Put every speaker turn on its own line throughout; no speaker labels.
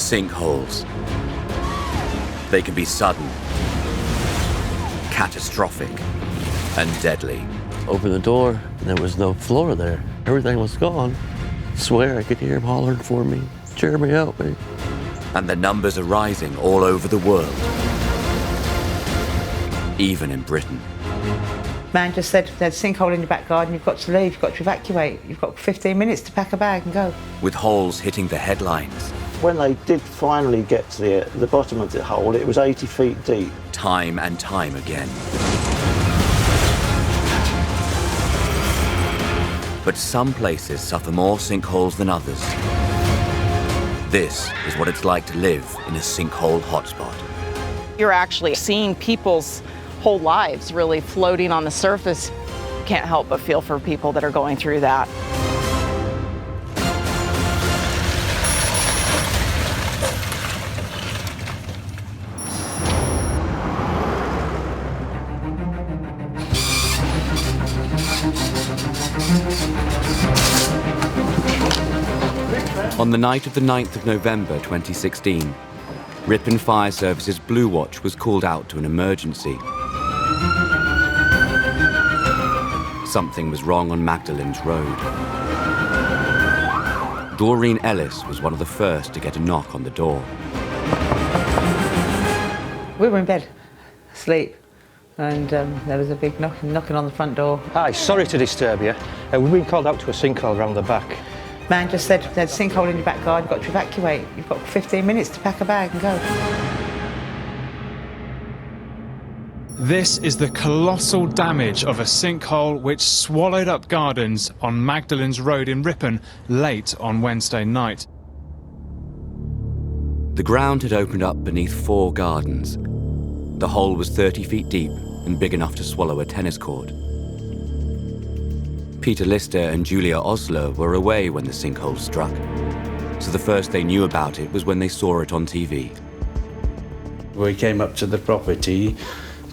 Sinkholes. They can be sudden, catastrophic, and deadly.
Opened the door, and there was no floor there. Everything was gone. I swear I could hear him hollering for me, cheer me out, mate.
And the numbers are rising all over the world, even in Britain.
Man just said, there's a sinkhole in your back garden, you've got to leave, you've got to evacuate. You've got 15 minutes to pack a bag and go.
With holes hitting the headlines.
When they did finally get to the bottom of the hole, it was 80 feet deep.
Time and time again. But some places suffer more sinkholes than others. This is what it's like to live in a sinkhole hotspot.
You're actually seeing people's whole lives really floating on the surface. Can't help but feel for people that are going through that.
On the night of the 9th of November 2016, Ripon Fire Service's Blue Watch was called out to an emergency. Something was wrong on Magdalene's Road. Doreen Ellis was one of the first to get a knock on the door.
We were in bed, asleep, and there was a big knocking on the front door.
Hi, sorry to disturb you. We've been called out to a sinkhole around the back.
Man just said, there's a sinkhole in your back garden, you've got to evacuate. You've got 15 minutes to pack a bag and go.
This is the colossal damage of a sinkhole which swallowed up gardens on Magdalene's Road in Ripon late on Wednesday night.
The ground had opened up beneath 4 gardens. The hole was 30 feet deep and big enough to swallow a tennis court. Peter Lister and Julia Osler were away when the sinkhole struck, so the first they knew about it was when they saw it on TV.
We came up to the property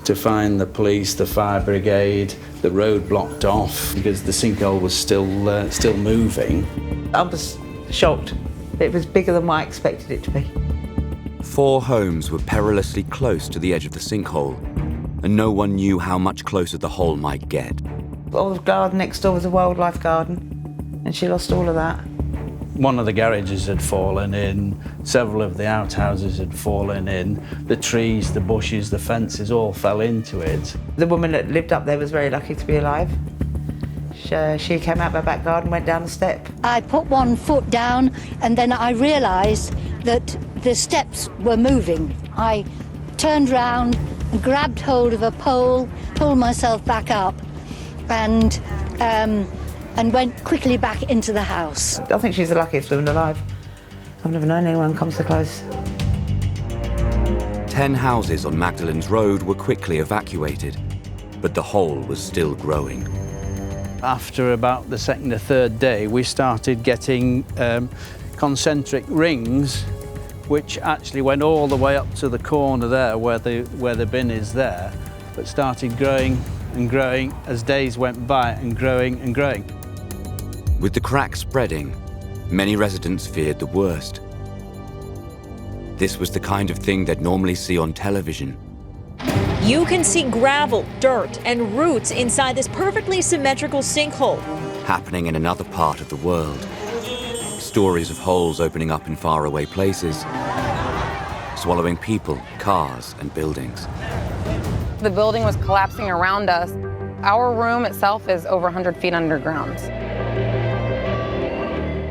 to find the police, the fire brigade, the road blocked off because the sinkhole was still moving.
I was shocked. It was bigger than what I expected it to be.
4 homes were perilously close to the edge of the sinkhole, and no one knew how much closer the hole might get.
All the garden next door was a wildlife garden, and she lost all of that.
One of the garages had fallen in, several of the outhouses had fallen in, the trees, the bushes, the fences all fell into it.
The woman that lived up there was very lucky to be alive. She came out of her back garden, went down the step.
I put one foot down and then I realised that the steps were moving. I turned round and grabbed hold of a pole, pulled myself back up and went quickly back into the house.
I think she's the luckiest woman alive. I've never known anyone come so close.
10 houses on Magdalene's Road were quickly evacuated, but the hole was still growing.
After about the second or third day, we started getting concentric rings, which actually went all the way up to the corner there, where the bin is there, but started growing and growing as days went by, and growing and growing.
With the cracks spreading, many residents feared the worst. This was the kind of thing they'd normally see on television.
You can see gravel, dirt, and roots inside this perfectly symmetrical sinkhole.
Happening in another part of the world. Stories of holes opening up in faraway places, swallowing people, cars, and buildings.
The building was collapsing around us. Our room itself is over 100 feet underground.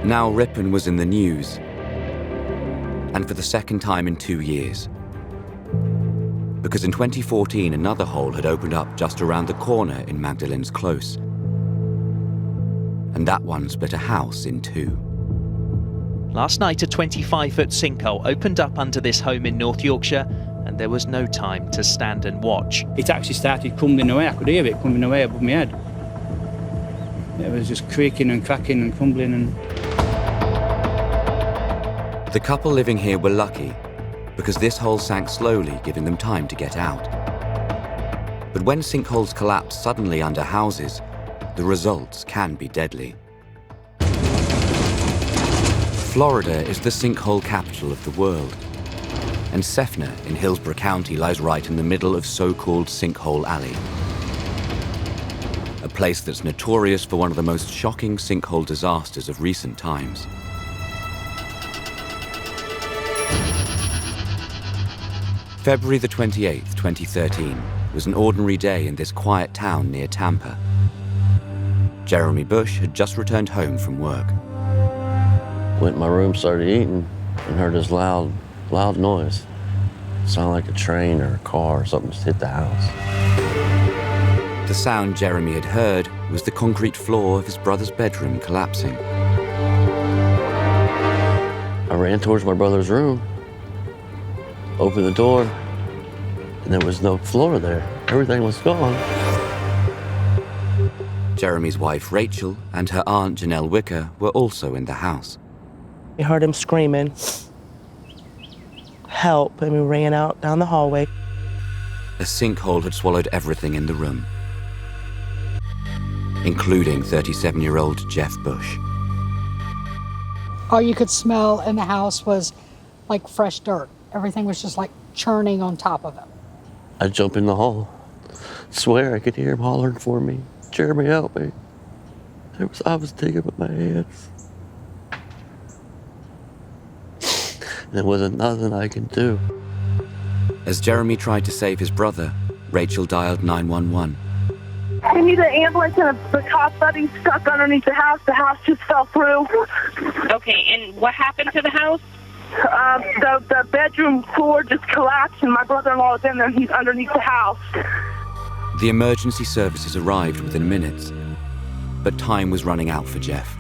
Now Ripon was in the news, and for the second time in 2 years. Because in 2014, another hole had opened up just around the corner in Magdalene's Close. And that one split a house in 2.
Last night, a 25-foot sinkhole opened up under this home in North Yorkshire, and there was no time to stand and watch.
It actually started crumbling away. I could hear it crumbling away above my head. It was just creaking and cracking and crumbling. And
the couple living here were lucky, because this hole sank slowly, giving them time to get out. But when sinkholes collapse suddenly under houses, the results can be deadly. Florida is the sinkhole capital of the world, and Seffner in Hillsborough County lies right in the middle of so-called Sinkhole Alley, a place that's notorious for one of the most shocking sinkhole disasters of recent times. February the 28th, 2013, was an ordinary day in this quiet town near Tampa. Jeremy Bush had just returned home from work.
Went in my room, started eating, and heard this loud noise. Sounded like a train or a car or something just hit the house.
The sound Jeremy had heard was the concrete floor of his brother's bedroom collapsing.
I ran towards my brother's room, opened the door, and there was no floor there. Everything was gone.
Jeremy's wife, Rachel, and her aunt, Janelle Wicker, were also in the house.
We heard him screaming, "Help," and we ran out down the hallway.
A sinkhole had swallowed everything in the room, including 37-year-old Jeff Bush.
All you could smell in the house was like fresh dirt. Everything was just like churning on top of it.
I jumped in the hall. Swear I could hear him hollering for me. Jeremy, help me. I was digging with my hands. There wasn't nothing I could do.
As Jeremy tried to save his brother, Rachel dialed 911.
We need an ambulance and the cop buddy stuck underneath the house. The house just fell through.
Okay, and what happened to the house?
The bedroom floor just collapsed and my brother-in-law is in there and he's underneath the house.
The emergency services arrived within minutes, but time was running out for Jeff.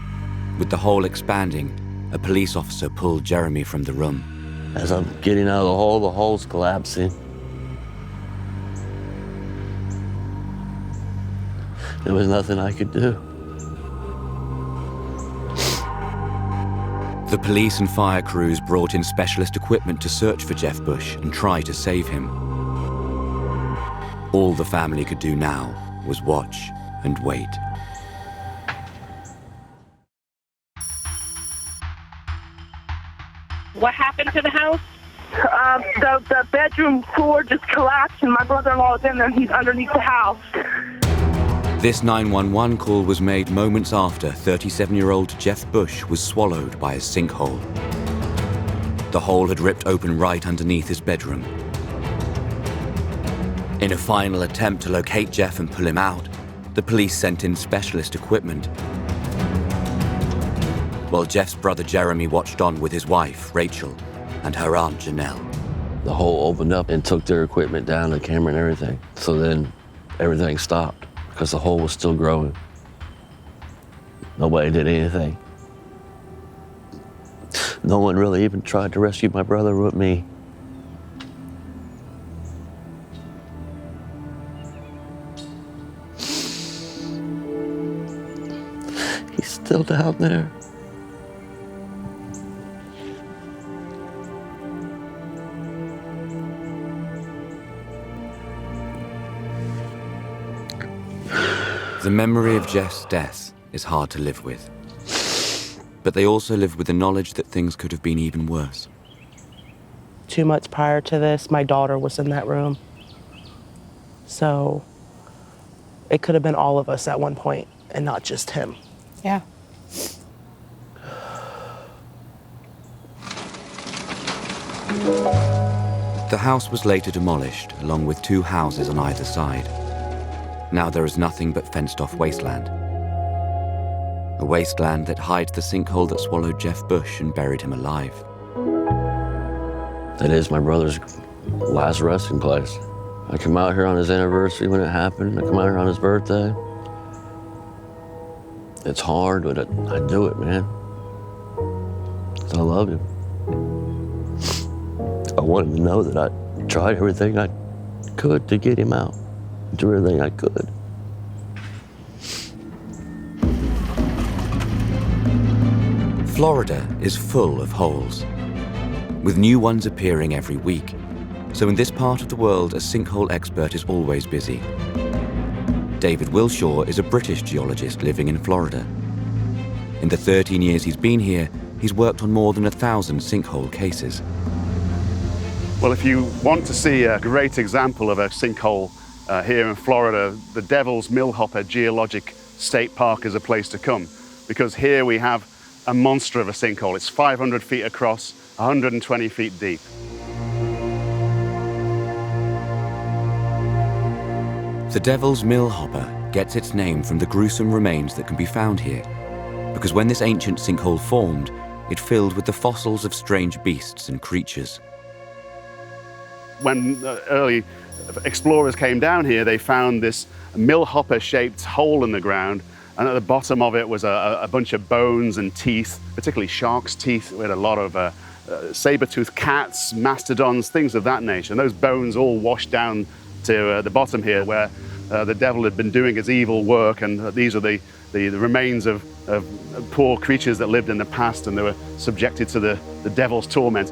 With the hole expanding, a police officer pulled Jeremy from the room.
As I'm getting out of the hole's collapsing. There was nothing I could do.
The police and fire crews brought in specialist equipment to search for Jeff Bush and try to save him. All the family could do now was watch and wait.
What happened to the house?
The bedroom floor just collapsed and my brother-in-law is in there and he's underneath the house.
This 911 call was made moments after 37-year-old Jeff Bush was swallowed by a sinkhole. The hole had ripped open right underneath his bedroom. In a final attempt to locate Jeff and pull him out, the police sent in specialist equipment, while Jeff's brother Jeremy watched on with his wife, Rachel, and her aunt, Janelle.
The hole opened up and took their equipment down, the camera and everything. So then everything stopped because the hole was still growing. Nobody did anything. No one really even tried to rescue my brother with me. He's still down there.
The memory of Jeff's death is hard to live with. But they also live with the knowledge that things could have been even worse.
2 months prior to this, my daughter was in that room. So it could have been all of us at one point and not just him.
Yeah.
The house was later demolished, along with 2 houses on either side. Now there is nothing but fenced-off wasteland. A wasteland that hides the sinkhole that swallowed Jeff Bush and buried him alive.
That is my brother's last resting place. I come out here on his anniversary when it happened. I come out here on his birthday. It's hard, but I do it, man. 'Cause I love him. I want him to know that I tried everything I could to get him out. Do everything I could.
Florida is full of holes, with new ones appearing every week. So in this part of the world, a sinkhole expert is always busy. David Wilshaw is a British geologist living in Florida. In the 13 years he's been here, he's worked on more than 1,000 sinkhole cases.
Well, if you want to see a great example of a sinkhole here in Florida, the Devil's Millhopper Geologic State Park is a place to come, because here we have a monster of a sinkhole. It's 500 feet across, 120 feet deep.
The Devil's Millhopper gets its name from the gruesome remains that can be found here, because when this ancient sinkhole formed, it filled with the fossils of strange beasts and creatures.
When early explorers came down here, they found this millhopper-shaped hole in the ground, and at the bottom of it was a bunch of bones and teeth, particularly sharks' teeth. We had a lot of saber-toothed cats, mastodons, things of that nature. And those bones all washed down to the bottom here, where the devil had been doing his evil work, and these are the remains of poor creatures that lived in the past, and they were subjected to the devil's torment.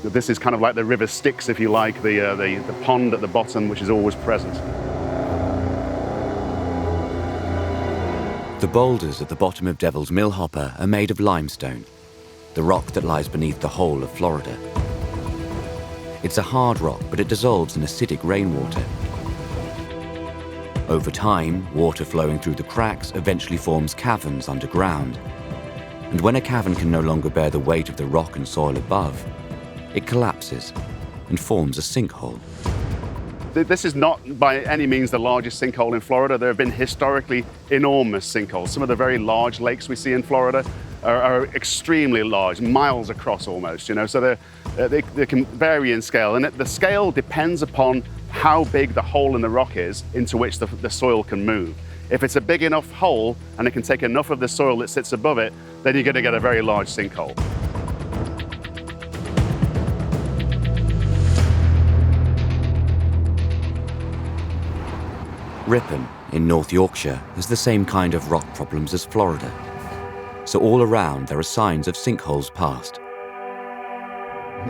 This is kind of like the river Styx, if you like, the pond at the bottom, which is always present.
The boulders at the bottom of Devil's Millhopper are made of limestone, the rock that lies beneath the whole of Florida. It's a hard rock, but it dissolves in acidic rainwater. Over time, water flowing through the cracks eventually forms caverns underground. And when a cavern can no longer bear the weight of the rock and soil above, it collapses and forms a sinkhole.
This is not by any means the largest sinkhole in Florida. There have been historically enormous sinkholes. Some of the very large lakes we see in Florida are extremely large, miles across almost, so they can vary in scale. And the scale depends upon how big the hole in the rock is into which the soil can move. If it's a big enough hole and it can take enough of the soil that sits above it, then you're going to get a very large sinkhole.
Ripon, in North Yorkshire, has the same kind of rock problems as Florida. So all around there are signs of sinkholes past.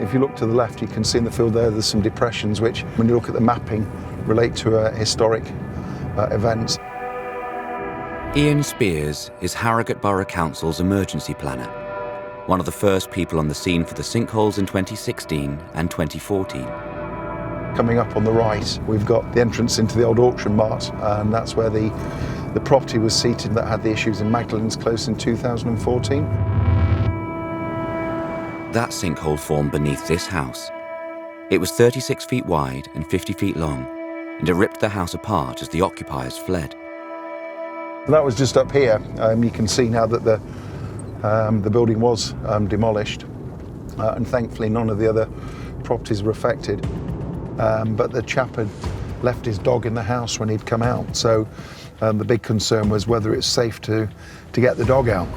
If you look to the left, you can see in the field there's some depressions which, when you look at the mapping, relate to historic events.
Ian Spears is Harrogate Borough Council's emergency planner, one of the first people on the scene for the sinkholes in 2016 and 2014.
Coming up on the right, we've got the entrance into the old auction mart, and that's where the property was seated that had the issues in Magdalene's Close in 2014.
That sinkhole formed beneath this house. It was 36 feet wide and 50 feet long, and it ripped the house apart as the occupiers fled.
That was just up here. You can see now that the building was demolished, and thankfully none of the other properties were affected. But the chap had left his dog in the house when he'd come out, so the big concern was whether it's safe to get the dog out.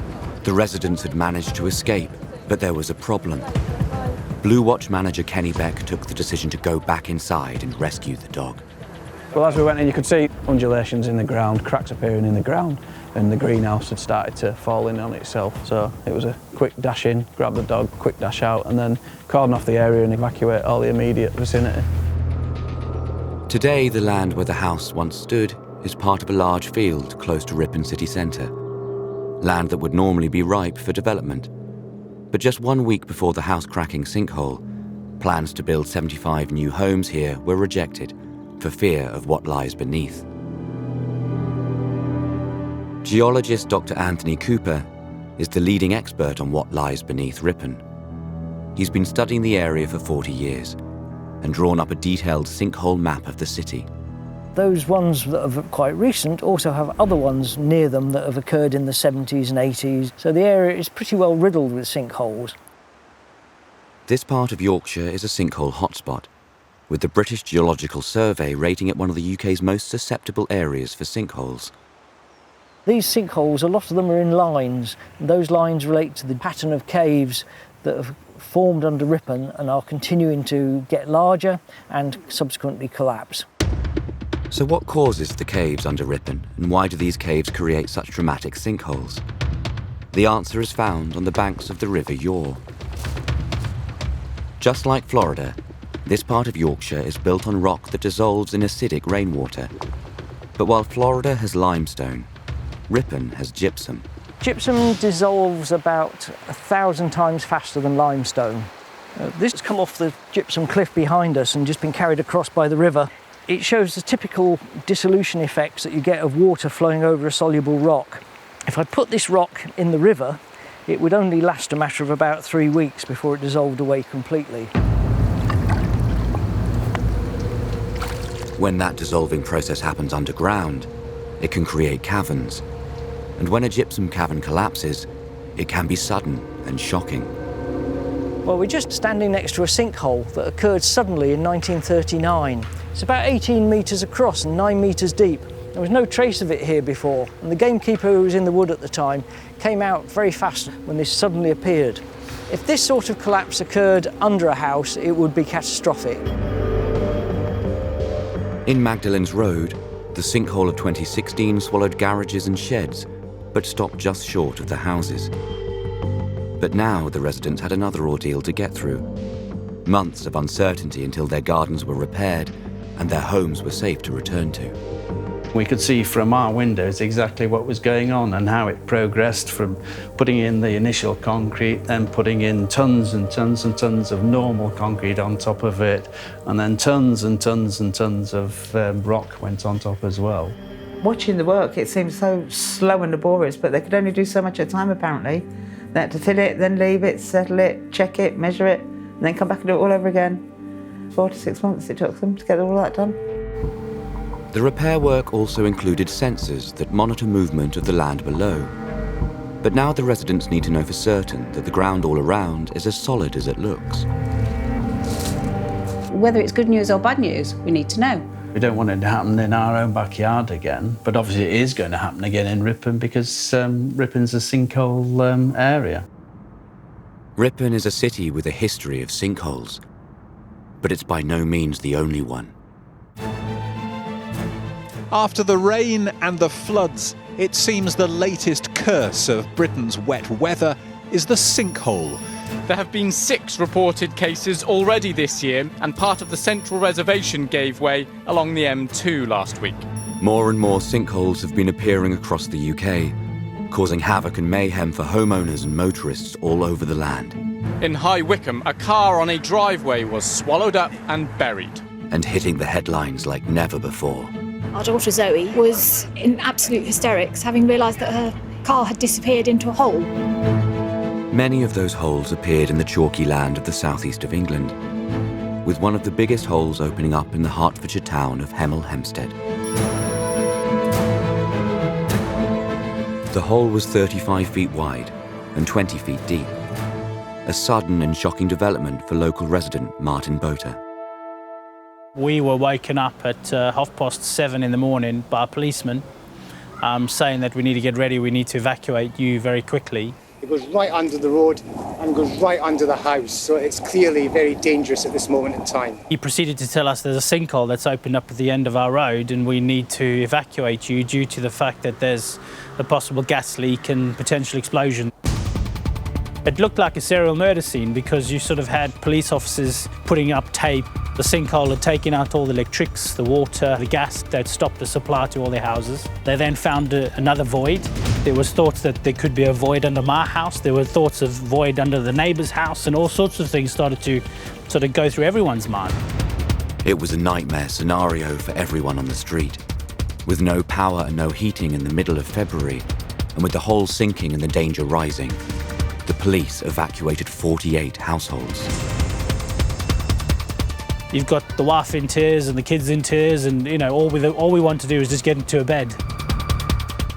The residents had managed to escape, but there was a problem. Blue Watch manager Kenny Beck took the decision to go back inside and rescue the dog.
Well, as we went in, you could see undulations in the ground, cracks appearing in the ground, and the greenhouse had started to fall in on itself. So it was a quick dash in, grab the dog, quick dash out, and then cordon off the area and evacuate all the immediate vicinity.
Today, the land where the house once stood is part of a large field close to Ripon city centre, land that would normally be ripe for development. But just 1 week before the house-cracking sinkhole, plans to build 75 new homes here were rejected for fear of what lies beneath. Geologist Dr. Anthony Cooper is the leading expert on what lies beneath Ripon. He's been studying the area for 40 years and drawn up a detailed sinkhole map of the city.
Those ones that are quite recent also have other ones near them that have occurred in the 70s and 80s, so the area is pretty well riddled with sinkholes.
This part of Yorkshire is a sinkhole hotspot, with the British Geological Survey rating it one of the UK's most susceptible areas for sinkholes.
These sinkholes, a lot of them are in lines, and those lines relate to the pattern of caves that have formed under Ripon and are continuing to get larger and subsequently collapse.
So what causes the caves under Ripon, and why do these caves create such dramatic sinkholes? The answer is found on the banks of the River Yore. Just like Florida, this part of Yorkshire is built on rock that dissolves in acidic rainwater. But while Florida has limestone, Ripon has gypsum.
Gypsum dissolves about 1,000 times faster than limestone. This has come off the gypsum cliff behind us and just been carried across by the river. It shows the typical dissolution effects that you get of water flowing over a soluble rock. If I put this rock in the river, it would only last a matter of about 3 weeks before it dissolved away completely.
When that dissolving process happens underground, it can create caverns. And when a gypsum cavern collapses, it can be sudden and shocking.
Well, we're just standing next to a sinkhole that occurred suddenly in 1939. It's about 18 metres across and 9 metres deep. There was no trace of it here before, and the gamekeeper who was in the wood at the time came out very fast when this suddenly appeared. If this sort of collapse occurred under a house, it would be catastrophic.
In Magdalene's Road, the sinkhole of 2016 swallowed garages and sheds, but stopped just short of the houses. But now the residents had another ordeal to get through. Months of uncertainty until their gardens were repaired and their homes were safe to return to.
We could see from our windows exactly what was going on and how it progressed from putting in the initial concrete, then putting in tons and tons and tons of normal concrete on top of it, and then tons and tons and tons of rock went on top as well.
Watching the work, it seems so slow and laborious, but they could only do so much at a time, apparently. They had to fill it, then leave it, settle it, check it, measure it, and then come back and do it all over again. 4 to 6 months it took them to get all that done.
The repair work also included sensors that monitor movement of the land below. But now the residents need to know for certain that the ground all around is as solid as it looks.
Whether it's good news or bad news, we need to know.
We don't want it to happen in our own backyard again, but obviously it is going to happen again in Ripon because Ripon's a sinkhole area.
Ripon is a city with a history of sinkholes, but it's by no means the only one.
After the rain and the floods, it seems the latest curse of Britain's wet weather is the sinkhole.
There have been 6 reported cases already this year, and part of the central reservation gave way along the M2 last week.
More and more sinkholes have been appearing across the UK, causing havoc and mayhem for homeowners and motorists all over the land.
In High Wycombe, a car on a driveway was swallowed up and buried.
And hitting the headlines like never before.
Our daughter Zoe was in absolute hysterics, having realised that her car had disappeared into a hole.
Many of those holes appeared in the chalky land of the southeast of England, with one of the biggest holes opening up in the Hertfordshire town of Hemel Hempstead. The hole was 35 feet wide and 20 feet deep, a sudden and shocking development for local resident Martin Boter.
We were woken up at 7:30 in the morning by a policeman saying that we need to get ready, we need to evacuate you very quickly.
It goes right under the road and goes right under the house, so it's clearly very dangerous at this moment in time.
He proceeded to tell us there's a sinkhole that's opened up at the end of our road and we need to evacuate you due to the fact that there's a possible gas leak and potential explosion. It looked like a serial murder scene because you sort of had police officers putting up tape. The sinkhole had taken out all the electrics, the water, the gas that stopped the supply to all their houses. They then found another void. There was thoughts that there could be a void under my house. There were thoughts of void under the neighbour's house, and all sorts of things started to sort of go through everyone's mind.
It was a nightmare scenario for everyone on the street. With no power and no heating in the middle of February, and with the hole sinking and the danger rising, the police evacuated 48 households.
You've got the wife in tears and the kids in tears, and all we want to do is just get into a bed.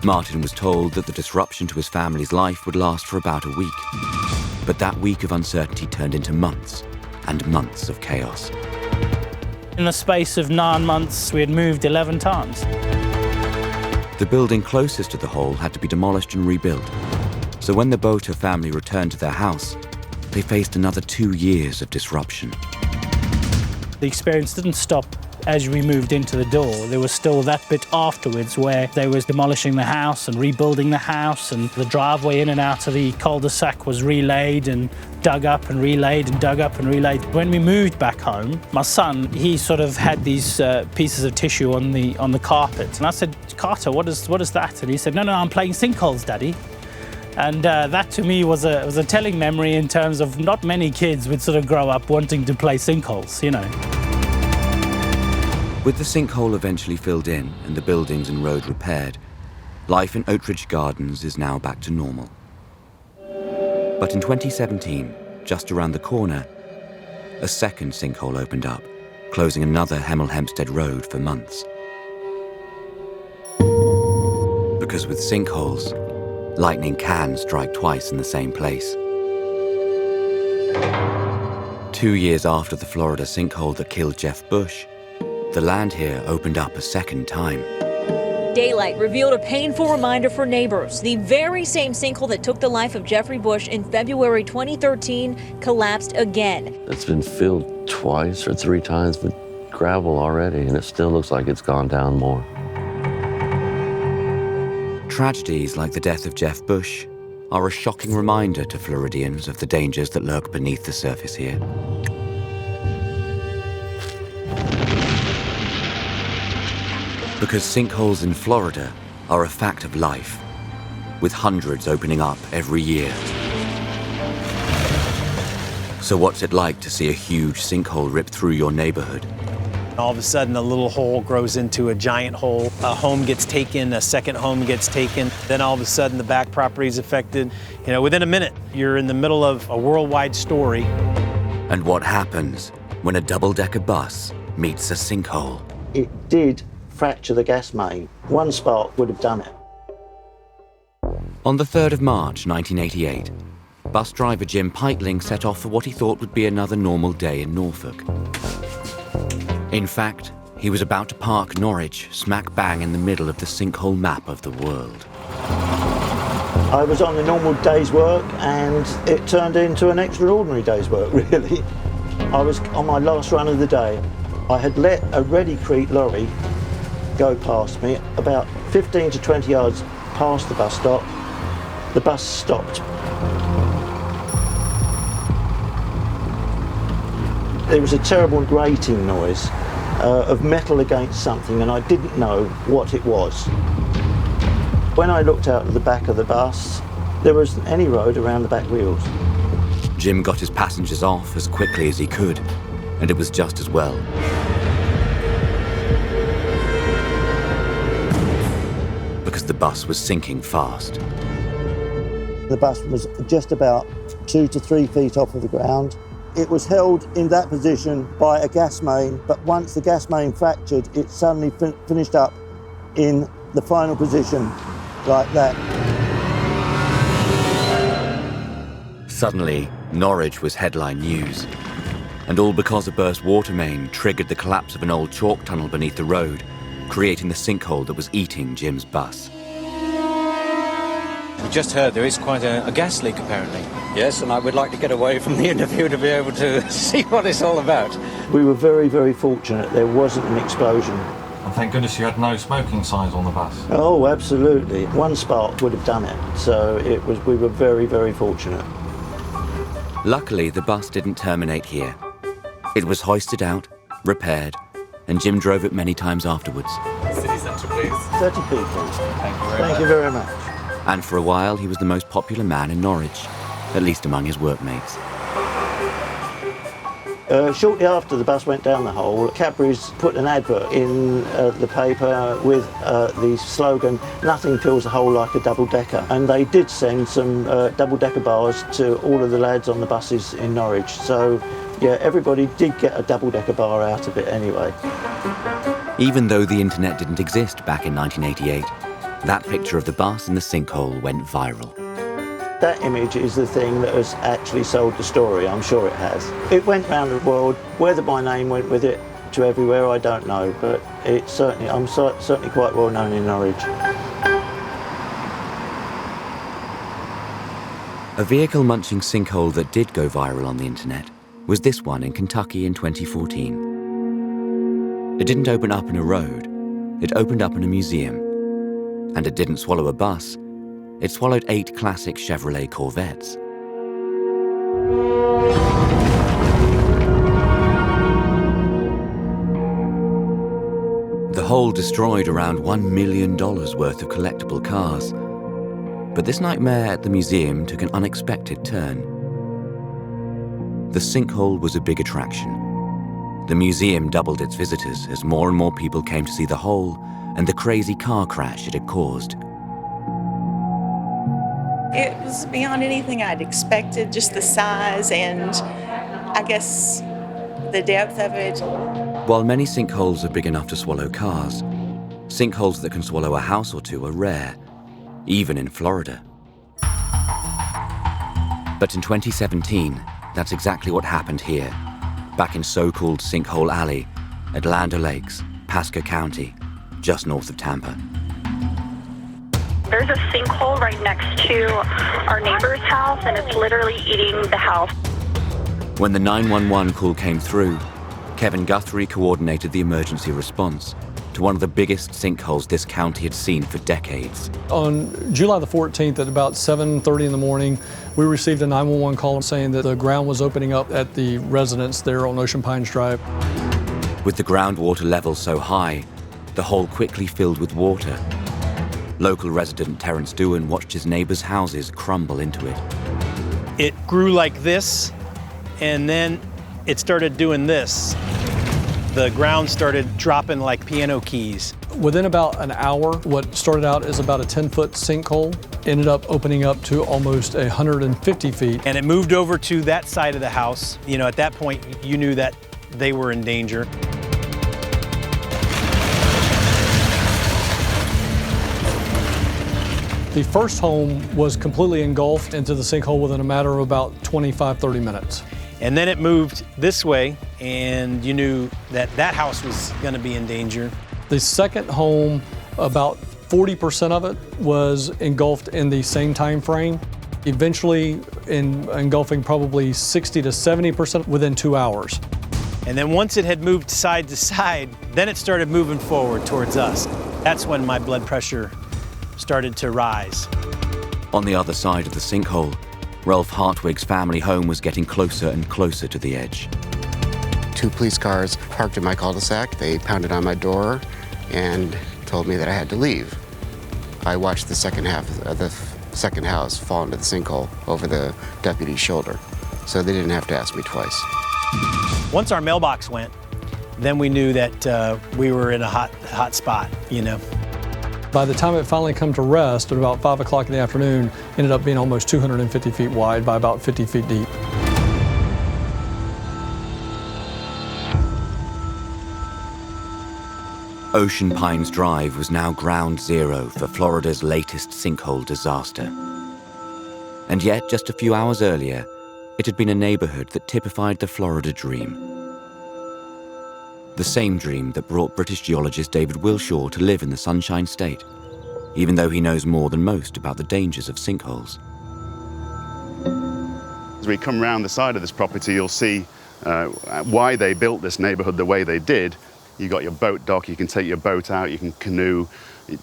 Martin was told that the disruption to his family's life would last for about a week. But that week of uncertainty turned into months and months of chaos.
In the space of 9 months, we had moved 11 times.
The building closest to the hole had to be demolished and rebuilt. So when the Boter family returned to their house, they faced another 2 years of disruption.
The experience didn't stop as we moved into the door. There was still that bit afterwards where they was demolishing the house and rebuilding the house, and the driveway in and out of the cul-de-sac was relaid and dug up and relaid and dug up and relaid. When we moved back home, my son, he sort of had these pieces of tissue on the carpet. And I said, Carter, what is that? And he said, no, I'm playing sinkholes, Daddy. And that to me was a telling memory in terms of not many kids would sort of grow up wanting to play sinkholes, you know.
With the sinkhole eventually filled in and the buildings and road repaired, life in Oatridge Gardens is now back to normal. But in 2017, just around the corner, a second sinkhole opened up, closing another Hemel Hempstead road for months. Because with sinkholes, lightning can strike twice in the same place. 2 years after the Florida sinkhole that killed Jeff Bush, the land here opened up a second time.
Daylight revealed a painful reminder for neighbors. The very same sinkhole that took the life of Jeffrey Bush in February 2013 collapsed again.
It's been filled twice or 3 times with gravel already, and it still looks like it's gone down more.
Tragedies like the death of Jeff Bush are a shocking reminder to Floridians of the dangers that lurk beneath the surface here. Because sinkholes in Florida are a fact of life, with hundreds opening up every year. So what's it like to see a huge sinkhole rip through your neighborhood?
All of a sudden, a little hole grows into a giant hole. A home gets taken, a second home gets taken. Then all of a sudden, the back property is affected. You know, within a minute, you're in the middle of a worldwide story.
And what happens when a double-decker bus meets a sinkhole?
It did fracture the gas main. One spark would have done it.
On the 3rd of March 1988, bus driver Jim Peitling set off for what he thought would be another normal day in Norfolk. In fact, he was about to park Norwich smack bang in the middle of the sinkhole map of the world.
I was on a normal day's work and it turned into an extraordinary day's work, really. I was on my last run of the day. I had let a Ready Creek lorry go past me about 15 to 20 yards past the bus stop. The bus stopped. There was a terrible grating noise of metal against something, and I didn't know what it was. When I looked out at the back of the bus, there wasn't any road around the back wheels.
Jim got his passengers off as quickly as he could, and it was just as well. Because the bus was sinking fast.
The bus was just about 2 to 3 feet off of the ground. It was held in that position by a gas main, but once the gas main fractured, it suddenly finished up in the final position, like that.
Suddenly, Norwich was headline news. And all because a burst water main triggered the collapse of an old chalk tunnel beneath the road, creating the sinkhole that was eating Jim's bus.
We just heard there is quite a gas leak, apparently. Yes, and I would like to get away from the interview to be able to see what it's all about.
We were very, very fortunate. There wasn't an explosion.
And thank goodness you had no smoking signs on the bus.
Oh, absolutely. One spark would have done it. So we were very, very fortunate.
Luckily, the bus didn't terminate here. It was hoisted out, repaired, and Jim drove it many times afterwards.
City centre, please.
30 people. Thank you very much.
And for a while, he was the most popular man in Norwich, at least among his workmates.
Shortly after the bus went down the hole, Cadbury's put an advert in the paper with the slogan, "Nothing fills a hole like a double-decker." And they did send some double-decker bars to all of the lads on the buses in Norwich. So, yeah, everybody did get a double-decker bar out of it anyway.
Even though the internet didn't exist back in 1988, that picture of the bus in the sinkhole went viral.
That image is the thing that has actually sold the story, I'm sure it has. It went round the world. Whether my name went with it to everywhere, I don't know, but I'm certainly quite well known in Norwich.
A vehicle-munching sinkhole that did go viral on the internet was this one in Kentucky in 2014. It didn't open up in a road, it opened up in a museum. And it didn't swallow a bus, it swallowed 8 classic Chevrolet Corvettes. The hole destroyed around $1 million worth of collectible cars. But this nightmare at the museum took an unexpected turn. The sinkhole was a big attraction. The museum doubled its visitors as more and more people came to see the hole and the crazy car crash it had caused.
It was beyond anything I'd expected, just the size and I guess the depth of it.
While many sinkholes are big enough to swallow cars, sinkholes that can swallow a house or two are rare, even in Florida. But in 2017, that's exactly what happened here, back in so-called Sinkhole Alley at Land O'Lakes, Pasco County, just north of Tampa.
There's a sinkhole right next to our neighbor's house, and it's literally eating the house.
When the 911 call came through, Kevin Guthrie coordinated the emergency response to one of the biggest sinkholes this county had seen for decades.
On July the 14th at about 7:30 in the morning, we received a 911 call saying that the ground was opening up at the residence there on Ocean Pines Drive.
With the groundwater level so high, the hole quickly filled with water. Local resident Terrence Dewan watched his neighbors' houses crumble into it.
It grew like this, and then it started doing this. The ground started dropping like piano keys.
Within about an hour, what started out as about a 10-foot sinkhole ended up opening up to almost 150 feet.
And it moved over to that side of the house. You know, at that point, you knew that they were in danger.
The first home was completely engulfed into the sinkhole within a matter of about 25-30 minutes.
And then it moved this way, and you knew that that house was going to be in danger.
The second home, about 40% of it was engulfed in the same time frame, eventually engulfing probably 60 to 70% within 2 hours.
And then once it had moved side to side, then it started moving forward towards us. That's when my blood pressure started to rise.
On the other side of the sinkhole, Ralph Hartwig's family home was getting closer and closer to the edge.
2 police cars parked in my cul-de-sac. They pounded on my door and told me that I had to leave. I watched the second half of the second house fall into the sinkhole over the deputy's shoulder, so they didn't have to ask me twice.
Once our mailbox went, then we knew that we were in a hot spot, you know.
By the time it finally come to rest at about 5 o'clock in the afternoon, ended up being almost 250 feet wide by about 50 feet deep.
Ocean Pines Drive was now ground zero for Florida's latest sinkhole disaster. And yet, just a few hours earlier, it had been a neighborhood that typified the Florida dream. The same dream that brought British geologist David Wilshaw to live in the Sunshine State, even though he knows more than most about the dangers of sinkholes.
As we come around the side of this property, you'll see why they built this neighborhood the way they did. You've got your boat dock, you can take your boat out, you can canoe.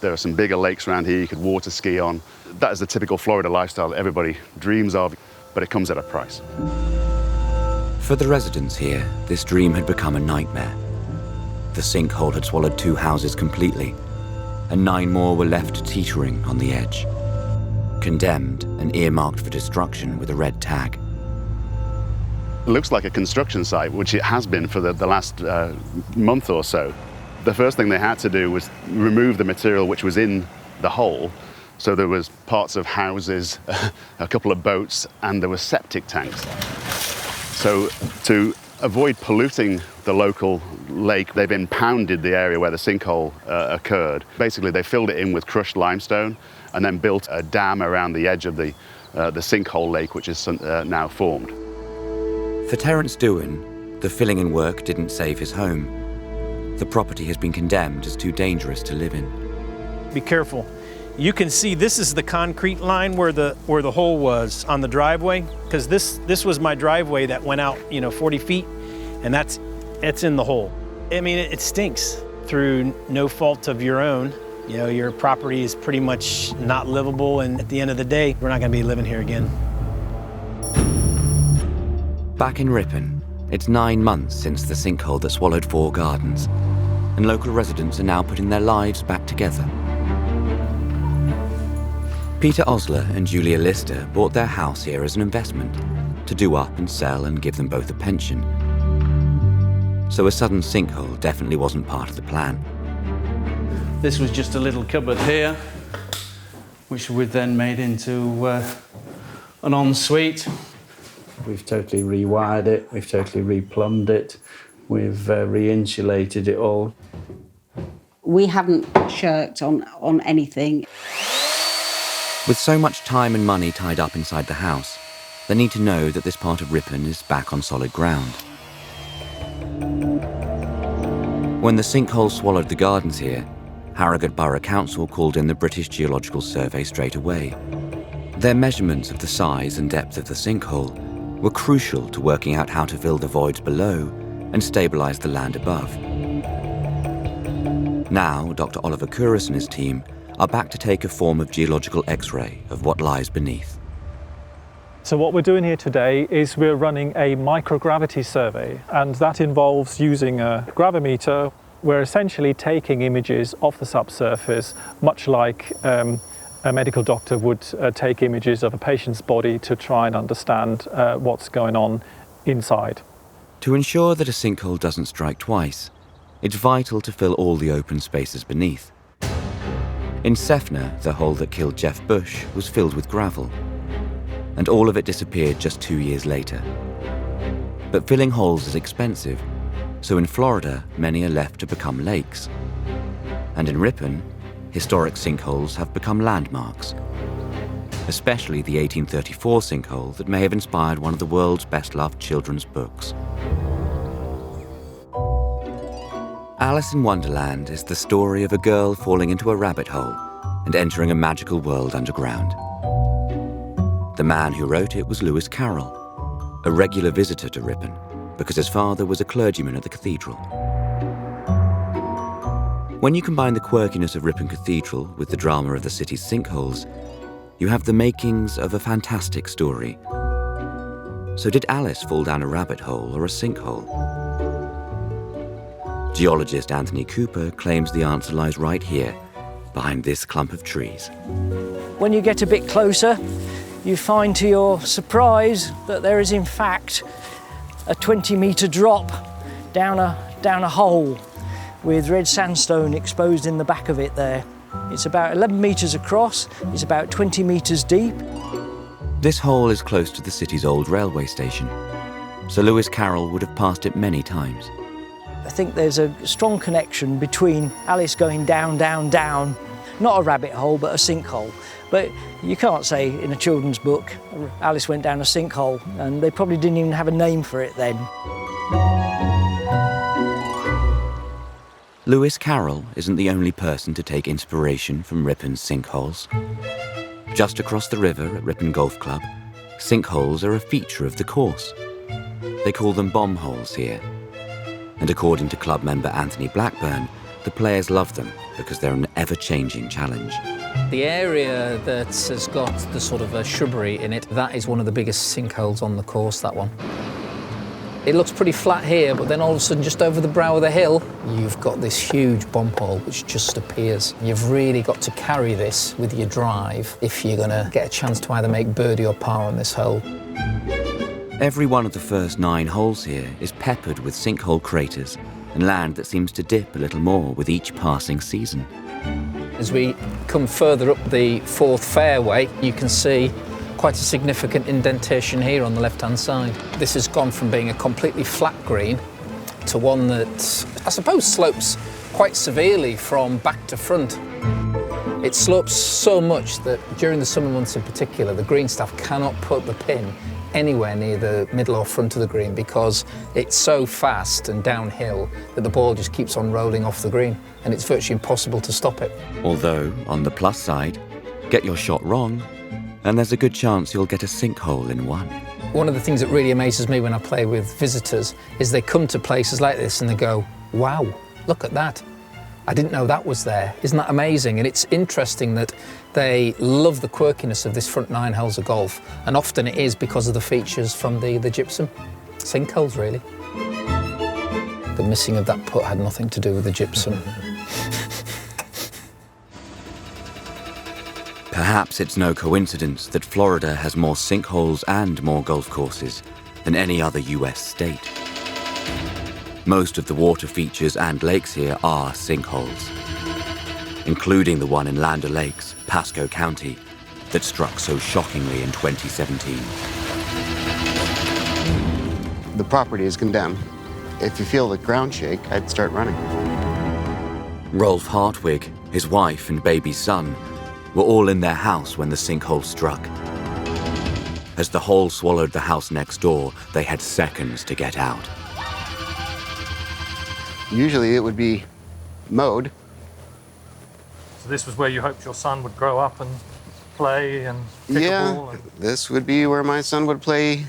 There are some bigger lakes around here you could water ski on. That is the typical Florida lifestyle that everybody dreams of, but it comes at a price.
For the residents here, this dream had become a nightmare. The sinkhole had swallowed 2 houses completely, and 9 more were left teetering on the edge, condemned and earmarked for destruction with a red tag.
It looks like a construction site, which it has been for the last month or so. The first thing they had to do was remove the material which was in the hole. So there was parts of houses, a couple of boats, and there were septic tanks. So to avoid polluting the local lake, they've impounded the area where the sinkhole occurred. Basically, they filled it in with crushed limestone and then built a dam around the edge of the sinkhole lake, which is now formed.
For Terrence Dewan, the filling in work didn't save his home. The property has been condemned as too dangerous to live in.
Be careful. You can see this is the concrete line where the hole was on the driveway, because this was my driveway that went out, 40 feet, and it's in the hole. I mean, it stinks through no fault of your own. Your property is pretty much not livable, and at the end of the day, we're not going to be living here again.
Back in Ripon, it's 9 months since the sinkhole that swallowed 4 gardens, and local residents are now putting their lives back together. Peter Osler and Julia Lister bought their house here as an investment, to do up and sell and give them both a pension. So a sudden sinkhole definitely wasn't part of the plan.
This was just a little cupboard here, which we've then made into an ensuite. We've totally rewired it, we've totally replumbed it, we've re-insulated it all.
We haven't shirked on anything.
With so much time and money tied up inside the house, they need to know that this part of Ripon is back on solid ground. When the sinkhole swallowed the gardens here, Harrogate Borough Council called in the British Geological Survey straight away. Their measurements of the size and depth of the sinkhole were crucial to working out how to fill the voids below and stabilise the land above. Now, Dr. Oliver Kouros and his team are back to take a form of geological X-ray of what lies beneath.
So what we're doing here today is we're running a microgravity survey, and that involves using a gravimeter. We're essentially taking images off the subsurface, much like a medical doctor would take images of a patient's body to try and understand what's going on inside.
To ensure that a sinkhole doesn't strike twice, it's vital to fill all the open spaces beneath. In Sefner, the hole that killed Jeff Bush was filled with gravel, and all of it disappeared just 2 years later. But filling holes is expensive, so in Florida, many are left to become lakes. And in Ripon, historic sinkholes have become landmarks, especially the 1834 sinkhole that may have inspired one of the world's best-loved children's books. Alice in Wonderland is the story of a girl falling into a rabbit hole and entering a magical world underground. The man who wrote it was Lewis Carroll, a regular visitor to Ripon because his father was a clergyman at the cathedral. When you combine the quirkiness of Ripon Cathedral with the drama of the city's sinkholes, you have the makings of a fantastic story. So did Alice fall down a rabbit hole or a sinkhole? Geologist Anthony Cooper claims the answer lies right here, behind this clump of trees.
When you get a bit closer, you find to your surprise that there is in fact a 20-metre drop down a hole with red sandstone exposed in the back of it there. It's about 11 metres across, it's about 20 metres deep.
This hole is close to the city's old railway station, so Lewis Carroll would have passed it many times.
I think there's a strong connection between Alice going down, down, down, not a rabbit hole, but a sinkhole. But you can't say in a children's book, Alice went down a sinkhole, and they probably didn't even have a name for it then.
Lewis Carroll isn't the only person to take inspiration from Ripon's sinkholes. Just across the river at Ripon Golf Club, sinkholes are a feature of the course. They call them bomb holes here. And according to club member Anthony Blackburn, the players love them because they're an ever-changing challenge.
The area that has got the sort of shrubbery in it, that is one of the biggest sinkholes on the course, that one. It looks pretty flat here, but then all of a sudden, just over the brow of the hill, you've got this huge bomb hole which just appears. You've really got to carry this with your drive if you're going to get a chance to either make birdie or par on this hole.
Every one of the first 9 holes here is peppered with sinkhole craters and land that seems to dip a little more with each passing season.
As we come further up the 4th fairway, you can see quite a significant indentation here on the left-hand side. This has gone from being a completely flat green to one that, I suppose, slopes quite severely from back to front. It slopes so much that during the summer months in particular, the green staff cannot put the pin anywhere near the middle or front of the green because it's so fast and downhill that the ball just keeps on rolling off the green and it's virtually impossible to stop it.
Although, on the plus side, get your shot wrong and there's a good chance you'll get a sinkhole in one.
One of the things that really amazes me when I play with visitors is they come to places like this and they go, wow, look at that. I didn't know that was there. Isn't that amazing? And it's interesting that they love the quirkiness of this front 9 holes of golf, and often it is because of the features from the gypsum. Sinkholes, really. The missing of that putt had nothing to do with the gypsum.
Perhaps it's no coincidence that Florida has more sinkholes and more golf courses than any other US state. Most of the water features and lakes here are sinkholes, including the one in Land O'Lakes, Pasco County, that struck so shockingly in 2017.
The property is condemned. If you feel the ground shake, I'd start running.
Rolf Hartwig, his wife and baby son were all in their house when the sinkhole struck. As the hole swallowed the house next door, they had seconds to get out.
Usually it would be mowed.
So this was where you hoped your son would grow up and play and kick a ball?
This would be where my son would play,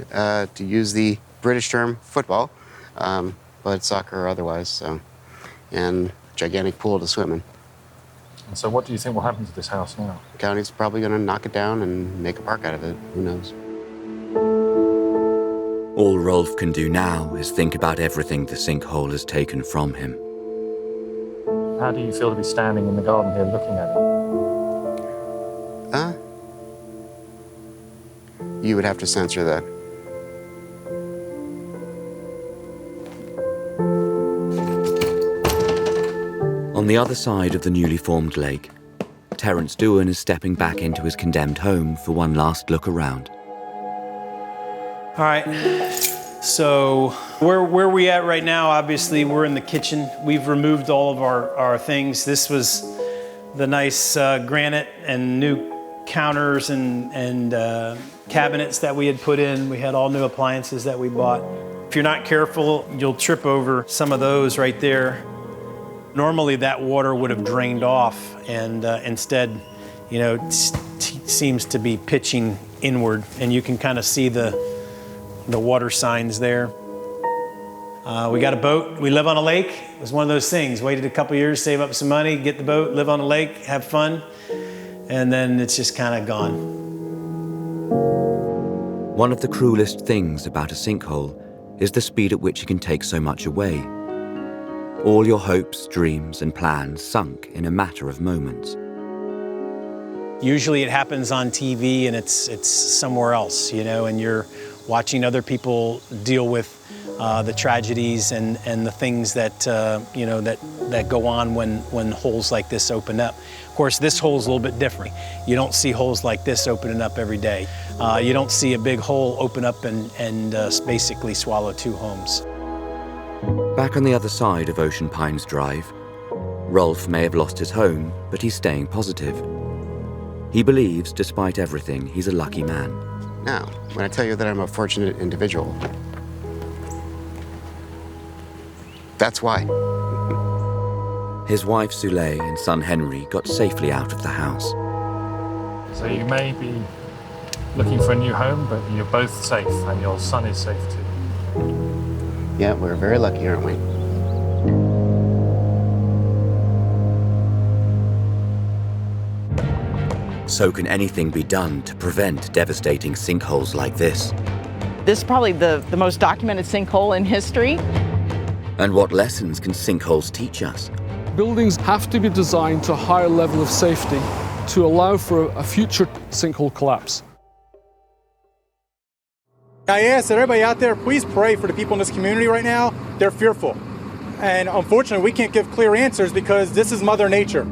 to use the British term, football, but soccer or otherwise, so. And gigantic pool to swim in.
And so what do you think will happen to this house now?
The county's probably going to knock it down and make a park out of it. Who knows?
All Rolf can do now is think about everything the sinkhole has taken from him.
How do you feel to be standing in the garden here looking at it?
You would have to censor that.
On the other side of the newly formed lake, Terence Dewan is stepping back into his condemned home for one last look around.
All right, so where we at right now, obviously we're in the kitchen. We've removed all of our things. This was the nice granite and new counters and cabinets that we had put in. We had all new appliances that we bought. If you're not careful, you'll trip over some of those right there. Normally that water would have drained off, and instead, you know, seems to be pitching inward, and you can kind of see the water signs there. We got a boat. We live on a lake. It was one of those things. Waited a couple years, save up some money, get the boat, live on a lake, have fun, and then it's just kind of gone.
One of the cruelest things about a sinkhole is the speed at which it can take so much away. All your hopes, dreams, and plans sunk in a matter of moments.
Usually it happens on TV and it's somewhere else, you know, and you're watching other people deal with the tragedies and the things that, you know, that go on when holes like this open up. Of course, this hole's a little bit different. You don't see holes like this opening up every day. You don't see a big hole open up and basically swallow two homes.
Back on the other side of Ocean Pines Drive, Rolf may have lost his home, but he's staying positive. He believes, despite everything, he's a lucky man.
Now, when I tell you that I'm a fortunate individual, that's why.
His wife Soleil and son Henry got safely out of the house.
So you may be looking for a new home, but you're both safe, and your son is safe too.
Yeah, we're very lucky, aren't we?
So can anything be done to prevent devastating sinkholes like this?
This is probably the most documented sinkhole in history.
And what lessons can sinkholes teach us?
Buildings have to be designed to a higher level of safety to allow for a future sinkhole collapse.
I ask that everybody out there, please pray for the people in this community right now. They're fearful. And unfortunately, we can't give clear answers because this is Mother Nature.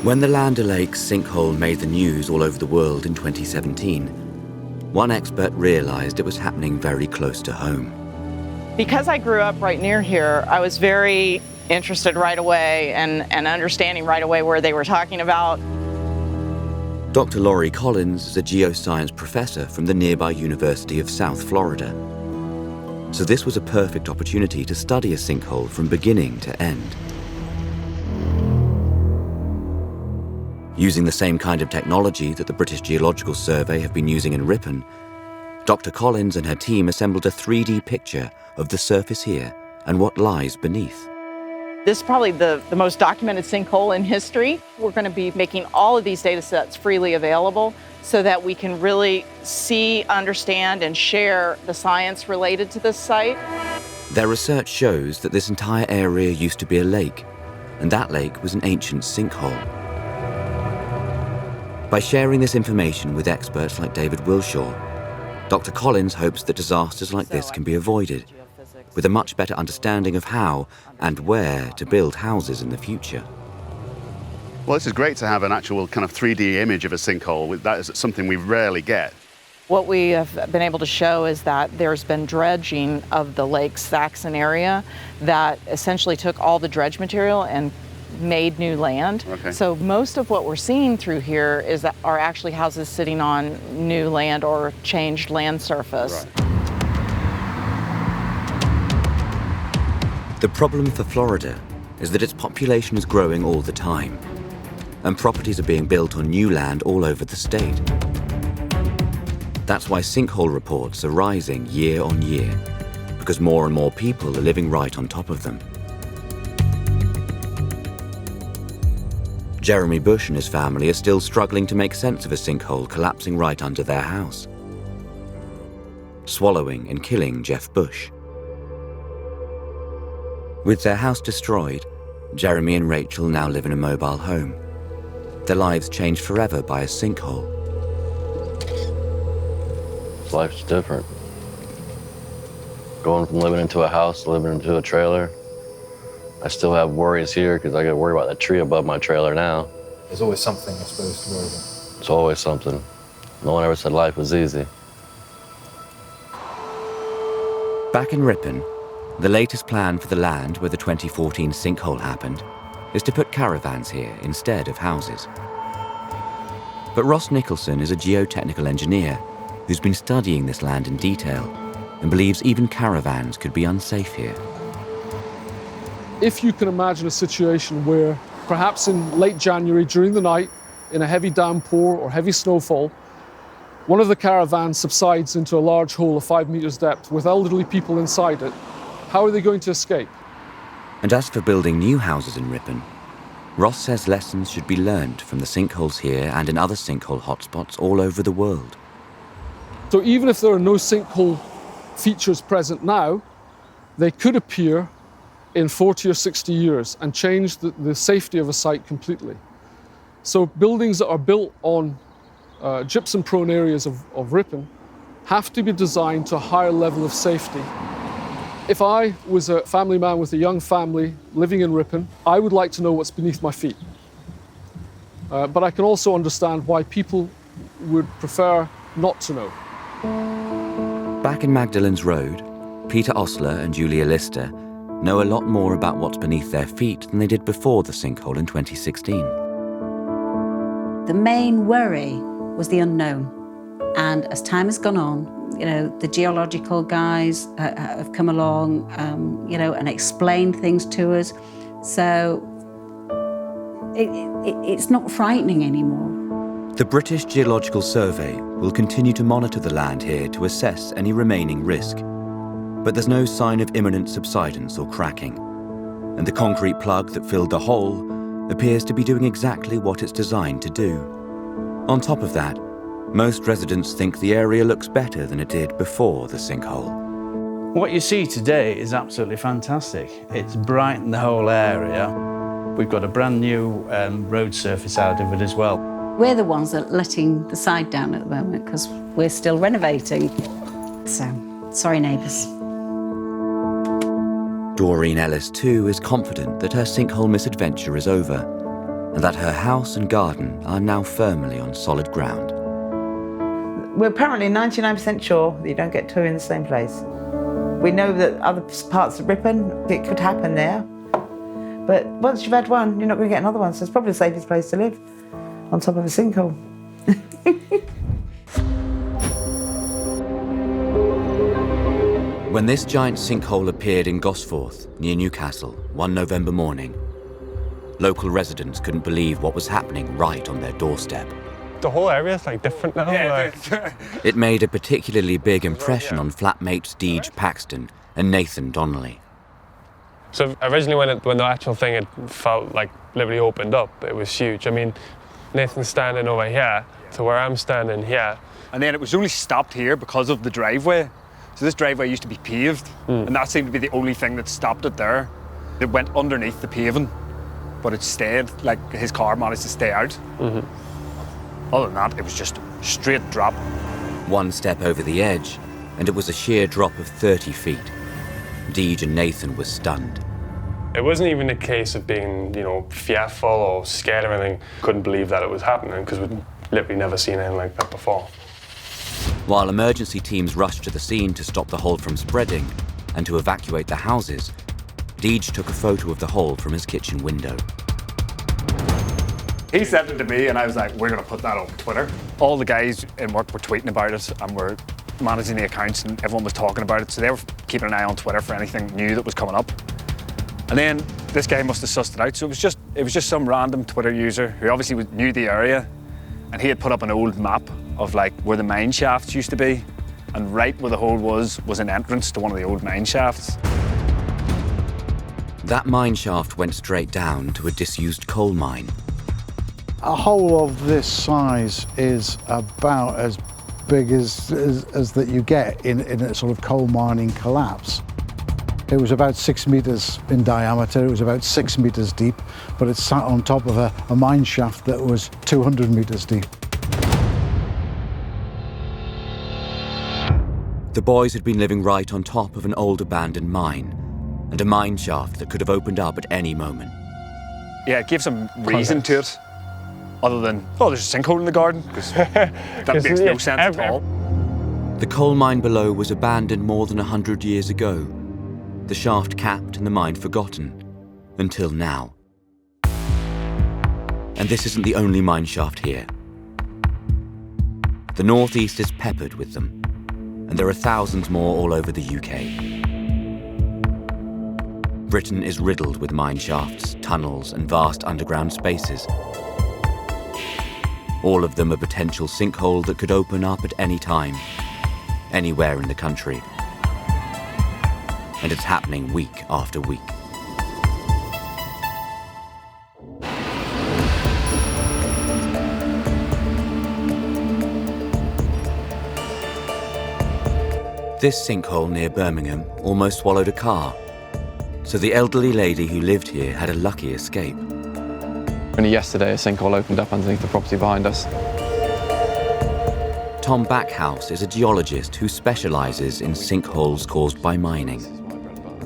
When the Land O'Lakes sinkhole made the news all over the world in 2017, one expert realized it was happening very close to home.
Because I grew up right near here, I was very interested right away and understanding right away where they were talking about.
Dr. Laurie Collins is a geoscience professor from the nearby University of South Florida. So this was a perfect opportunity to study a sinkhole from beginning to end. Using the same kind of technology that the British Geological Survey have been using in Ripon, Dr. Collins and her team assembled a 3D picture of the surface here and what lies beneath.
This is probably the most documented sinkhole in history. We're going to be making all of these data sets freely available so that we can really see, understand, and share the science related to this site.
Their research shows that this entire area used to be a lake, and that lake was an ancient sinkhole. By sharing this information with experts like David Wilshaw, Dr. Collins hopes that disasters like this can be avoided, with a much better understanding of how and where to build houses in the future.
Well, this is great to have an actual kind of 3D image of a sinkhole. That is something we rarely get.
What we have been able to show is that there's been dredging of the Lake Saxon area that essentially took all the dredge material and made new land.
Okay.
So most of what we're seeing through here are actually houses sitting on new land or changed land surface.
Right.
The problem for Florida is that its population is growing all the time, and properties are being built on new land all over the state. That's why sinkhole reports are rising year on year, because more and more people are living right on top of them. Jeremy Bush and his family are still struggling to make sense of a sinkhole collapsing right under their house, swallowing and killing Jeff Bush. With their house destroyed, Jeremy and Rachel now live in a mobile home. Their lives changed forever by a sinkhole.
Life's different. Going from living into a house to living into a trailer. I still have worries here because I got to worry about that tree above my trailer now.
There's always something, I suppose, to worry about.
It's always something. No one ever said life was easy.
Back in Ripon, the latest plan for the land where the 2014 sinkhole happened is to put caravans here instead of houses. But Ross Nicholson is a geotechnical engineer who's been studying this land in detail and believes even caravans could be unsafe here.
If you can imagine a situation where perhaps in late January during the night, in a heavy downpour or heavy snowfall, one of the caravans subsides into a large hole of 5 meters depth with elderly people inside it, how are they going to escape?
And as for building new houses in Ripon, Ross says lessons should be learned from the sinkholes here and in other sinkhole hotspots all over the world.
So even if there are no sinkhole features present now, they could appear in 40 or 60 years and change the safety of a site completely. So buildings that are built on gypsum-prone areas of Ripon have to be designed to a higher level of safety. If I was a family man with a young family living in Ripon, I would like to know what's beneath my feet. But I can also understand why people would prefer not to know.
Back in Magdalene's Road, Peter Osler and Julia Lister know a lot more about what's beneath their feet than they did before the sinkhole in 2016.
The main worry was the unknown. And as time has gone on, you know, the geological guys have come along, you know, and explained things to us. So it's not frightening anymore.
The British Geological Survey will continue to monitor the land here to assess any remaining risk. But there's no sign of imminent subsidence or cracking. And the concrete plug that filled the hole appears to be doing exactly what it's designed to do. On top of that, most residents think the area looks better than it did before the sinkhole.
What you see today is absolutely fantastic. It's brightened the whole area. We've got a brand new road surface out of it as well.
We're the ones that are letting the side down at the moment because we're still renovating. So, sorry neighbours.
Doreen Ellis too is confident that her sinkhole misadventure is over and that her house and garden are now firmly on solid ground.
We're apparently 99% sure that you don't get two in the same place. We know that other parts of Ripon, it could happen there. But once you've had one, you're not going to get another one, so it's probably the safest place to live, on top of a sinkhole.
When this giant sinkhole appeared in Gosforth, near Newcastle, one November morning, local residents couldn't believe what was happening right on their doorstep.
The whole area is like different now. Yeah,
It made a particularly big impression on flatmates Deej Paxton and Nathan Donnelly.
So originally when the actual thing had felt like literally opened up, it was huge. I mean, Nathan's standing over here to where I'm standing here.
And then it was only stopped here because of the driveway. So this driveway used to be paved, and that seemed to be the only thing that stopped it there. It went underneath the paving, but it stayed, like his car managed to stay out. Other than that, it was just straight drop.
One step over the edge, and it was a sheer drop of 30 feet. Deej and Nathan were stunned.
It wasn't even a case of being, fearful or scared or anything. Couldn't believe that it was happening because we'd literally never seen anything like that before.
While emergency teams rushed to the scene to stop the hole from spreading and to evacuate the houses, Deej took a photo of the hole from his kitchen window.
He sent it to me and I was like, we're going to put that on Twitter. All the guys in work were tweeting about it and were managing the accounts and everyone was talking about it. So they were keeping an eye on Twitter for anything new that was coming up. And then this guy must have sussed it out. So it was just some random Twitter user who obviously knew the area, and he had put up an old map of like where the mine shafts used to be, and right where the hole was an entrance to one of the old mine shafts.
That mine shaft went straight down to a disused coal mine.
A hole of this size is about as big as that you get in a sort of coal mining collapse. It was about 6 meters in diameter, it was about 6 meters deep, but it sat on top of a mine shaft that was 200 meters deep.
The boys had been living right on top of an old abandoned mine, and a mine shaft that could have opened up at any moment.
Yeah, it gives some reason to it, other than, there's a sinkhole in the garden, because that makes no sense at all.
The coal mine below was abandoned more than 100 years ago, the shaft capped and the mine forgotten, until now. And this isn't the only mine shaft here. The northeast is peppered with them, and there are thousands more all over the UK. Britain is riddled with mine shafts, tunnels, and vast underground spaces. All of them a potential sinkhole that could open up at any time, anywhere in the country. And it's happening week after week. This sinkhole near Birmingham almost swallowed a car, so the elderly lady who lived here had a lucky escape.
Only yesterday, a sinkhole opened up underneath the property behind us.
Tom Backhouse is a geologist who specialises in sinkholes caused by mining.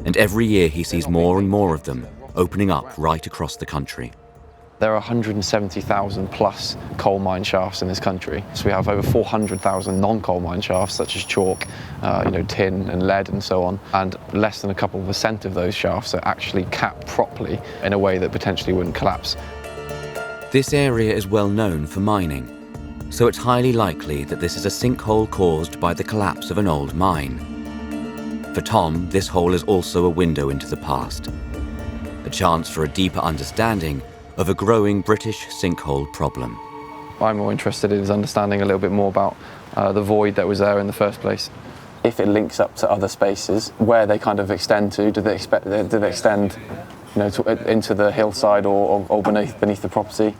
And every year he sees more and more of them opening up right across the country.
There are 170,000 plus coal mine shafts in this country. So we have over 400,000 non-coal mine shafts, such as chalk, tin and lead and so on. And less than a couple of % of those shafts are actually capped properly in a way that potentially wouldn't collapse.
This area is well known for mining, so it's highly likely that this is a sinkhole caused by the collapse of an old mine. For Tom, this hole is also a window into the past, a chance for a deeper understanding of a growing British sinkhole problem.
I'm more interested in understanding a little bit more about the void that was there in the first place. If it links up to other spaces, where they kind of extend to, do they extend into the hillside or beneath the property?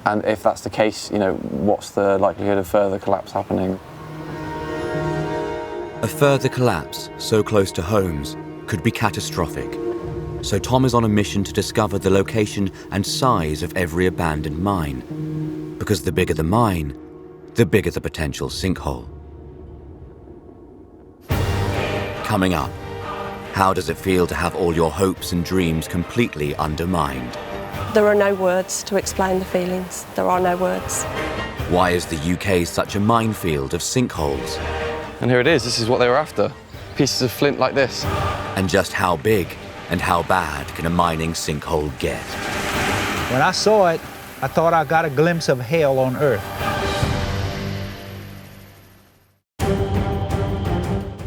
And if that's the case, what's the likelihood of further collapse happening?
A further collapse so close to homes could be catastrophic. So Tom is on a mission to discover the location and size of every abandoned mine. Because the bigger the mine, the bigger the potential sinkhole. Coming up, how does it feel to have all your hopes and dreams completely undermined?
There are no words to explain the feelings. There are no words.
Why is the UK such a minefield of sinkholes?
And here it is, this is what they were after. Pieces of flint like this.
And just how big and how bad can a mining sinkhole get?
When I saw it, I thought I got a glimpse of hell on Earth.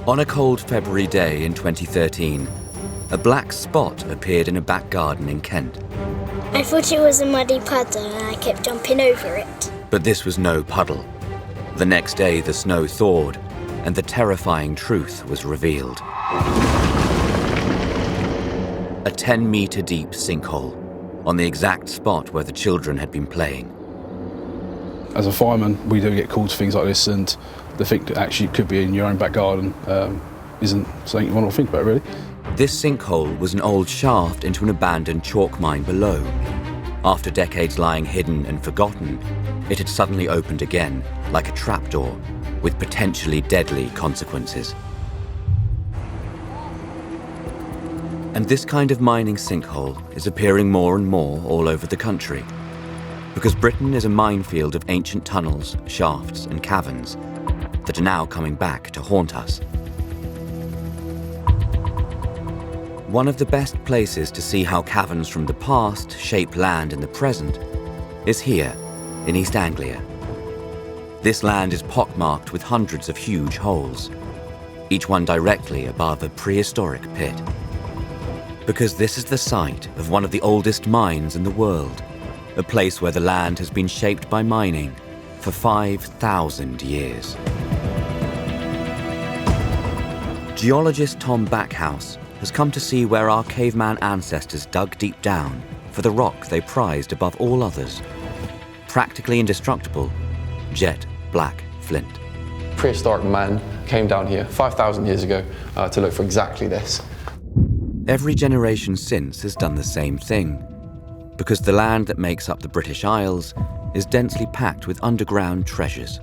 On a cold February day in 2013, a black spot appeared in a back garden in Kent.
I thought it was a muddy puddle and I kept jumping over it.
But this was no puddle. The next day, the snow thawed, and the terrifying truth was revealed. A 10-meter deep sinkhole on the exact spot where the children had been playing.
As a fireman, we do get called to things like this, and the think that actually could be in your own back garden isn't something you want to think about, really.
This sinkhole was an old shaft into an abandoned chalk mine below. After decades lying hidden and forgotten, it had suddenly opened again, like a trapdoor, with potentially deadly consequences. And this kind of mining sinkhole is appearing more and more all over the country, because Britain is a minefield of ancient tunnels, shafts, and caverns that are now coming back to haunt us. One of the best places to see how caverns from the past shape land in the present is here, in East Anglia. This land is pockmarked with hundreds of huge holes, each one directly above a prehistoric pit. Because this is the site of one of the oldest mines in the world, a place where the land has been shaped by mining for 5,000 years. Geologist Tom Backhouse has come to see where our caveman ancestors dug deep down for the rock they prized above all others. Practically indestructible, jet black flint.
Prehistoric man came down here 5,000 years ago to look for exactly this.
Every generation since has done the same thing, because the land that makes up the British Isles is densely packed with underground treasures.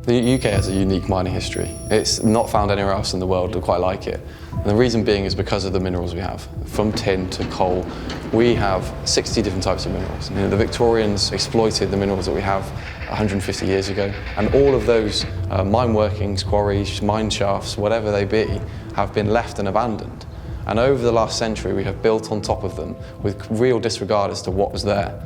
The UK has a unique mining history. It's not found anywhere else in the world that quite like it. And the reason being is because of the minerals we have. From tin to coal, we have 60 different types of minerals. You know, the Victorians exploited the minerals that we have 150 years ago. And all of those mine workings, quarries, mine shafts, whatever they be, have been left and abandoned. And over the last century, we have built on top of them with real disregard as to what was there.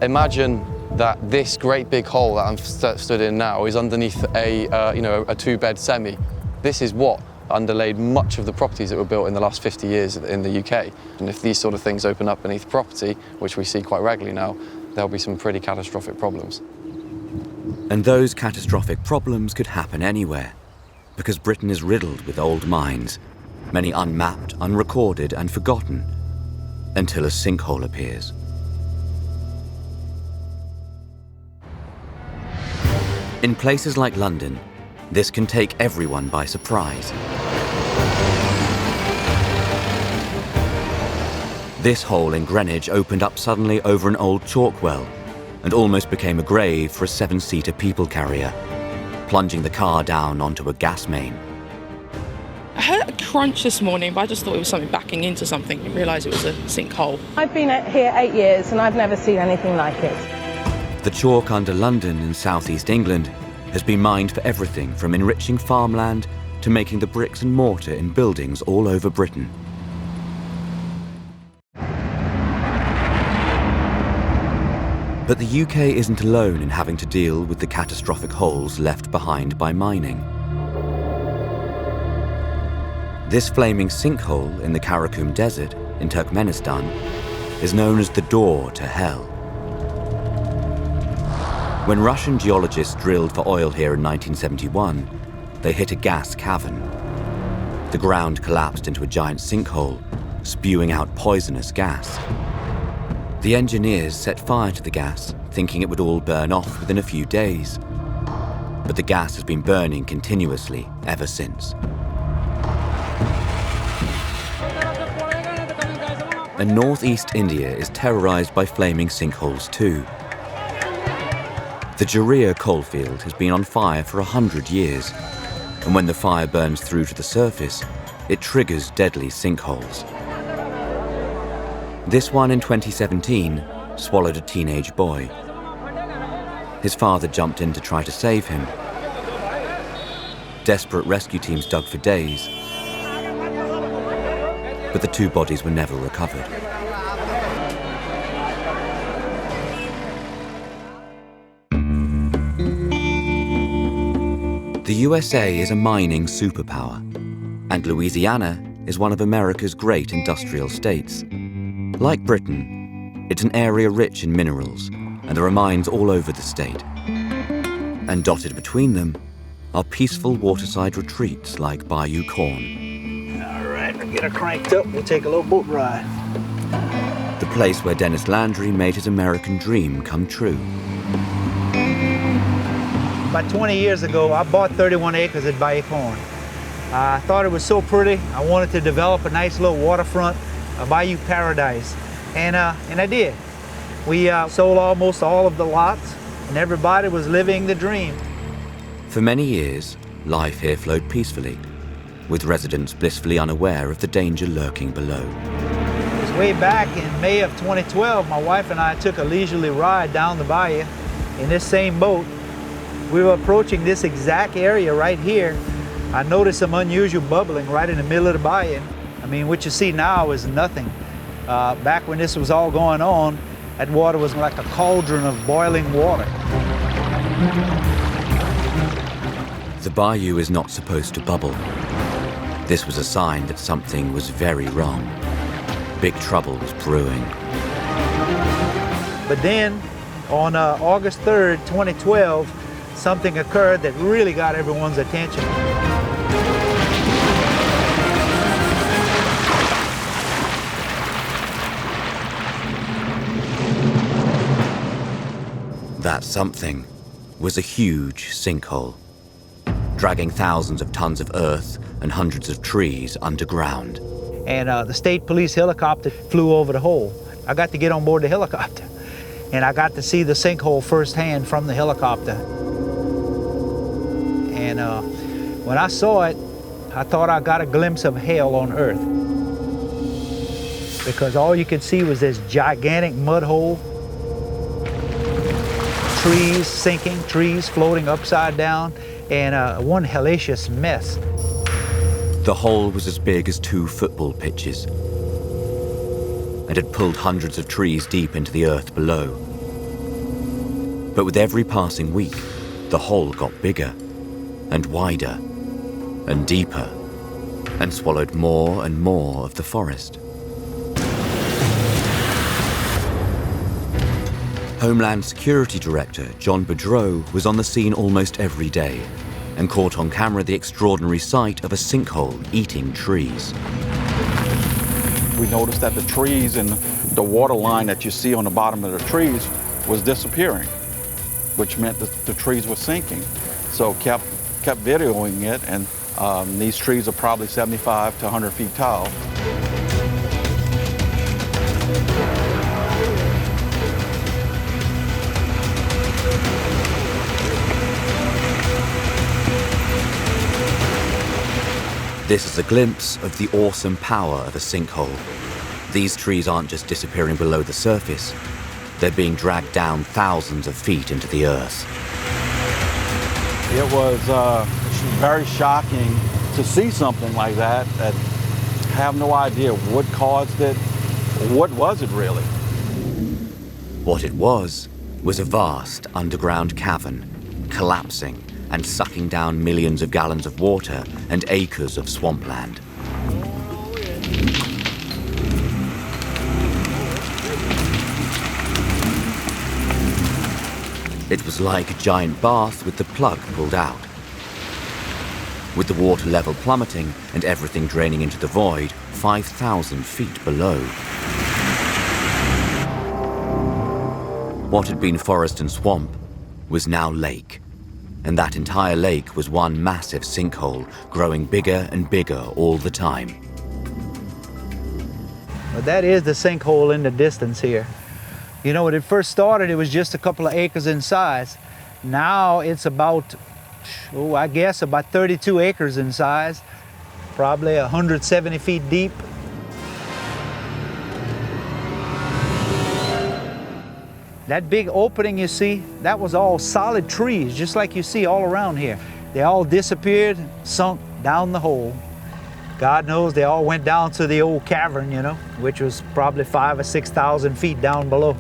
Imagine that this great big hole that I'm stood in now is underneath a two-bed semi. This is what underlaid much of the properties that were built in the last 50 years in the UK. And if these sort of things open up beneath property, which we see quite regularly now, there'll be some pretty catastrophic problems.
And those catastrophic problems could happen anywhere, because Britain is riddled with old mines, many unmapped, unrecorded, and forgotten, until a sinkhole appears. In places like London, this can take everyone by surprise. This hole in Greenwich opened up suddenly over an old chalk well and almost became a grave for a 7-seater people carrier, plunging the car down onto a gas main.
I heard a crunch this morning, but I just thought it was something backing into something. I didn't realise it was a sinkhole.
I've been here 8 years and I've never seen anything like it.
The chalk under London and southeast England has been mined for everything from enriching farmland to making the bricks and mortar in buildings all over Britain. But the UK isn't alone in having to deal with the catastrophic holes left behind by mining. This flaming sinkhole in the Karakum Desert in Turkmenistan is known as the door to hell. When Russian geologists drilled for oil here in 1971, they hit a gas cavern. The ground collapsed into a giant sinkhole, spewing out poisonous gas. The engineers set fire to the gas, thinking it would all burn off within a few days. But the gas has been burning continuously ever since. And northeast India is terrorized by flaming sinkholes too. The Jaria coalfield has been on fire for 100 years, and when the fire burns through to the surface, it triggers deadly sinkholes. This one in 2017 swallowed a teenage boy. His father jumped in to try to save him. Desperate rescue teams dug for days, but the two bodies were never recovered. The USA is a mining superpower, and Louisiana is one of America's great industrial states. Like Britain, it's an area rich in minerals, and there are mines all over the state. And dotted between them are peaceful waterside retreats like Bayou Corn.
All right, we'll get her cranked up. We'll take a little boat ride.
The place where Dennis Landry made his American dream come true.
About 20 years ago, I bought 31 acres at Bayou Corn. I thought it was so pretty. I wanted to develop a nice little waterfront, a bayou paradise, and I did. We sold almost all of the lots, and everybody was living the dream.
For many years, life here flowed peacefully, with residents blissfully unaware of the danger lurking below.
It was way back in May of 2012, my wife and I took a leisurely ride down the bayou in this same boat. We were approaching this exact area right here. I noticed some unusual bubbling right in the middle of the bayou. I mean, what you see now is nothing. Back when this was all going on, that water was like a cauldron of boiling water.
The bayou is not supposed to bubble. This was a sign that something was very wrong. Big trouble was brewing.
But then, on August 3rd, 2012, something occurred that really got everyone's attention.
That something was a huge sinkhole, dragging thousands of tons of earth and hundreds of trees underground.
And the state police helicopter flew over the hole. I got to get on board the helicopter, and I got to see the sinkhole firsthand from the helicopter. And when I saw it, I thought I got a glimpse of hell on earth, because all you could see was this gigantic mud hole, trees sinking, trees floating upside down, and one hellacious mess.
The hole was as big as 2 football pitches and had pulled hundreds of trees deep into the earth below. But with every passing week, the hole got bigger and wider and deeper and swallowed more and more of the forest. Homeland Security Director John Boudreau was on the scene almost every day and caught on camera the extraordinary sight of a sinkhole eating trees.
We noticed that the trees and the water line that you see on the bottom of the trees was disappearing, which meant that the trees were sinking. So kept videoing it, and these trees are probably 75 to 100 feet tall.
This is a glimpse of the awesome power of a sinkhole. These trees aren't just disappearing below the surface, they're being dragged down thousands of feet into the earth.
It was very shocking to see something like that, that have no idea what caused it, what was it really?
What it was a vast underground cavern, collapsing and sucking down millions of gallons of water and acres of swampland. It was like a giant bath with the plug pulled out. With the water level plummeting and everything draining into the void 5,000 feet below. What had been forest and swamp was now lake. And that entire lake was one massive sinkhole, growing bigger and bigger all the time.
Well, that is the sinkhole in the distance here. You know, when it first started, it was just a couple of acres in size. Now it's about, I guess about 32 acres in size, probably 170 feet deep. That big opening you see, that was all solid trees, just like you see all around here. They all disappeared, sunk down the hole. God knows they all went down to the old cavern, you know, which was probably 5,000 or 6,000 feet down below.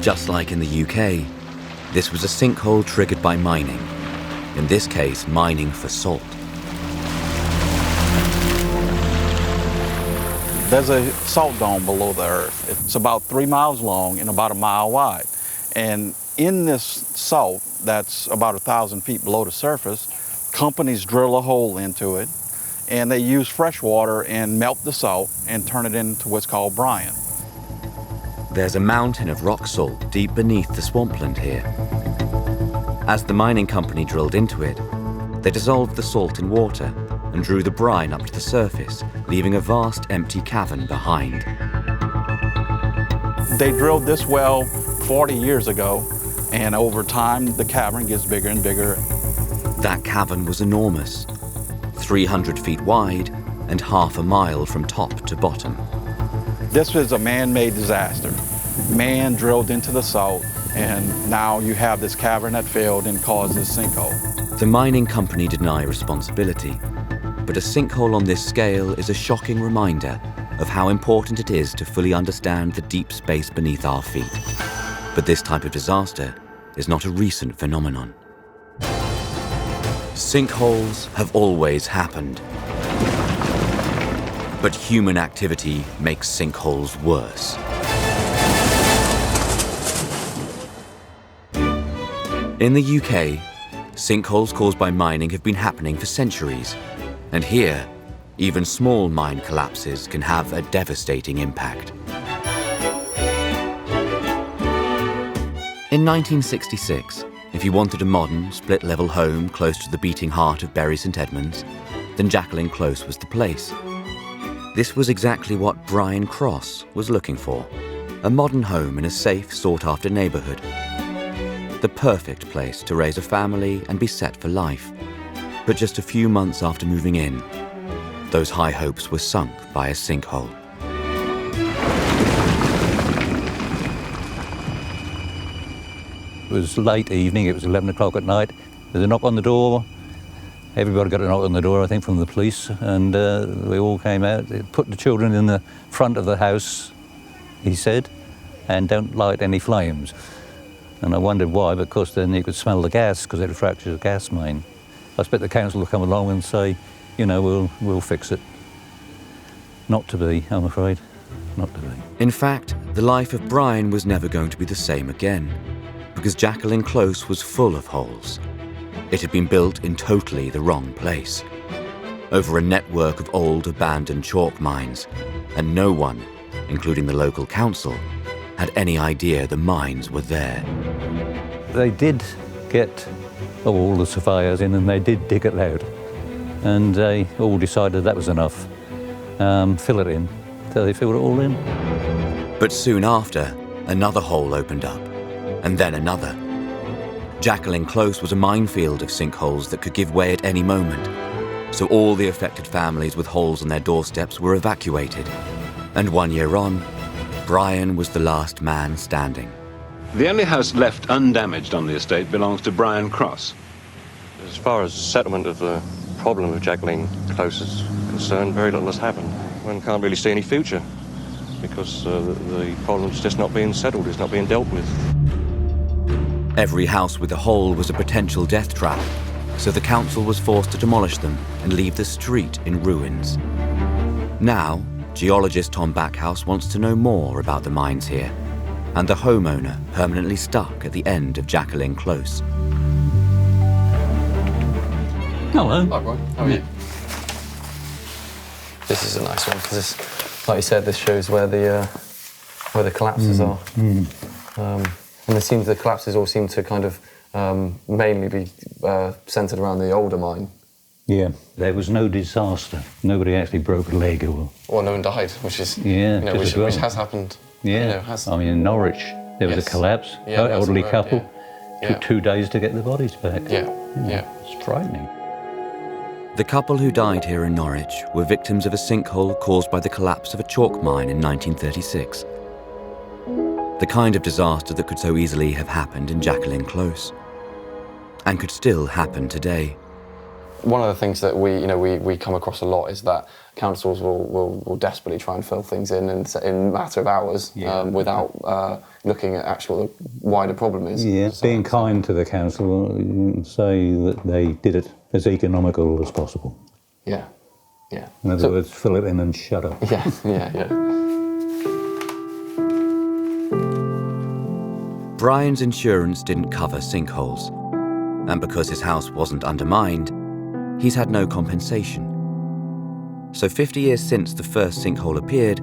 Just like in the UK, this was a sinkhole triggered by mining. In this case, mining for salt.
There's a salt dome below the earth. It's about 3 miles long and about 1 mile wide. And in this salt, that's about 1,000 feet below the surface, companies drill a hole into it, and they use fresh water and melt the salt and turn it into what's called brine.
There's a mountain of rock salt deep beneath the swampland here. As the mining company drilled into it, they dissolved the salt in water and drew the brine up to the surface, leaving a vast empty cavern behind.
They drilled this well 40 years ago, and over time the cavern gets bigger and bigger.
That cavern was enormous, 300 feet wide and half a mile from top to bottom.
This was a man-made disaster. Man drilled into the salt, and now you have this cavern that failed and caused this sinkhole.
The mining company deny responsibility, but a sinkhole on this scale is a shocking reminder of how important it is to fully understand the deep space beneath our feet. But this type of disaster is not a recent phenomenon. Sinkholes have always happened. But human activity makes sinkholes worse. In the UK, sinkholes caused by mining have been happening for centuries. And here, even small mine collapses can have a devastating impact. In 1966, if you wanted a modern, split-level home close to the beating heart of Bury St Edmunds, then Jacqueline Close was the place. This was exactly what Brian Cross was looking for, a modern home in a safe, sought-after neighbourhood. The perfect place to raise a family and be set for life. But just a few months after moving in, those high hopes were sunk by a sinkhole.
It was late evening, it was 11 o'clock at night. There's a knock on the door. Everybody got a knock on the door, I think, from the police, and we all came out. They put the children in the front of the house, he said, and don't light any flames. And I wondered why, but of course then you could smell the gas, because it had fractured a gas main. I expect the council will come along and say, you know, we'll fix it. Not to be, I'm afraid, not to be.
In fact, the life of Brian was never going to be the same again, because Jacqueline Close was full of holes. It had been built in totally the wrong place, over a network of old abandoned chalk mines, and no one, including the local council, had any idea the mines were there.
They did get all the surveyors in, and they did dig it out, and they all decided that was enough. Fill it in. So they filled it all in.
But soon after, another hole opened up, and then another. Jacqueline Close was a minefield of sinkholes that could give way at any moment. So all the affected families with holes on their doorsteps were evacuated. And 1 year on, Brian was the last man standing.
The only house left undamaged on the estate belongs to Brian Cross.
As far as settlement of the problem of Jacqueline Close is concerned, very little has happened. One can't really see any future because the problem's just not being settled, it's not being dealt with.
Every house with a hole was a potential death trap, so the council was forced to demolish them and leave the street in ruins. Now, geologist Tom Backhouse wants to know more about the mines here, and the homeowner permanently stuck at the end of Jacqueline Close.
Hello.
Hi, Brian. How are you? This is a nice one because, like you said, this shows where the collapses are. And the collapses all seem to kind of mainly be centred around the older mine.
Yeah, there was no disaster. Nobody actually broke a leg or
no one died, which is which has happened.
Yeah, I mean in Norwich there was a collapse.
Yeah,
elderly couple
Yeah.
took 2 days to get the bodies back.
Yeah.
It's frightening.
The couple who died here in Norwich were victims of a sinkhole caused by the collapse of a chalk mine in 1936. The kind of disaster that could so easily have happened in Jacqueline Close, and could still happen today.
One of the things that we come across a lot is that councils will desperately try and fill things in a matter of hours without looking at actual wider problem is.
Yeah, being kind to the council, you can say that they did it as economical as possible.
Yeah.
In other words, fill it in and shut up.
Yeah.
Brian's insurance didn't cover sinkholes, and because his house wasn't undermined, he's had no compensation. So 50 years since the first sinkhole appeared,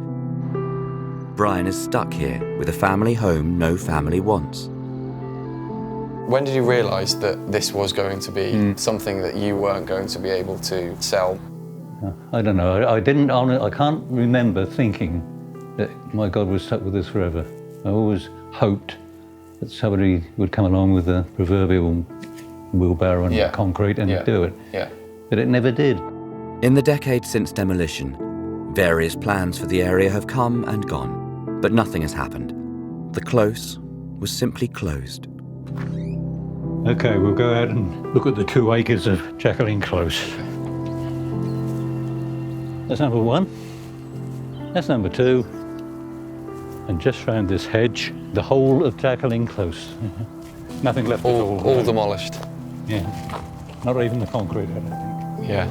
Brian is stuck here with a family home no family wants.
When did you realise that this was going to be something that you weren't going to be able to sell?
I don't know. I can't remember thinking that, my God, we're stuck with this forever. I always hoped that somebody would come along with a proverbial wheelbarrow and concrete and do it.
Yeah.
But it never did.
In the decades since demolition, various plans for the area have come and gone, but nothing has happened. The close was simply closed.
Okay, we'll go out and look at the 2 acres of Jacqueline Close. That's number 1. That's number 2. And just round this hedge, the whole of Jacqueline Close. Nothing left at all.
All demolished.
Yeah. Not even the concrete, I don't think.
Yeah.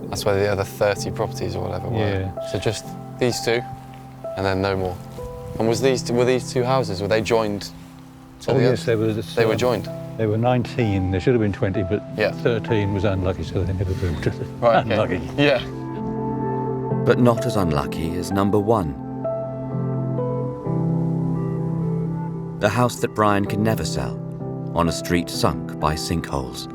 That's where the other 30 properties or whatever were.
Yeah.
So just these 2, and then no more. And were these 2 houses, were they joined to the
yes,
other? They were joined?
They were 19. There should have been 20, but 13 was unlucky, so they never built it.
Right, okay.
Unlucky.
Yeah.
But not as unlucky as number 1. A house that Brian can never sell, on a street sunk by sinkholes.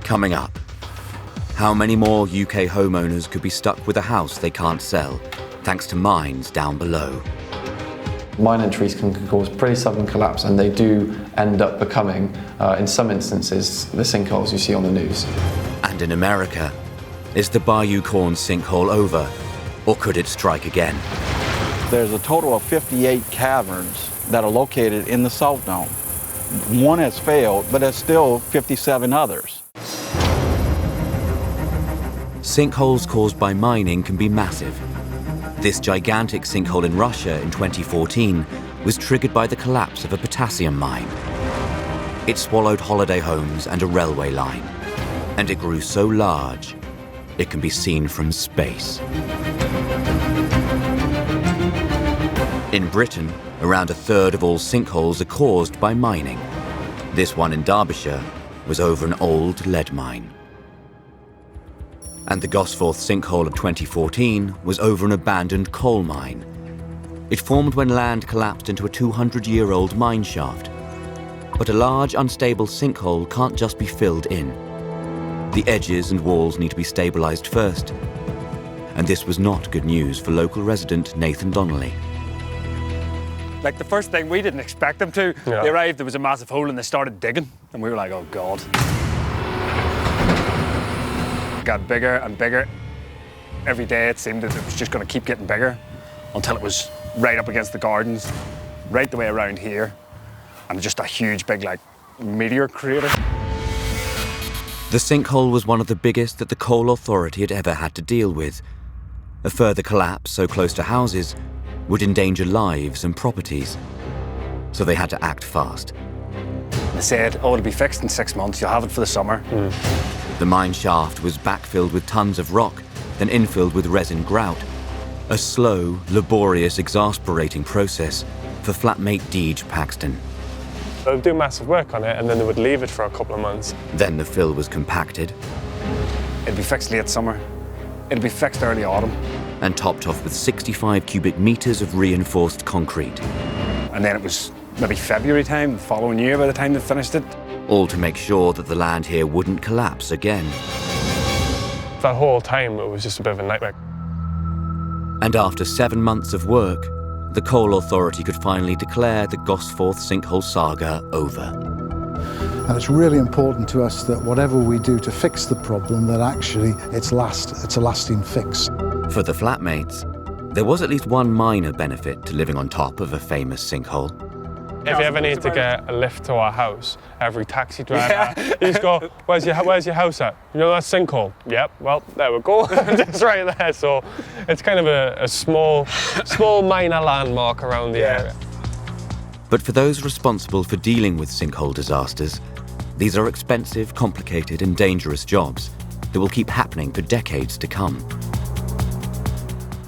Coming up, how many more UK homeowners could be stuck with a house they can't sell, thanks to mines down below?
Mine entries can cause pretty sudden collapse, and they do end up becoming, in some instances, the sinkholes you see on the news.
And in America, is the Bayou Corn sinkhole over, or could it strike again?
There's a total of 58 caverns that are located in the salt dome. One has failed, but there's still 57 others.
Sinkholes caused by mining can be massive. This gigantic sinkhole in Russia in 2014 was triggered by the collapse of a potassium mine. It swallowed holiday homes and a railway line, and it grew so large it can be seen from space. In Britain, around a third of all sinkholes are caused by mining. This one in Derbyshire was over an old lead mine. And the Gosforth sinkhole of 2014 was over an abandoned coal mine. It formed when land collapsed into a 200-year-old mine shaft. But a large, unstable sinkhole can't just be filled in. The edges and walls need to be stabilized first. And this was not good news for local resident Nathan Donnelly.
Like the first thing, we didn't expect them to. They arrived, there was a massive hole, and they started digging. And we were like, oh God. It got bigger and bigger. Every day it seemed that it was just going to keep getting bigger until it was right up against the gardens, right the way around here, and just a huge big like meteor crater.
The sinkhole was one of the biggest that the Coal Authority had ever had to deal with. A further collapse so close to houses would endanger lives and properties. So they had to act fast.
They said, oh, it'll be fixed in 6 months, you'll have it for the summer.
The mine shaft was backfilled with tons of rock, then infilled with resin grout. A slow, laborious, exasperating process for flatmate Deej Paxton.
They would do massive work on it, and then they would leave it for a couple of months.
Then the fill was compacted.
It'll be fixed late summer. It'll be fixed early autumn.
And topped off with 65 cubic meters of reinforced concrete.
And then it was maybe February time, the following year by the time they finished it.
All to make sure that the land here wouldn't collapse again.
That whole time, it was just a bit of a nightmare.
And after 7 months of work, the Coal Authority could finally declare the Gosforth sinkhole saga over.
And it's really important to us that whatever we do to fix the problem, that actually it's a lasting fix.
For the flatmates, there was at least one minor benefit to living on top of a famous sinkhole.
If you ever need to get a lift to our house, every taxi driver, you just go, where's your house at? You know that sinkhole? Yep, well, there we go, just right there. So it's kind of a small minor landmark around the area.
But for those responsible for dealing with sinkhole disasters, these are expensive, complicated and dangerous jobs that will keep happening for decades to come.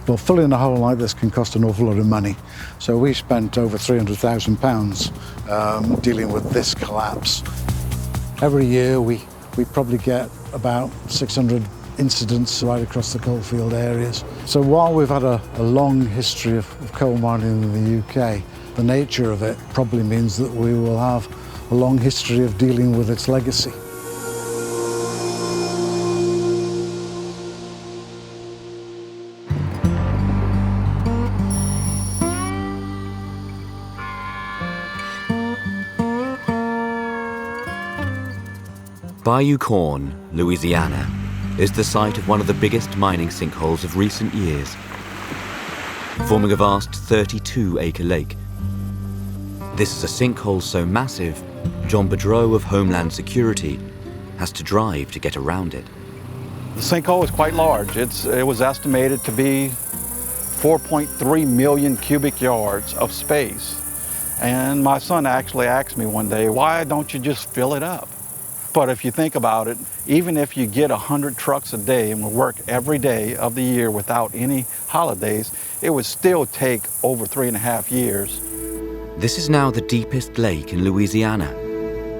Well, filling a hole like this can cost an awful lot of money. So we spent over £300,000 dealing with this collapse. Every year we probably get about 600 incidents right across the coalfield areas. So while we've had a long history of coal mining in the UK, The nature of it probably means that we will have a long history of dealing with its legacy.
Bayou Corn, Louisiana, is the site of one of the biggest mining sinkholes of recent years, forming a vast 32-acre lake. This is a sinkhole so massive, John Bedreau of Homeland Security has to drive to get around it.
The sinkhole is quite large. It was estimated to be 4.3 million cubic yards of space. And my son actually asked me one day, why don't you just fill it up? But if you think about it, even if you get 100 trucks a day and will work every day of the year without any holidays, it would still take over 3.5 years.
This is now the deepest lake in Louisiana,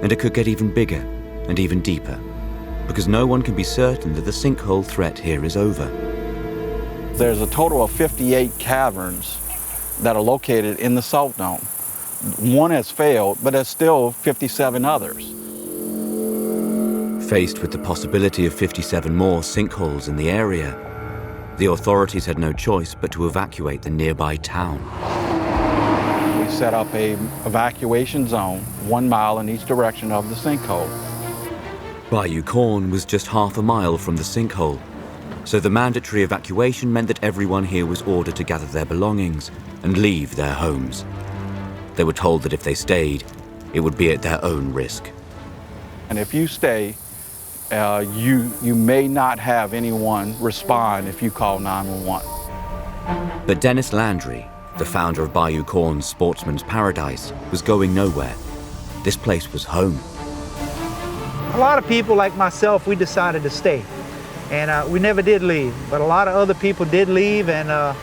and it could get even bigger and even deeper, because no one can be certain that the sinkhole threat here is over.
There's a total of 58 caverns that are located in the salt dome. One has failed, but there's still 57 others.
Faced with the possibility of 57 more sinkholes in the area, the authorities had no choice but to evacuate the nearby town.
We set up an evacuation zone 1 mile in each direction of the sinkhole.
Bayou Corn was just half a mile from the sinkhole, so the mandatory evacuation meant that everyone here was ordered to gather their belongings and leave their homes. They were told that if they stayed, it would be at their own risk.
And if you stay, you may not have anyone respond if you call 911.
But Dennis Landry, the founder of Bayou Corn's Sportsman's Paradise, was going nowhere. This place was home.
A lot of people like myself, we decided to stay. And we never did leave, but a lot of other people did leave, and a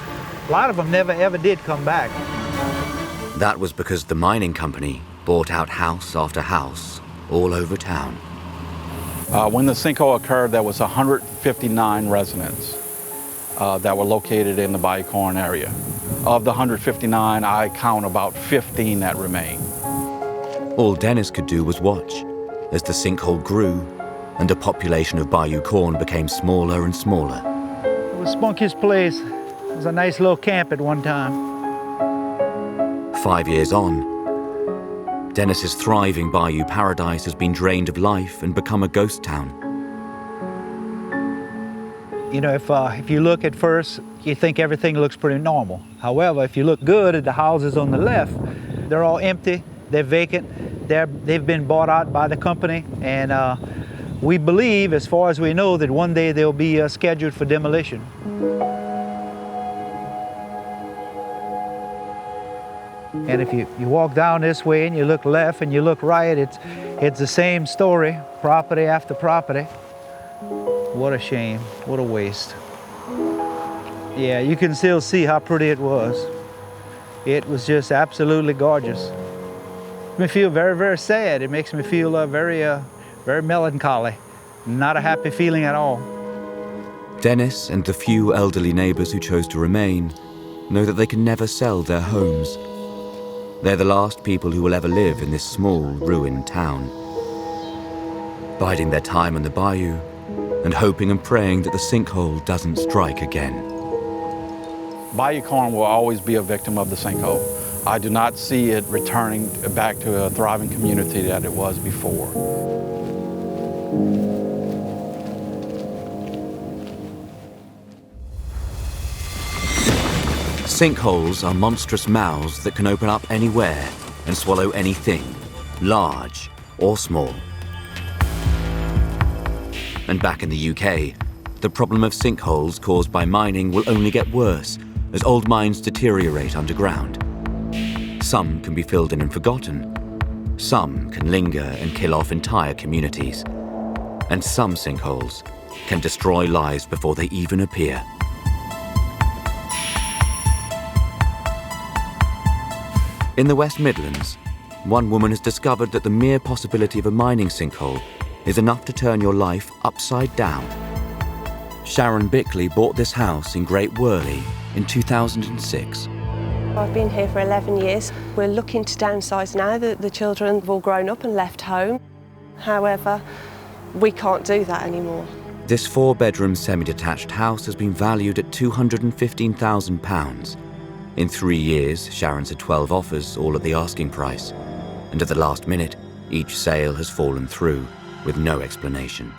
lot of them never ever did come back.
That was because the mining company bought out house after house all over town.
When the sinkhole occurred, there was 159 residents that were located in the Bayou Corn area. Of the 159, I count about 15 that remain.
All Dennis could do was watch as the sinkhole grew and the population of Bayou Corn became smaller and smaller.
It was Spunky's place. It was a nice little camp at one time.
5 years on, Dennis's thriving Bayou Paradise has been drained of life and become a ghost town.
You know, if you look at first, you think everything looks pretty normal. However, if you look good at the houses on the left, they're all empty, they're vacant, they've been bought out by the company, and we believe, as far as we know, that one day they'll be scheduled for demolition. And if you walk down this way and you look left and you look right, it's the same story, property after property. What a shame, what a waste. Yeah, you can still see how pretty it was. It was just absolutely gorgeous. It makes me feel very, very sad. It makes me feel very melancholy. Not a happy feeling at all.
Dennis and the few elderly neighbors who chose to remain know that they can never sell their homes. They're the last people who will ever live in this small, ruined town, biding their time on the bayou and hoping and praying that the sinkhole doesn't strike again.
Bayou Corn will always be a victim of the sinkhole. I do not see it returning back to a thriving community that it was before.
Sinkholes are monstrous mouths that can open up anywhere and swallow anything, large or small. And back in the UK, the problem of sinkholes caused by mining will only get worse as old mines deteriorate underground. Some can be filled in and forgotten. Some can linger and kill off entire communities. And some sinkholes can destroy lives before they even appear. In the West Midlands, one woman has discovered that the mere possibility of a mining sinkhole is enough to turn your life upside down. Sharon Bickley bought this house in Great Worley in 2006.
I've been here for 11 years. We're looking to downsize now. The children have all grown up and left home. However, we can't do that anymore.
This 4-bedroom semi-detached house has been valued at £215,000. In 3 years, Sharon's had 12 offers, all at the asking price. And at the last minute, each sale has fallen through, with no explanation.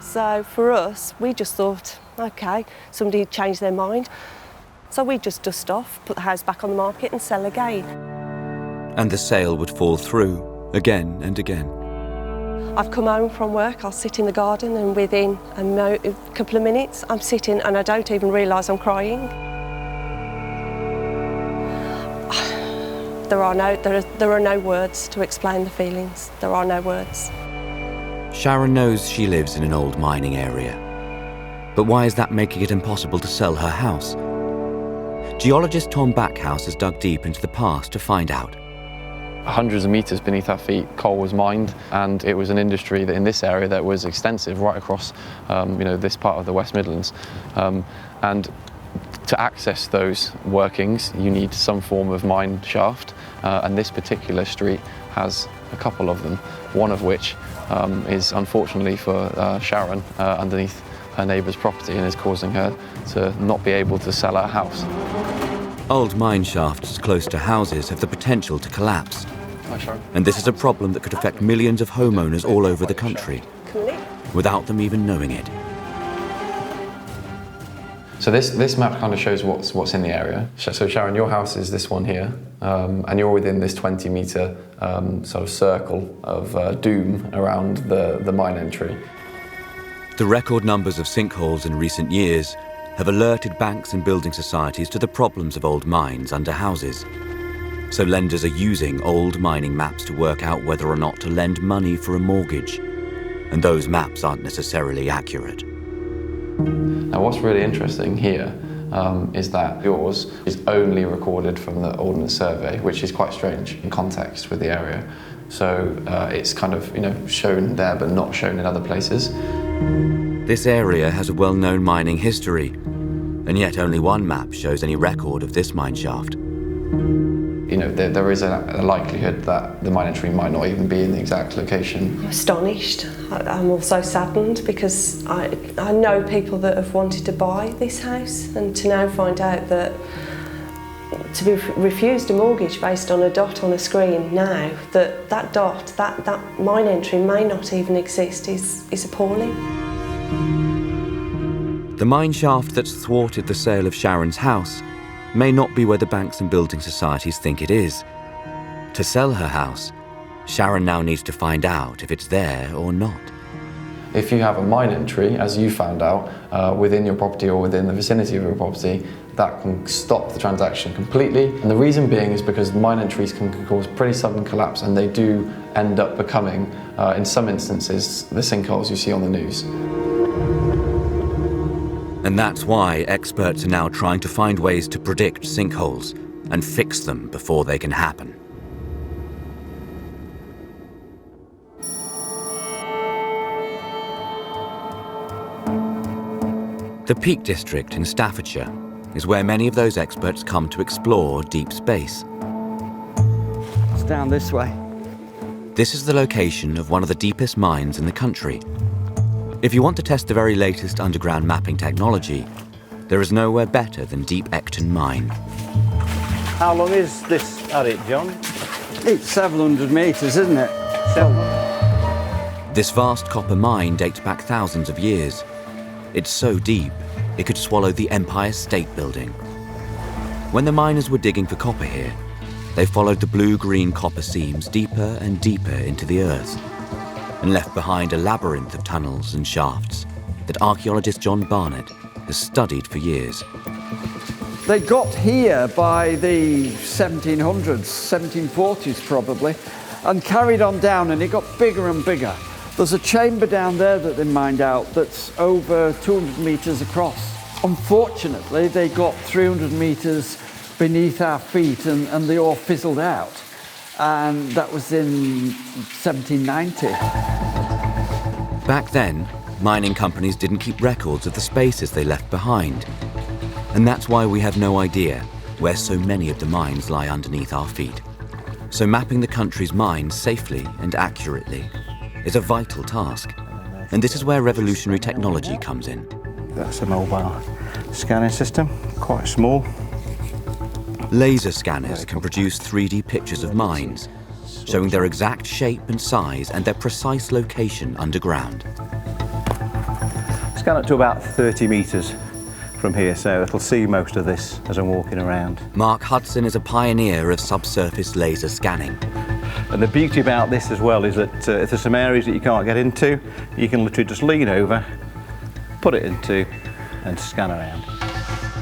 So for us, we just thought, OK, somebody had changed their mind. So we just dust off, put the house back on the market and sell again.
And the sale would fall through, again and again.
I've come home from work, I'll sit in the garden and within a couple of minutes I'm sitting and I don't even realise I'm crying. There are no words to explain the feelings. There are no words.
Sharon knows she lives in an old mining area. But why is that making it impossible to sell her house? Geologist Tom Backhouse has dug deep into the past to find out.
Hundreds of metres beneath our feet, coal was mined, and it was an industry that in this area that was extensive right across this part of the West Midlands. And to access those workings, you need some form of mine shaft, and this particular street has a couple of them, one of which is unfortunately for Sharon underneath her neighbour's property and is causing her to not be able to sell her house.
Old mine shafts close to houses have the potential to collapse.
Hi, Sharon.
And this is a problem that could affect millions of homeowners all over the country, without them even knowing it.
So this map kind of shows what's in the area. So Sharon, your house is this one here, and you're within this 20-metre sort of circle of doom around the mine entry.
The record numbers of sinkholes in recent years have alerted banks and building societies to the problems of old mines under houses. So lenders are using old mining maps to work out whether or not to lend money for a mortgage. And those maps aren't necessarily accurate.
Now what's really interesting here is that yours is only recorded from the Ordnance Survey, which is quite strange in context with the area. So it's kind of shown there but not shown in other places.
This area has a well-known mining history, and yet only one map shows any record of this mine shaft.
There is a likelihood that the mine entry might not even be in the exact location.
I'm astonished. I'm also saddened because I know people that have wanted to buy this house, and to now find out that to be refused a mortgage based on a dot on a screen now, that dot, that mine entry may not even exist is appalling.
The mine shaft that's thwarted the sale of Sharon's house may not be where the banks and building societies think it is. To sell her house, Sharon now needs to find out if it's there or not.
If you have a mine entry, as you found out, within your property or within the vicinity of your property, that can stop the transaction completely. And the reason being is because mine entries can cause pretty sudden collapse, and they do end up becoming, in some instances, the sinkholes you see on the news.
And that's why experts are now trying to find ways to predict sinkholes and fix them before they can happen. The Peak District in Staffordshire is where many of those experts come to explore deep space.
It's down this way.
This is the location of one of the deepest mines in the country. If you want to test the very latest underground mapping technology, there is nowhere better than Deep Ecton Mine.
How long is this at it, John? It's 700 metres, isn't it?
This vast copper mine dates back thousands of years. It's so deep, it could swallow the Empire State Building. When the miners were digging for copper here, they followed the blue-green copper seams deeper and deeper into the earth, and left behind a labyrinth of tunnels and shafts that archaeologist John Barnett has studied for years.
They got here by the 1700s, 1740s probably, and carried on down, and it got bigger and bigger. There's a chamber down there that they mined out that's over 200 metres across. Unfortunately, they got 300 metres beneath our feet and they all fizzled out. And that was in 1790.
Back then, mining companies didn't keep records of the spaces they left behind. And that's why we have no idea where so many of the mines lie underneath our feet. So mapping the country's mines safely and accurately is a vital task. And this is where revolutionary technology comes in.
That's a mobile scanning system, quite small.
Laser scanners can produce 3D pictures of mines, showing their exact shape and size and their precise location underground.
Scan up to about 30 metres from here, so it'll see most of this as I'm walking around.
Mark Hudson is a pioneer of subsurface laser scanning.
And the beauty about this as well is that if there's some areas that you can't get into, you can literally just lean over, put it into, and scan around.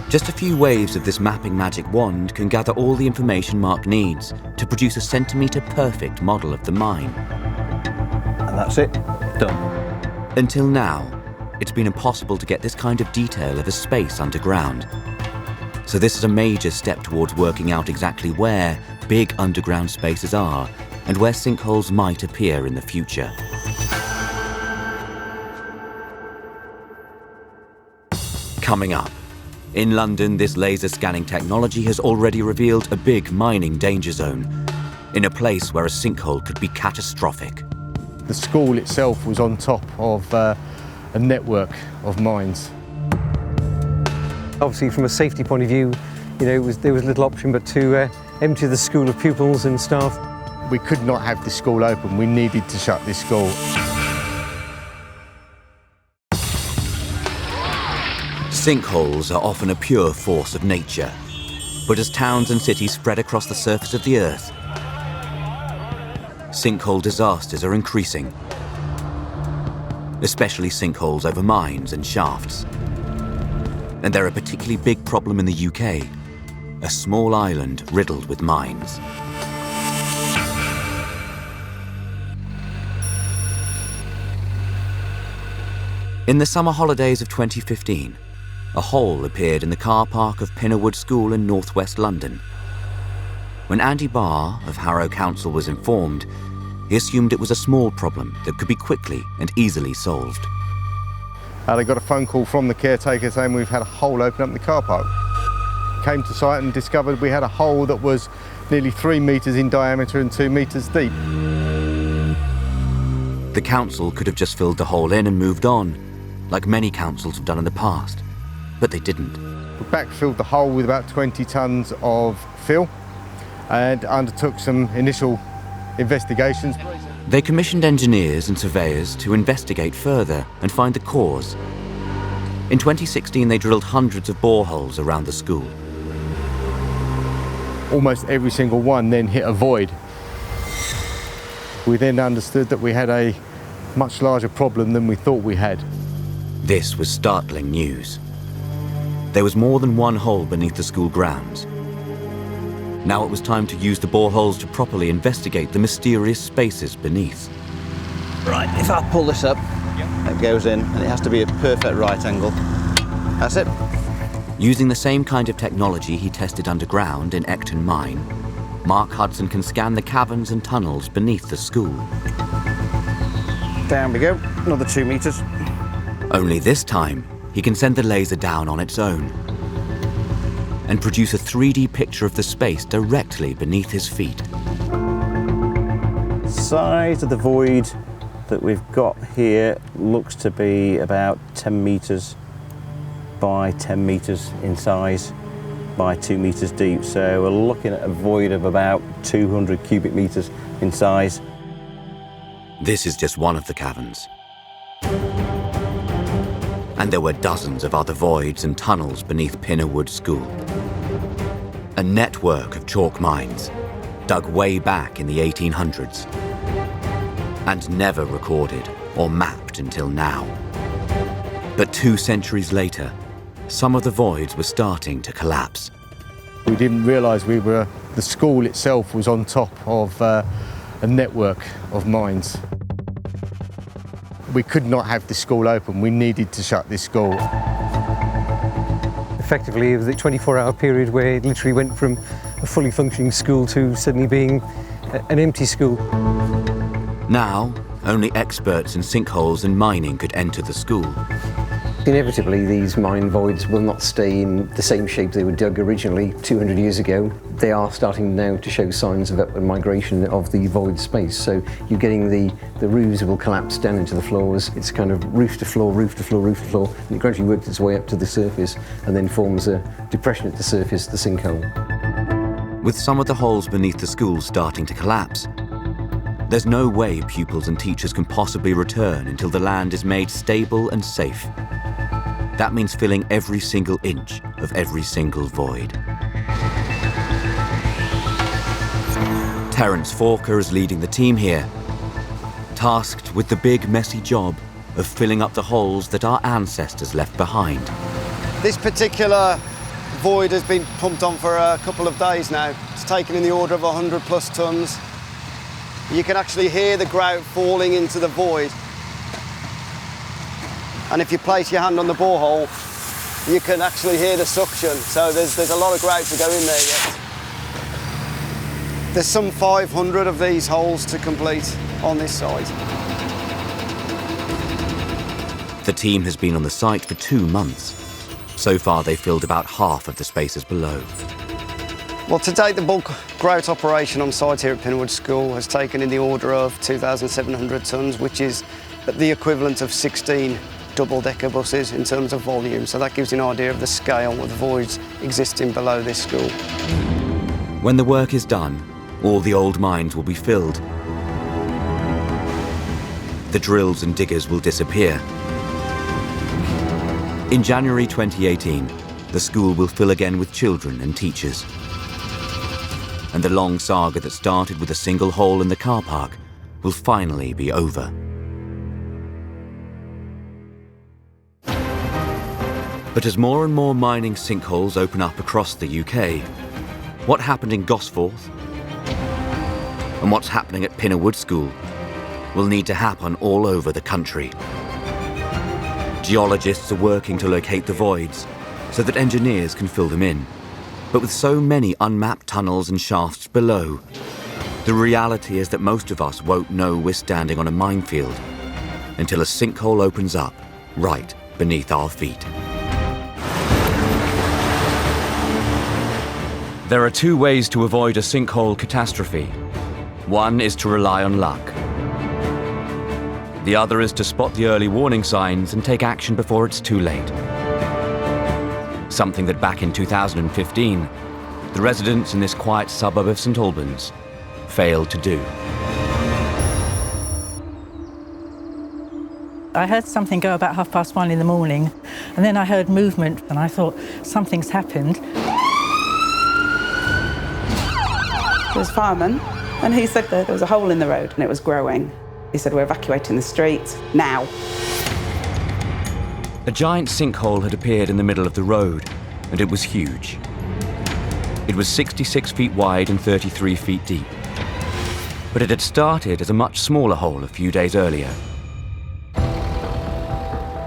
Just a few waves of this mapping magic wand can gather all the information Mark needs to produce a centimetre-perfect model of the mine.
And that's it, done.
Until now, it's been impossible to get this kind of detail of a space underground. So this is a major step towards working out exactly where big underground spaces are and where sinkholes might appear in the future. Coming up, in London, this laser scanning technology has already revealed a big mining danger zone in a place where a sinkhole could be catastrophic.
The school itself was on top of a network of mines.
Obviously, from a safety point of view, there was little option but to empty the school of pupils and staff.
We could not have this school open. We needed to shut this school.
Sinkholes are often a pure force of nature, but as towns and cities spread across the surface of the Earth, sinkhole disasters are increasing, especially sinkholes over mines and shafts. And they're a particularly big problem in the UK, a small island riddled with mines. In the summer holidays of 2015, a hole appeared in the car park of Pinnerwood School in northwest London. When Andy Barr of Harrow Council was informed, he assumed it was a small problem that could be quickly and easily solved.
They got a phone call from the caretaker saying we've had a hole open up in the car park. Came to site and discovered we had a hole that was nearly 3 metres in diameter and 2 metres deep.
The council could have just filled the hole in and moved on, like many councils have done in the past. But they didn't.
We backfilled the hole with about 20 tonnes of fill and undertook some initial investigations.
They commissioned engineers and surveyors to investigate further and find the cause. In 2016, they drilled hundreds of boreholes around the school.
Almost every single one then hit a void. We then understood that we had a much larger problem than we thought we had.
This was startling news. There was more than one hole beneath the school grounds. Now it was time to use the boreholes to properly investigate the mysterious spaces beneath.
Right, if I pull this up, it goes in, and it has to be a perfect right angle. That's it.
Using the same kind of technology he tested underground in Ecton Mine, Mark Hudson can scan the caverns and tunnels beneath the school.
Down we go, another 2 metres.
Only this time, he can send the laser down on its own and produce a 3D picture of the space directly beneath his feet.
Size of the void that we've got here looks to be about 10 metres by 10 metres in size by 2 metres deep. So we're looking at a void of about 200 cubic metres in size.
This is just one of the caverns. And there were dozens of other voids and tunnels beneath Pinnerwood School. A network of chalk mines, dug way back in the 1800s, and never recorded or mapped until now. But 2 centuries later, some of the voids were starting to collapse.
We didn't realise the school itself was on top of a network of mines. We could not have this school open. We needed to shut this school.
Effectively, it was a 24-hour period where it literally went from a fully functioning school to suddenly being an empty school.
Now, only experts in sinkholes and mining could enter the school.
Inevitably, these mine voids will not stay in the same shape they were dug originally 200 years ago. They are starting now to show signs of upward migration of the void space. So you're getting the roofs will collapse down into the floors. It's kind of roof to floor, roof to floor, roof to floor, and it gradually works its way up to the surface and then forms a depression at the surface, the sinkhole.
With some of the holes beneath the school starting to collapse, there's no way pupils and teachers can possibly return until the land is made stable and safe. That means filling every single inch of every single void. Terence Forker is leading the team here, tasked with the big, messy job of filling up the holes that our ancestors left behind.
This particular void has been pumped on for a couple of days now. It's taken in the order of 100 plus tons. You can actually hear the grout falling into the void. And if you place your hand on the borehole, you can actually hear the suction. So there's a lot of grout to go in there yet. There's some 500 of these holes to complete on this site.
The team has been on the site for 2 months. So far, they've filled about half of the spaces below.
Well, to date, the bulk grout operation on site here at Pinnerwood School has taken in the order of 2,700 tonnes, which is the equivalent of 16 double-decker buses in terms of volume. So that gives you an idea of the scale of the voids existing below this school.
When the work is done, all the old mines will be filled. The drills and diggers will disappear. In January 2018, the school will fill again with children and teachers. And the long saga that started with a single hole in the car park will finally be over. But as more and more mining sinkholes open up across the UK, what happened in Gosforth and what's happening at Pinnerwood School will need to happen all over the country. Geologists are working to locate the voids so that engineers can fill them in. But with so many unmapped tunnels and shafts below, the reality is that most of us won't know we're standing on a minefield until a sinkhole opens up right beneath our feet. There are 2 ways to avoid a sinkhole catastrophe. One is to rely on luck. The other is to spot the early warning signs and take action before it's too late. Something that back in 2015, the residents in this quiet suburb of St Albans failed to do.
I heard something go about 1:30 in the morning, and then I heard movement, and I thought, something's happened.
There was a fireman, and he said that there was a hole in the road and it was growing. He said, we're evacuating the streets now.
A giant sinkhole had appeared in the middle of the road, and it was huge. It was 66 feet wide and 33 feet deep. But it had started as a much smaller hole a few days earlier.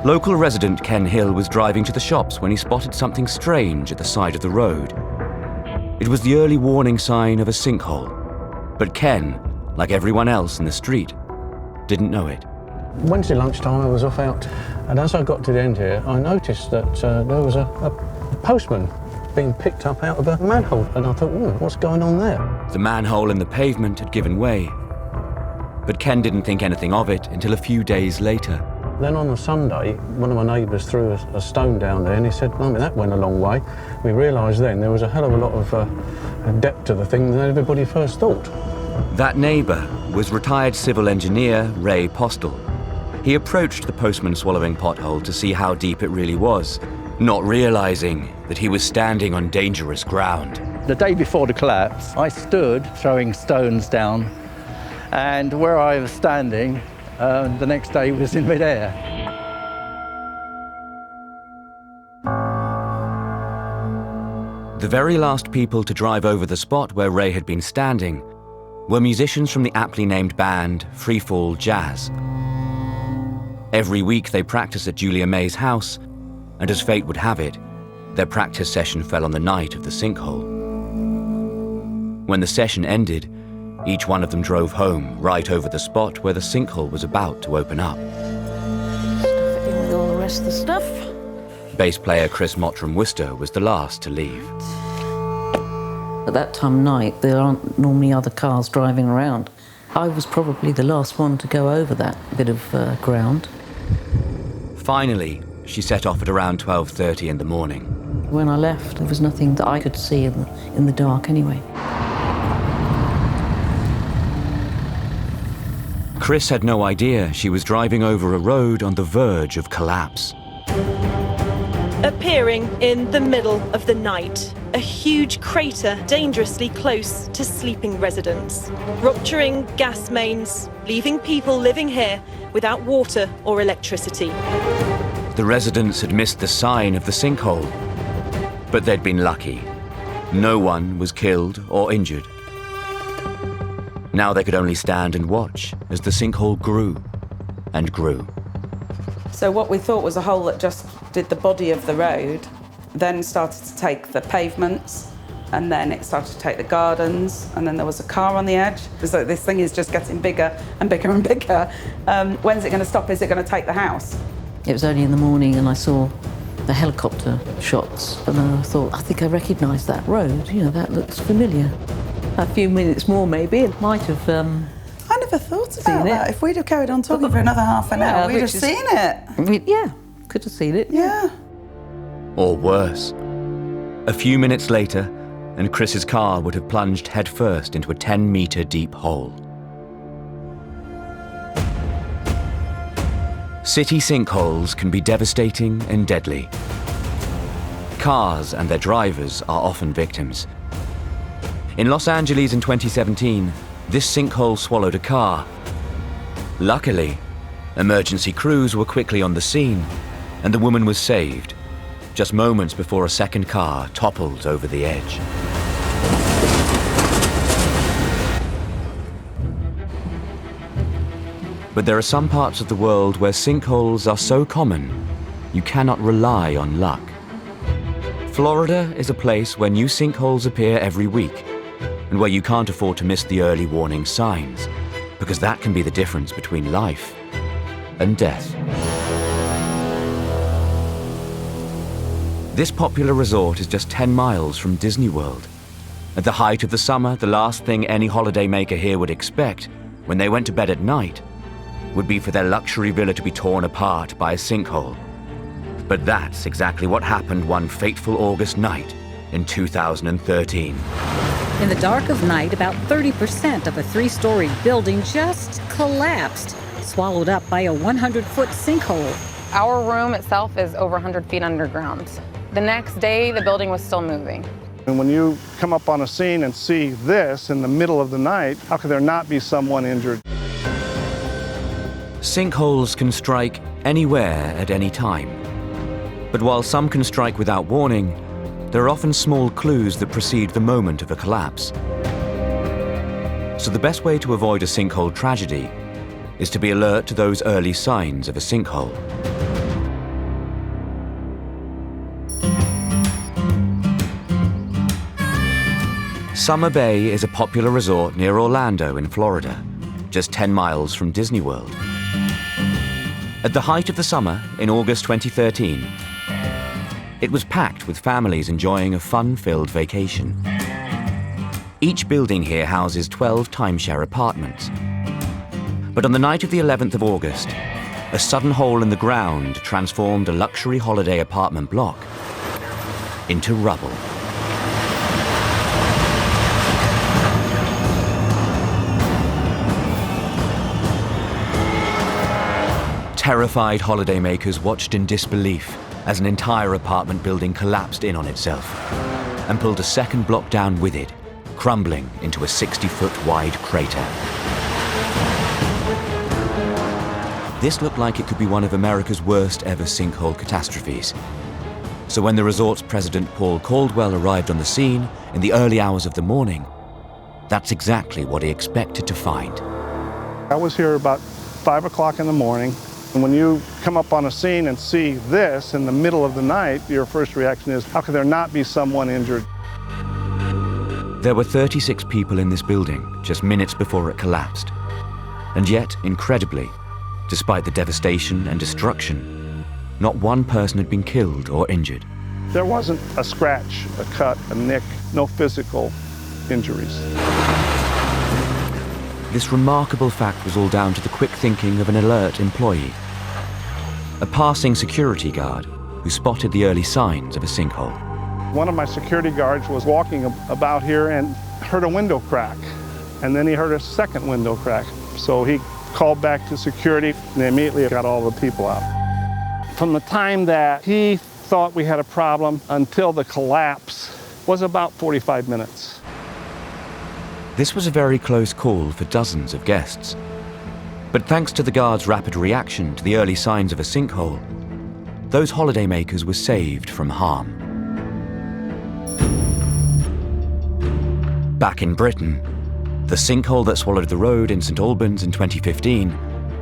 Local resident Ken Hill was driving to the shops when he spotted something strange at the side of the road. It was the early warning sign of a sinkhole, but Ken, like everyone else in the street, didn't know it.
Wednesday lunchtime I was off out, and as I got to the end here I noticed that there was a postman being picked up out of a manhole, and I thought, what's going on there?
The manhole in the pavement had given way, but Ken didn't think anything of it until a few days later.
Then on a Sunday, one of my neighbours threw a stone down there, and he said, "Blimey, that went a long way." We realised then there was a hell of a lot of depth to the thing than everybody first thought.
That neighbour was retired civil engineer Ray Postle. He approached the postman swallowing pothole to see how deep it really was, not realising that he was standing on dangerous ground.
The day before the collapse, I stood throwing stones down, and where I was standing, the next day was in midair.
The very last people to drive over the spot where Ray had been standing were musicians from the aptly named band Freefall Jazz. Every week they practice at Julia May's house, and as fate would have it, their practice session fell on the night of the sinkhole. When the session ended, each one of them drove home right over the spot where the sinkhole was about to open up.
Stuff it in with all the rest of the stuff.
Bass player Chris Mottram Worcester was the last to leave.
At that time of night, there aren't normally other cars driving around. I was probably the last one to go over that bit of ground.
Finally, she set off at around 12:30 in the morning.
When I left, there was nothing that I could see in the dark anyway.
Chris had no idea she was driving over a road on the verge of collapse.
Appearing in the middle of the night, a huge crater dangerously close to sleeping residents. Rupturing gas mains, leaving people living here without water or electricity.
The residents had missed the sign of the sinkhole, but they'd been lucky. No one was killed or injured. Now they could only stand and watch as the sinkhole grew and grew.
So what we thought was a hole that just did the body of the road, then started to take the pavements, and then it started to take the gardens, and then there was a car on the edge. So this thing is just getting bigger and bigger and bigger. When's it going to stop? Is it going to take the house?
It was only in the morning and I saw the helicopter shots, and I thought, I think I recognise that road. You know, that looks familiar. A few minutes more, maybe, it might have
I never thought about that. If we'd have carried on talking for another half an hour, we'd have seen it.
Yeah, could have seen it.
Yeah.
Or worse. A few minutes later, and Chris's car would have plunged headfirst into a 10-metre deep hole. City sinkholes can be devastating and deadly. Cars and their drivers are often victims. In Los Angeles in 2017, this sinkhole swallowed a car. Luckily, emergency crews were quickly on the scene, and the woman was saved, just moments before a second car toppled over the edge. But there are some parts of the world where sinkholes are so common, you cannot rely on luck. Florida is a place where new sinkholes appear every week, and where you can't afford to miss the early warning signs, because that can be the difference between life and death. This popular resort is just 10 miles from Disney World. At the height of the summer, the last thing any holidaymaker here would expect when they went to bed at night would be for their luxury villa to be torn apart by a sinkhole. But that's exactly what happened one fateful August night in 2013.
In the dark of night, about 30% of a 3-story building just collapsed, swallowed up by a 100-foot sinkhole.
Our room itself is over 100 feet underground. The next day, the building was still moving.
And when you come up on a scene and see this in the middle of the night, how could there not be someone injured?
Sinkholes can strike anywhere at any time. But while some can strike without warning, there are often small clues that precede the moment of a collapse. So the best way to avoid a sinkhole tragedy is to be alert to those early signs of a sinkhole. Summer Bay is a popular resort near Orlando in Florida, just 10 miles from Disney World. At the height of the summer, in August 2013, it was packed with families enjoying a fun-filled vacation. Each building here houses 12 timeshare apartments. But on the night of the 11th of August, a sudden hole in the ground transformed a luxury holiday apartment block into rubble. Terrified holidaymakers watched in disbelief as an entire apartment building collapsed in on itself and pulled a second block down with it, crumbling into a 60-foot wide crater. This looked like it could be one of America's worst ever sinkhole catastrophes. So when the resort's president Paul Caldwell arrived on the scene in the early hours of the morning, that's exactly what he expected to find.
I was here about 5 o'clock in the morning. And when you come up on a scene and see this in the middle of the night, your first reaction is, how could there not be someone injured?
There were 36 people in this building just minutes before it collapsed. And yet, incredibly, despite the devastation and destruction, not one person had been killed or injured.
There wasn't a scratch, a cut, a nick, no physical injuries.
This remarkable fact was all down to the quick thinking of an alert employee, a passing security guard who spotted the early signs of a sinkhole.
One of my security guards was walking about here and heard a window crack, and then he heard a second window crack. So he called back to security, and they immediately got all the people out. From the time that he thought we had a problem until the collapse was about 45 minutes.
This was a very close call for dozens of guests. But thanks to the guards' rapid reaction to the early signs of a sinkhole, those holidaymakers were saved from harm. Back in Britain, the sinkhole that swallowed the road in St Albans in 2015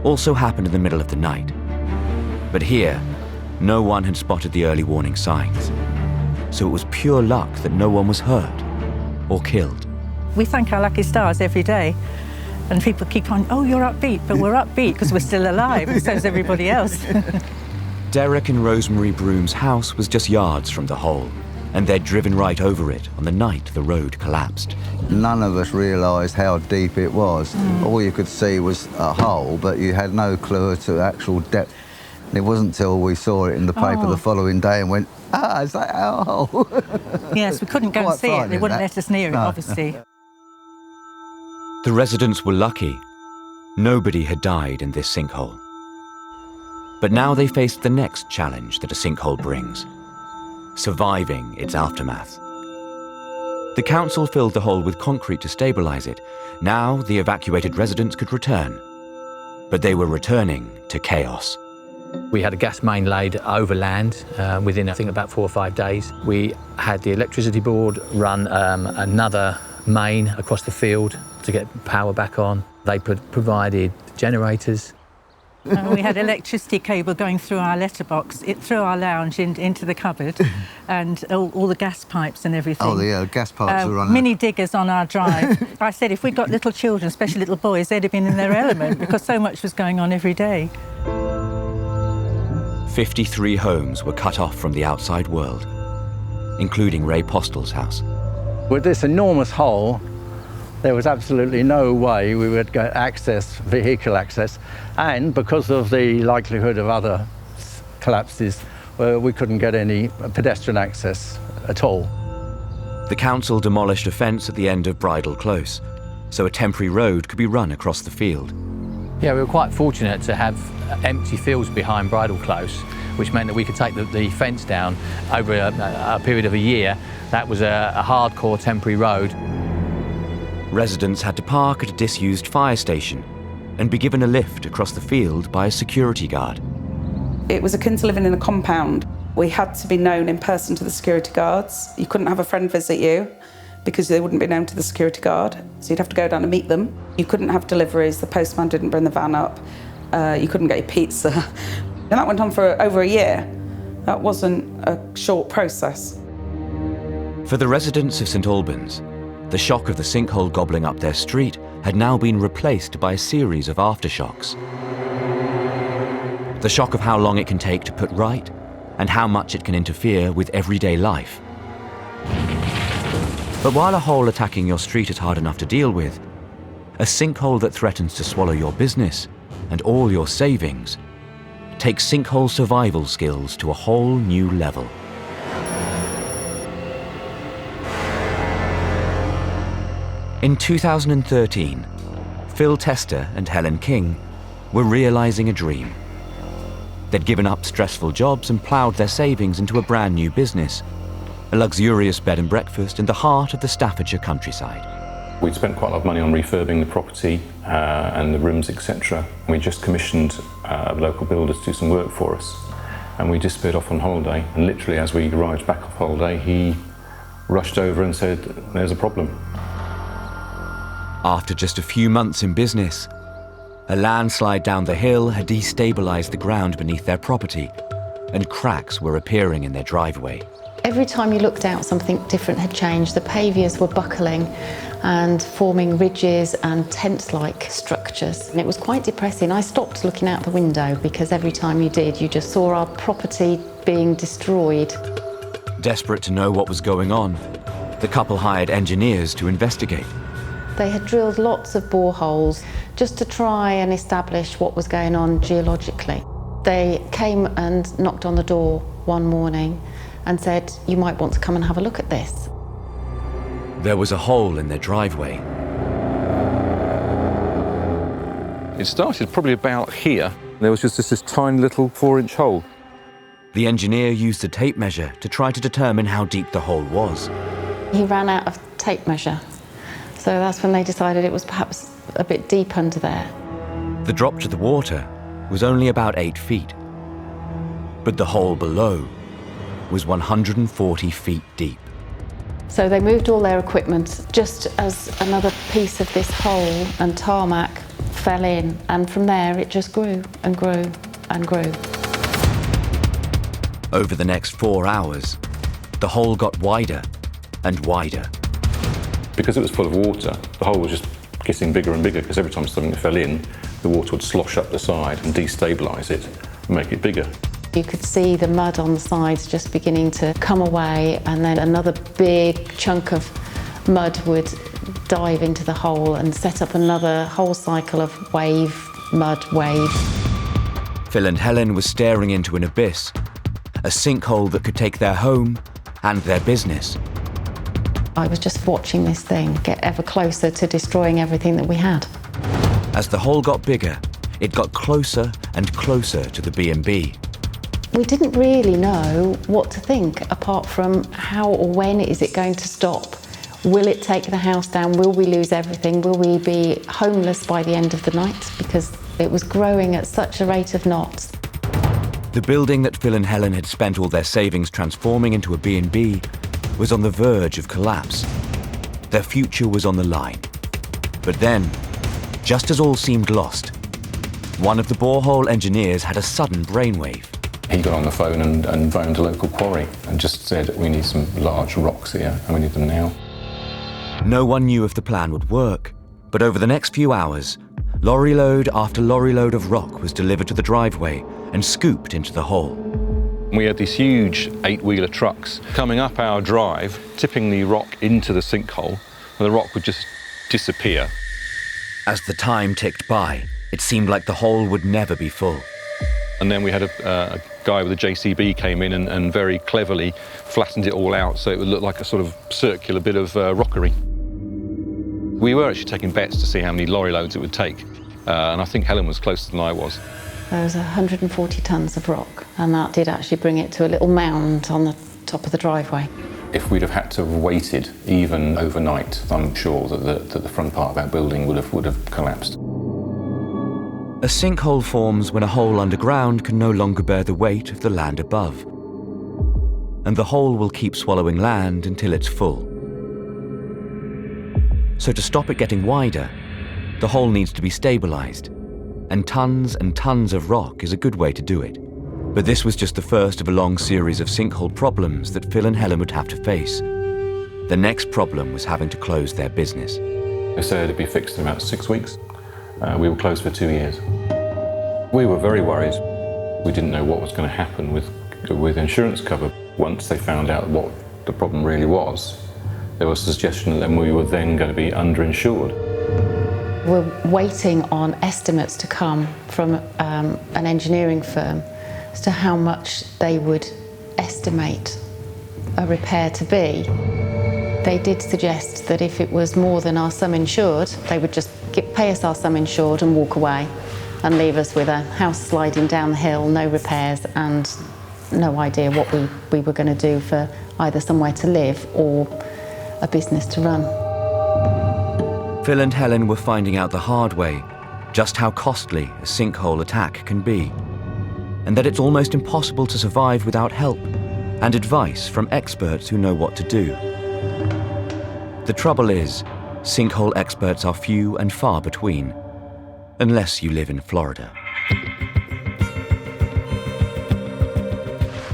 also happened in the middle of the night. But here, no one had spotted the early warning signs. So it was pure luck that no one was hurt or killed.
We thank our lucky stars every day. And people keep on, oh, you're upbeat, but we're upbeat because we're still alive, and so is everybody else.
Derek and Rosemary Broom's house was just yards from the hole, and they'd driven right over it on the night the road collapsed.
None of us realised how deep it was. All you could see was a hole, but you had no clue to actual depth. And it wasn't until we saw it in the paper the following day and went, is that our hole?
Yes, we couldn't go and see it. They wouldn't let us near it, obviously.
The residents were lucky. Nobody had died in this sinkhole. But now they faced the next challenge that a sinkhole brings: surviving its aftermath. The council filled the hole with concrete to stabilise it. Now the evacuated residents could return. But they were returning to chaos.
We had a gas main laid overland within, I think, about 4 or 5 days. We had the electricity board run another main across the field to get power back on. They provided generators.
We had electricity cable going through our letterbox, through our lounge into the cupboard, and all the gas pipes and everything.
Oh, the gas pipes were running.
Mini diggers on our drive. I said if we'd got little children, especially little boys, they'd have been in their element because so much was going on every day.
53 homes were cut off from the outside world, including Ray Postel's house.
With this enormous hole, there was absolutely no way we would get vehicle access, and because of the likelihood of other collapses, we couldn't get any pedestrian access at all.
The council demolished a fence at the end of Bridle Close, so a temporary road could be run across the field.
Yeah, we were quite fortunate to have empty fields behind Bridle Close, which meant that we could take the fence down over a period of a year. That was a hardcore temporary road.
Residents had to park at a disused fire station and be given a lift across the field by a security guard.
It was akin to living in a compound. We had to be known in person to the security guards. You couldn't have a friend visit you because they wouldn't be known to the security guard. So you'd have to go down and meet them. You couldn't have deliveries. The postman didn't bring the van up. You couldn't get your pizza. And that went on for over a year. That wasn't a short process.
For the residents of St Albans, the shock of the sinkhole gobbling up their street had now been replaced by a series of aftershocks. The shock of how long it can take to put right and how much it can interfere with everyday life. But while a hole attacking your street is hard enough to deal with, a sinkhole that threatens to swallow your business and all your savings takes sinkhole survival skills to a whole new level. In 2013, Phil Tester and Helen King were realizing a dream. They'd given up stressful jobs and ploughed their savings into a brand new business, a luxurious bed and breakfast in the heart of the Staffordshire countryside.
We'd spent quite a lot of money on refurbing the property and the rooms, etc. We just commissioned local builders to do some work for us, and we disappeared off on holiday. And literally, as we arrived back off holiday, he rushed over and said, "There's a problem."
After just a few months in business, a landslide down the hill had destabilised the ground beneath their property, and cracks were appearing in their driveway.
Every time you looked out, something different had changed. The pavias were buckling and forming ridges and tent-like structures. And it was quite depressing. I stopped looking out the window because every time you did, you just saw our property being destroyed.
Desperate to know what was going on, the couple hired engineers to investigate.
They had drilled lots of boreholes just to try and establish what was going on geologically. They came and knocked on the door one morning and said, "You might want to come and have a look at this."
There was a hole in their driveway.
It started probably about here. There was just this tiny little 4-inch hole.
The engineer used a tape measure to try to determine how deep the hole was.
He ran out of tape measure, so that's when they decided it was perhaps a bit deep under there.
The drop to the water was only about 8 feet, but the hole below was 140 feet deep.
So they moved all their equipment just as another piece of this hole and tarmac fell in, and from there it just grew and grew and grew.
Over the next 4 hours, the hole got wider and wider.
Because it was full of water, the hole was just getting bigger and bigger, because every time something fell in, the water would slosh up the side and destabilise it and make it bigger.
You could see the mud on the sides just beginning to come away, and then another big chunk of mud would dive into the hole and set up another whole cycle of mud wave.
Phil and Helen were staring into an abyss, a sinkhole that could take their home and their business.
I was just watching this thing get ever closer to destroying everything that we had.
As the hole got bigger, it got closer and closer to the B&B.
We didn't really know what to think, apart from how or when is it going to stop? Will it take the house down? Will we lose everything? Will we be homeless by the end of the night? Because it was growing at such a rate of knots.
The building that Phil and Helen had spent all their savings transforming into a B&B was on the verge of collapse. Their future was on the line. But then, just as all seemed lost, one of the borehole engineers had a sudden brainwave.
He got on the phone and phoned a local quarry and just said, "We need some large rocks here and we need them now."
No one knew if the plan would work, but over the next few hours, lorry load after lorry load of rock was delivered to the driveway and scooped into the hole.
We had these huge 8-wheeler trucks coming up our drive, tipping the rock into the sinkhole, and the rock would just disappear.
As the time ticked by, it seemed like the hole would never be full.
And then we had a guy with a JCB came in and very cleverly flattened it all out so it would look like a sort of circular bit of rockery. We were actually taking bets to see how many lorry loads it would take, and I think Helen was closer than I was.
There was 140 tonnes of rock, and that did actually bring it to a little mound on the top of the driveway.
If we'd have had to have waited even overnight, I'm sure that the front part of our building would have collapsed.
A sinkhole forms when a hole underground can no longer bear the weight of the land above. And the hole will keep swallowing land until it's full. So to stop it getting wider, the hole needs to be stabilised. And tons of rock is a good way to do it. But this was just the first of a long series of sinkhole problems that Phil and Helen would have to face. The next problem was having to close their business.
They said it'd be fixed in about 6 weeks. We were closed for 2 years. We were very worried. We didn't know what was going to happen with insurance cover. Once they found out what the problem really was, there was a suggestion that we were then going to be underinsured.
We're waiting on estimates to come from an engineering firm as to how much they would estimate a repair to be. They did suggest that if it was more than our sum insured, they would just pay us our sum insured and walk away and leave us with a house sliding down the hill, no repairs, and no idea what we were going to do for either somewhere to live or a business to run.
Phil and Helen were finding out the hard way just how costly a sinkhole attack can be, and that it's almost impossible to survive without help and advice from experts who know what to do. The trouble is, sinkhole experts are few and far between, unless you live in Florida.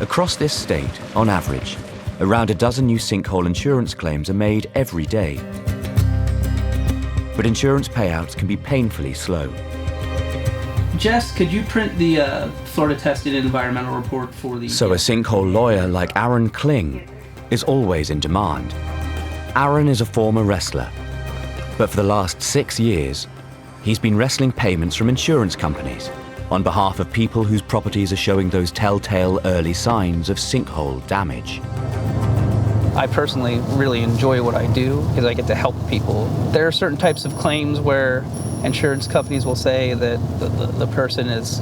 Across this state, on average, Around a dozen new sinkhole insurance claims are made every day. But insurance payouts can be painfully slow.
Jess, could you print the Florida tested environmental report for the...
So a sinkhole lawyer like Aaron Kling is always in demand. Aaron is a former wrestler, but for the last 6 years, he's been wrestling payments from insurance companies on behalf of people whose properties are showing those telltale early signs of sinkhole damage.
I personally really enjoy what I do because I get to help people. There are certain types of claims where insurance companies will say that the person is,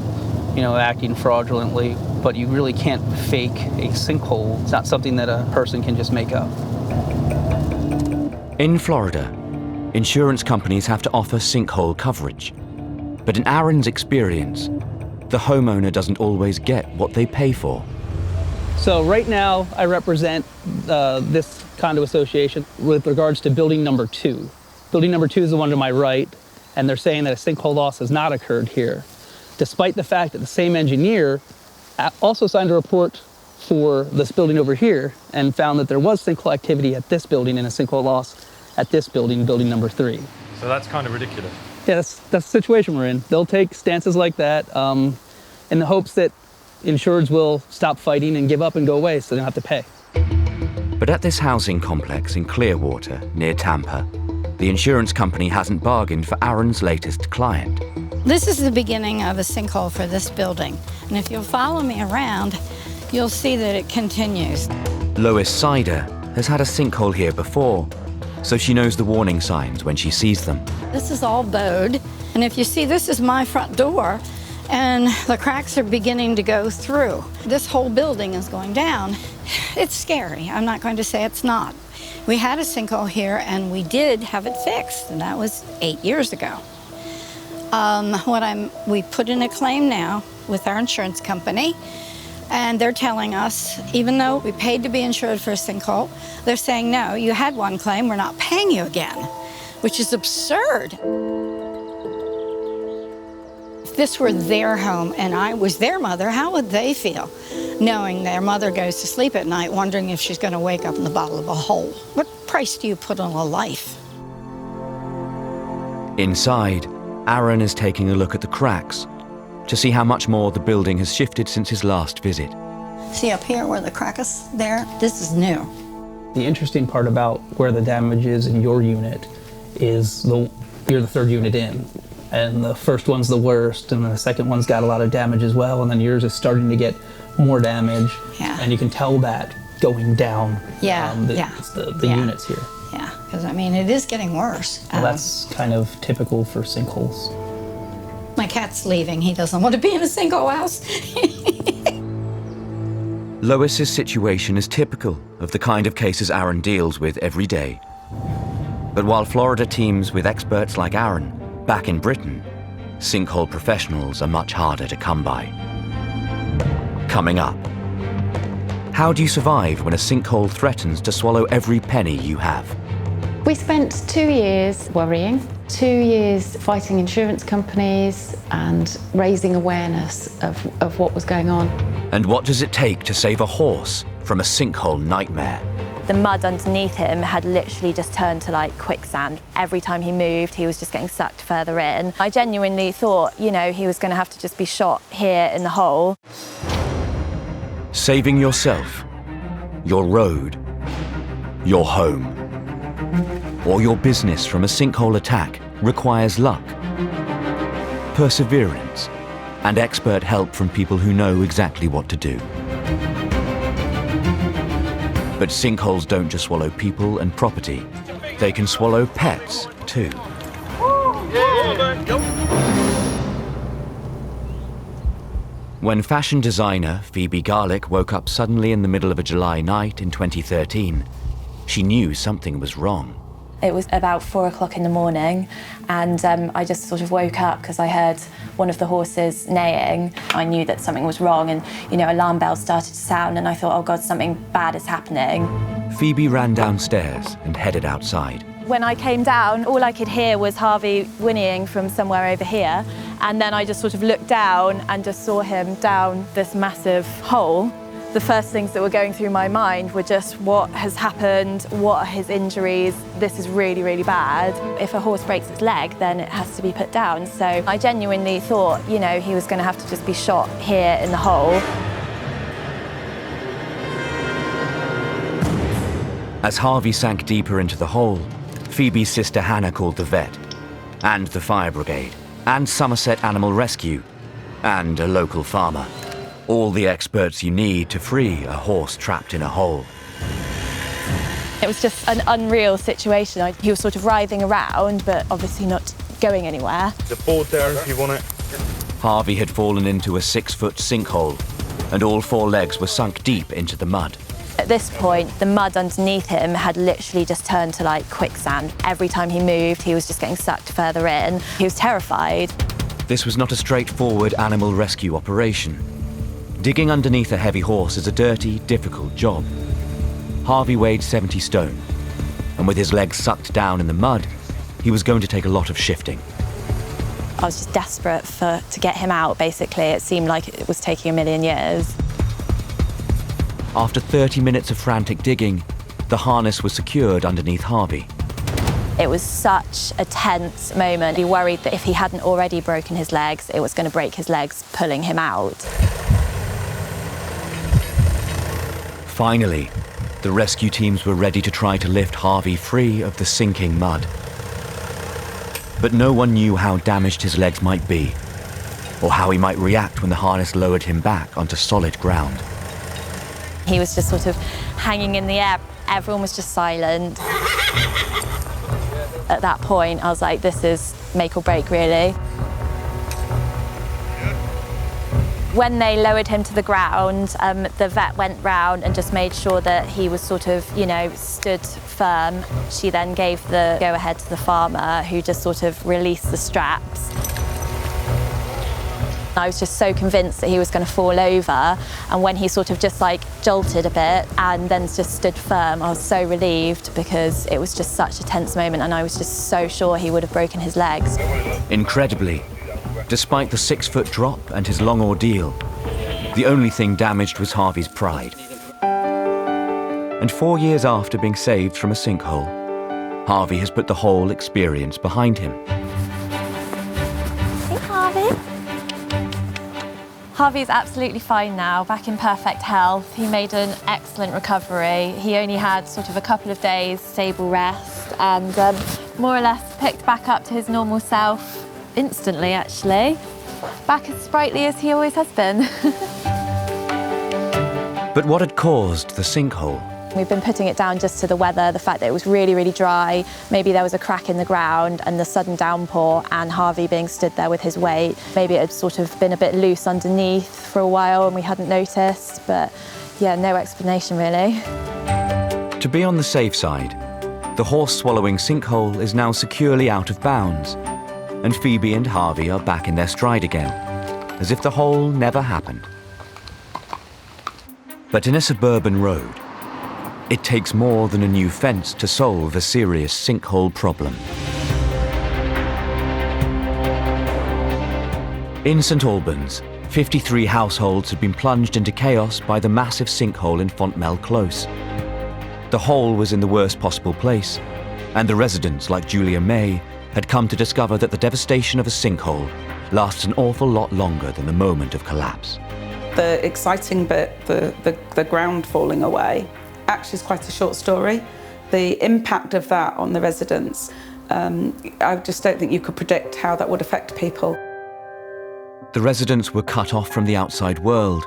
acting fraudulently, but you really can't fake a sinkhole. It's not something that a person can just make up.
In Florida, insurance companies have to offer sinkhole coverage. But in Aaron's experience, the homeowner doesn't always get what they pay for.
So right now, I represent this condo association with regards to building number 2. Building number 2 is the one to my right, and they're saying that a sinkhole loss has not occurred here, despite the fact that the same engineer also signed a report for this building over here and found that there was sinkhole activity at this building and a sinkhole loss at this building, building number 3.
So that's kind of ridiculous.
Yeah, that's the situation we're in. They'll take stances like that in the hopes that insureds will stop fighting and give up and go away so they don't have to pay.
But at this housing complex in Clearwater, near Tampa, the insurance company hasn't bargained for Aaron's latest client.
This is the beginning of a sinkhole for this building. And if you'll follow me around, you'll see that it continues.
Lois Sider has had a sinkhole here before, so she knows the warning signs when she sees them.
This is all bowed. And if you see, this is my front door, and the cracks are beginning to go through. This whole building is going down. It's scary. I'm not going to say it's not. We had a sinkhole here, and we did have it fixed, and that was 8 years ago. We put in a claim now with our insurance company, and they're telling us, even though we paid to be insured for a sinkhole, they're saying, no, you had one claim, we're not paying you again, which is absurd. If this were their home and I was their mother, how would they feel knowing their mother goes to sleep at night wondering if she's going to wake up in the bottom of a hole? What price do you put on a life?
Inside, Aaron is taking a look at the cracks to see how much more the building has shifted since his last visit.
See up here where the crack is there? This is new.
The interesting part about where the damage is in your unit is you're the third unit in. And the first one's the worst, and the second one's got a lot of damage as well, and then yours is starting to get more damage.
Yeah.
And you can tell that going down the units here.
Yeah, because I mean, it is getting worse.
Well, that's kind of typical for sinkholes.
My cat's leaving. He doesn't want to be in a sinkhole house.
Lois's situation is typical of the kind of cases Aaron deals with every day. But while Florida teams with experts like Aaron, back in Britain, sinkhole professionals are much harder to come by. Coming up, how do you survive when a sinkhole threatens to swallow every penny you have?
We spent 2 years worrying, 2 years fighting insurance companies and raising awareness of what was going on.
And what does it take to save a horse from a sinkhole nightmare?
The mud underneath him had literally just turned to like quicksand. Every time he moved, he was just getting sucked further in. I genuinely thought, he was going to have to just be shot here in the hole.
Saving yourself, your road, your home, or your business from a sinkhole attack requires luck, perseverance, and expert help from people who know exactly what to do. But sinkholes don't just swallow people and property. They can swallow pets, too. When fashion designer Phoebe Garlick woke up suddenly in the middle of a July night in 2013, she knew something was wrong.
It was about 4 o'clock in the morning, and I just sort of woke up because I heard one of the horses neighing. I knew that something was wrong, and alarm bells started to sound, and I thought, oh God, something bad is happening.
Phoebe ran downstairs and headed outside.
When I came down, all I could hear was Harvey whinnying from somewhere over here, and then I just sort of looked down and just saw him down this massive hole. The first things that were going through my mind were just what has happened, what are his injuries, this is really, really bad. If a horse breaks its leg, then it has to be put down. So I genuinely thought, you know, he was going to have to just be shot here in the hole.
As Harvey sank deeper into the hole, Phoebe's sister Hannah called the vet, and the fire brigade, and Somerset Animal Rescue, and a local farmer. All the experts you need to free a horse trapped in a hole.
It was just an unreal situation. He was sort of writhing around, but obviously not going anywhere.
The board there if you want it.
Harvey had fallen into a 6-foot sinkhole, and all 4 legs were sunk deep into the mud.
At this point, the mud underneath him had literally just turned to like quicksand. Every time he moved, he was just getting sucked further in. He was terrified.
This was not a straightforward animal rescue operation. Digging underneath a heavy horse is a dirty, difficult job. Harvey weighed 70 stone, and with his legs sucked down in the mud, he was going to take a lot of shifting.
I was just desperate to get him out, basically. It seemed like it was taking a million years.
After 30 minutes of frantic digging, the harness was secured underneath Harvey.
It was such a tense moment. He worried that if he hadn't already broken his legs, it was going to break his legs pulling him out.
Finally, the rescue teams were ready to try to lift Harvey free of the sinking mud. But no one knew how damaged his legs might be, or how he might react when the harness lowered him back onto solid ground.
He was just sort of hanging in the air. Everyone was just silent. At that point, I was like, this is make or break, really. When they lowered him to the ground, the vet went round and just made sure that he was sort of, you know, stood firm. She then gave the go-ahead to the farmer, who just sort of released the straps. I was just so convinced that he was going to fall over, and when he sort of just like jolted a bit and then just stood firm, I was so relieved, because it was just such a tense moment and I was just so sure he would have broken his legs.
Incredibly, despite the 6-foot drop and his long ordeal, the only thing damaged was Harvey's pride. And 4 years after being saved from a sinkhole, Harvey has put the whole experience behind him.
Hey, Harvey. Harvey's absolutely fine now, back in perfect health. He made an excellent recovery. He only had sort of a couple of days stable rest and more or less picked back up to his normal self instantly, actually. Back as sprightly as he always has been.
But what had caused the sinkhole?
We've been putting it down just to the weather, the fact that it was really, really dry. Maybe there was a crack in the ground and the sudden downpour and Harvey being stood there with his weight. Maybe it had sort of been a bit loose underneath for a while and we hadn't noticed, but yeah, no explanation really.
To be on the safe side, the horse-swallowing sinkhole is now securely out of bounds, and Phoebe and Harvey are back in their stride again, as if the hole never happened. But in a suburban road, it takes more than a new fence to solve a serious sinkhole problem. In St Albans, 53 households had been plunged into chaos by the massive sinkhole in Fontmell Close. The hole was in the worst possible place, and the residents, like Julia May, had come to discover that the devastation of a sinkhole lasts an awful lot longer than the moment of collapse.
The exciting bit, the ground falling away, actually is quite a short story. The impact of that on the residents, I just don't think you could predict how that would affect people.
The residents were cut off from the outside world,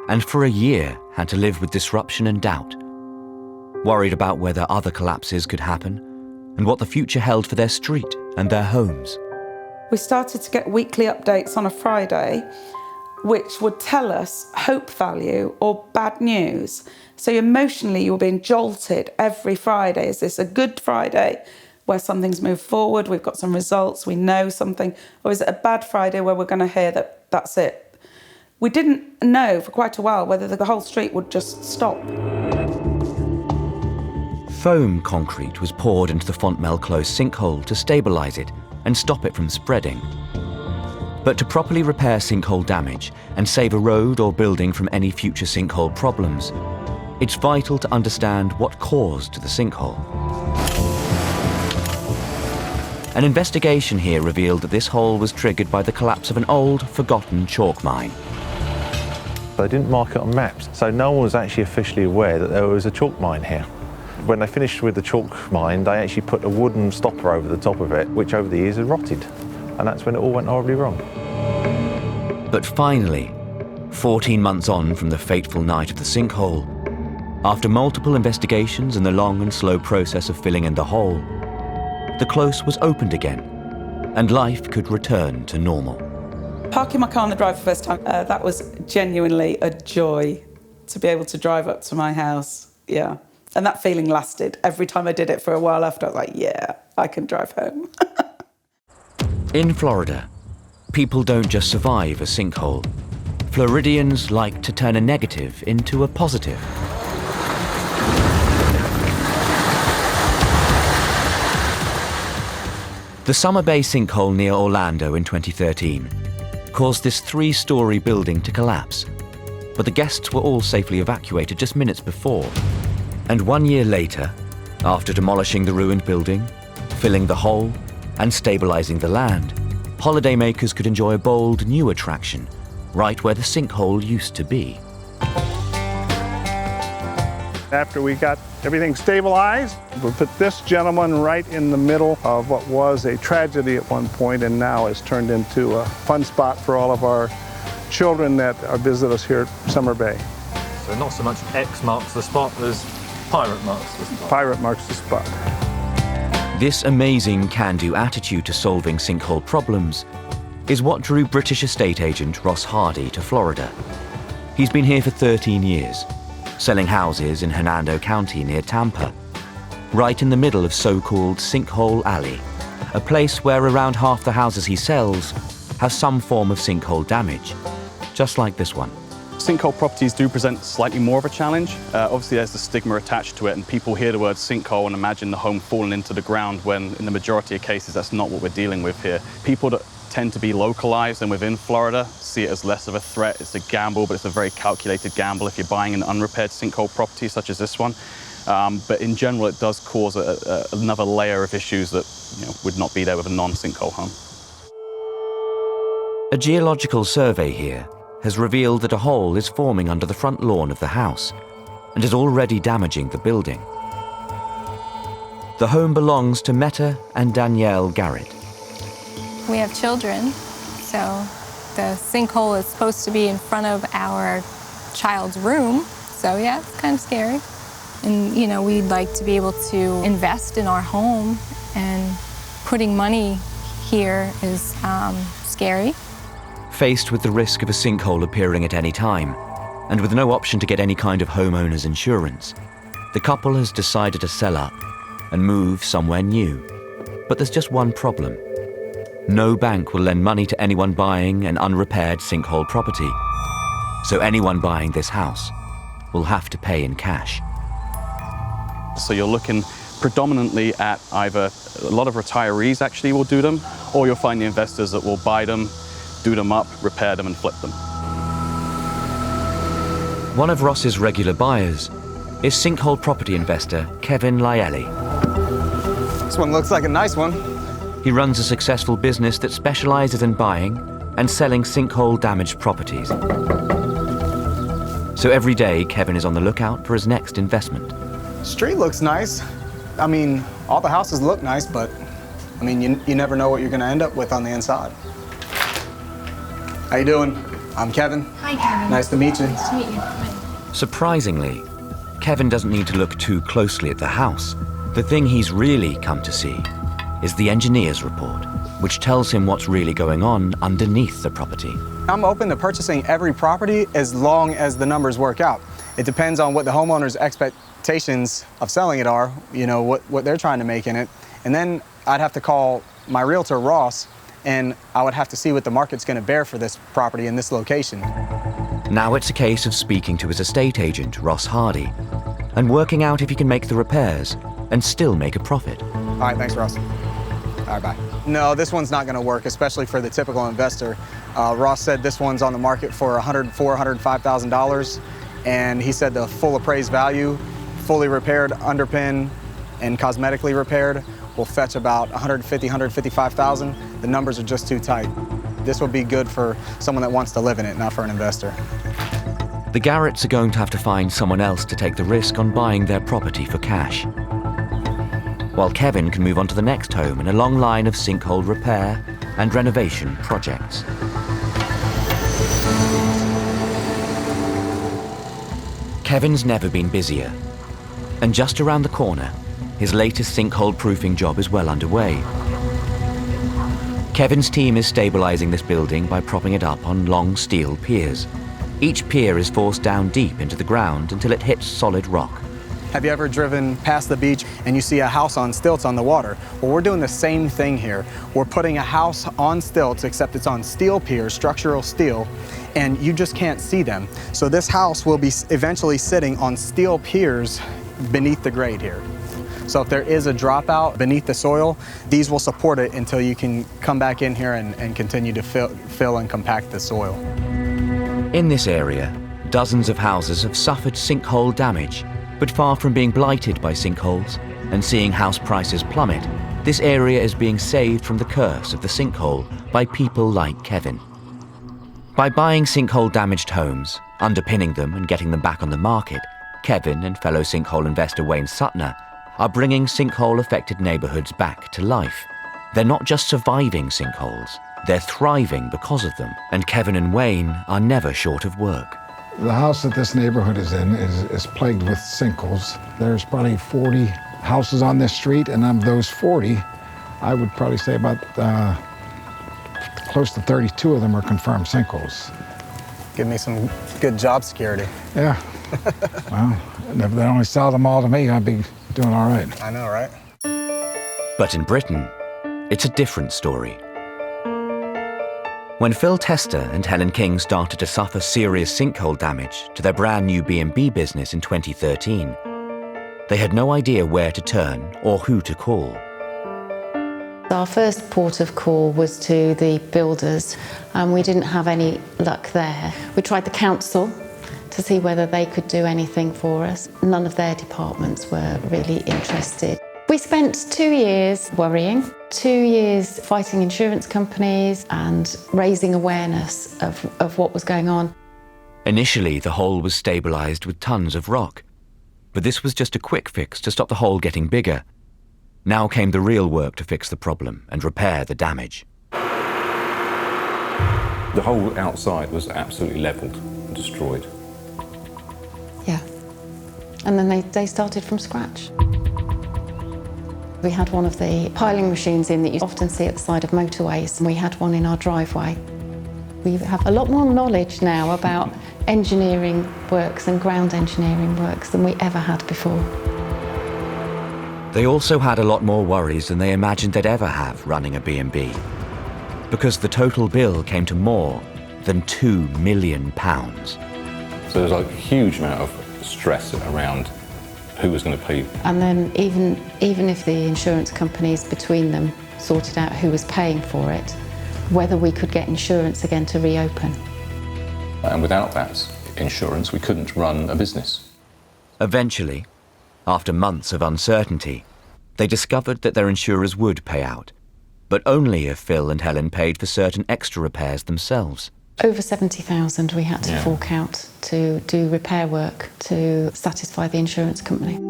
and for a year had to live with disruption and doubt, worried about whether other collapses could happen and what the future held for their street and their homes.
We started to get weekly updates on a Friday, which would tell us hope value or bad news. So emotionally, you were being jolted every Friday. Is this a good Friday where something's moved forward, we've got some results, we know something? Or is it a bad Friday where we're going to hear that that's it? We didn't know for quite a while whether the whole street would just stop.
Foam concrete was poured into the Fontmell Close sinkhole to stabilise it and stop it from spreading. But to properly repair sinkhole damage and save a road or building from any future sinkhole problems, it's vital to understand what caused the sinkhole. An investigation here revealed that this hole was triggered by the collapse of an old, forgotten chalk mine.
They didn't mark it on maps, so no one was actually officially aware that there was a chalk mine here. When they finished with the chalk mine, they actually put a wooden stopper over the top of it, which over the years had rotted. And that's when it all went horribly wrong.
But finally, 14 months on from the fateful night of the sinkhole, after multiple investigations and the long and slow process of filling in the hole, the close was opened again, and life could return to normal.
Parking my car on the drive for the first time, that was genuinely a joy to be able to drive up to my house, yeah. And that feeling lasted. Every time I did it for a while after, I was like, yeah, I can drive home.
In Florida, people don't just survive a sinkhole. Floridians like to turn a negative into a positive. The Summer Bay sinkhole near Orlando in 2013 caused this 3-story building to collapse, but the guests were all safely evacuated just minutes before. And 1 year later, after demolishing the ruined building, filling the hole, and stabilizing the land, holidaymakers could enjoy a bold new attraction right where the sinkhole used to be.
After we got everything stabilized, we put this gentleman right in the middle of what was a tragedy at one point and now has turned into a fun spot for all of our children that visit us here at Summer Bay.
So not so much X marks the spot as pirate marks the spot.
Pirate marks the spot.
This amazing can-do attitude to solving sinkhole problems is what drew British estate agent Ross Hardy to Florida. He's been here for 13 years, selling houses in Hernando County near Tampa, right in the middle of so-called Sinkhole Alley, a place where around half the houses he sells have some form of sinkhole damage, just like this one.
Sinkhole properties do present slightly more of a challenge. Obviously there's the stigma attached to it and people hear the word sinkhole and imagine the home falling into the ground when in the majority of cases that's not what we're dealing with here. People that tend to be localized and within Florida see it as less of a threat. It's a gamble, but it's a very calculated gamble if you're buying an unrepaired sinkhole property such as this one. But in general it does cause another layer of issues that would not be there with a non-sinkhole home.
A geological survey here has revealed that a hole is forming under the front lawn of the house and is already damaging the building. The home belongs to Meta and Danielle Garrett.
We have children, so the sinkhole is supposed to be in front of our child's room, so yeah, it's kind of scary. And we'd like to be able to invest in our home, and putting money here is scary.
Faced with the risk of a sinkhole appearing at any time, and with no option to get any kind of homeowner's insurance, the couple has decided to sell up and move somewhere new. But there's just one problem. No bank will lend money to anyone buying an unrepaired sinkhole property. So anyone buying this house will have to pay in cash.
So you're looking predominantly at either a lot of retirees actually will do them, or you'll find the investors that will buy them, do them up, repair them and flip them.
One of Ross's regular buyers is sinkhole property investor Kevin Lyelli.
This one looks like a nice one.
He runs a successful business that specializes in buying and selling sinkhole damaged properties. So every day, Kevin is on the lookout for his next investment.
Street looks nice. I mean, all the houses look nice, but I mean, you never know what you're gonna end up with on the inside. How you doing? I'm Kevin.
Hi, Kevin.
Nice to meet you.
Nice to meet you.
Surprisingly, Kevin doesn't need to look too closely at the house. The thing he's really come to see is the engineer's report, which tells him what's really going on underneath the property.
I'm open to purchasing every property as long as the numbers work out. It depends on what the homeowner's expectations of selling it are, what they're trying to make in it. And then I'd have to call my realtor, Ross, and I would have to see what the market's going to bear for this property in this location.
Now it's a case of speaking to his estate agent, Ross Hardy, and working out if he can make the repairs and still make a profit.
All right, thanks, Ross. All right, bye. No, this one's not going to work, especially for the typical investor. Ross said this one's on the market for $104,000, $105,000, and he said the full appraised value, fully repaired, underpin, and cosmetically repaired, will fetch about $150,000, $155,000. The numbers are just too tight. This will be good for someone that wants to live in it, not for an investor.
The Garretts are going to have to find someone else to take the risk on buying their property for cash, while Kevin can move on to the next home in a long line of sinkhole repair and renovation projects. Kevin's never been busier, and just around the corner, his latest sinkhole proofing job is well underway. Kevin's team is stabilizing this building by propping it up on long steel piers. Each pier is forced down deep into the ground until it hits solid rock.
Have you ever driven past the beach and you see a house on stilts on the water? Well, we're doing the same thing here. We're putting a house on stilts, except it's on steel piers, structural steel, and you just can't see them. So this house will be eventually sitting on steel piers beneath the grade here. So if there is a dropout beneath the soil, these will support it until you can come back in here and continue to fill and compact the soil.
In this area, dozens of houses have suffered sinkhole damage. But far from being blighted by sinkholes and seeing house prices plummet, this area is being saved from the curse of the sinkhole by people like Kevin. By buying sinkhole-damaged homes, underpinning them and getting them back on the market, Kevin and fellow sinkhole investor Wayne Suttner are bringing sinkhole-affected neighborhoods back to life. They're not just surviving sinkholes, they're thriving because of them, and Kevin and Wayne are never short of work.
The house that this neighborhood is in is plagued with sinkholes. There's probably 40 houses on this street, and of those 40, I would probably say about close to 32 of them are confirmed sinkholes.
Give me some good job security.
Yeah. Well, if they only sell them all to me, I'd be doing all right.
I know, right?
But in Britain, it's a different story. When Phil Tester and Helen King started to suffer serious sinkhole damage to their brand new B&B business in 2013, they had no idea where to turn or who to call.
Our first port of call was to the builders, and we didn't have any luck there. We tried the council to see whether they could do anything for us. None of their departments were really interested. We spent 2 years worrying, 2 years fighting insurance companies and raising awareness of what was going on.
Initially, the hole was stabilised with tons of rock, but this was just a quick fix to stop the hole getting bigger. Now came the real work to fix the problem and repair the damage.
The whole outside was absolutely levelled and destroyed.
Yeah. And then they started from scratch. We had one of the piling machines in that you often see at the side of motorways, and we had one in our driveway. We have a lot more knowledge now about engineering works and ground engineering works than we ever had before.
They also had a lot more worries than they imagined they'd ever have running a B&B, because the total bill came to more than £2 million.
So there was a huge amount of stress around who was going to pay.
And then even if the insurance companies between them sorted out who was paying for it, whether we could get insurance again to reopen.
And without that insurance, we couldn't run a business.
Eventually, after months of uncertainty, they discovered that their insurers would pay out, but only if Phil and Helen paid for certain extra repairs themselves.
Over 70,000 we had to fork out to do repair work to satisfy the insurance company.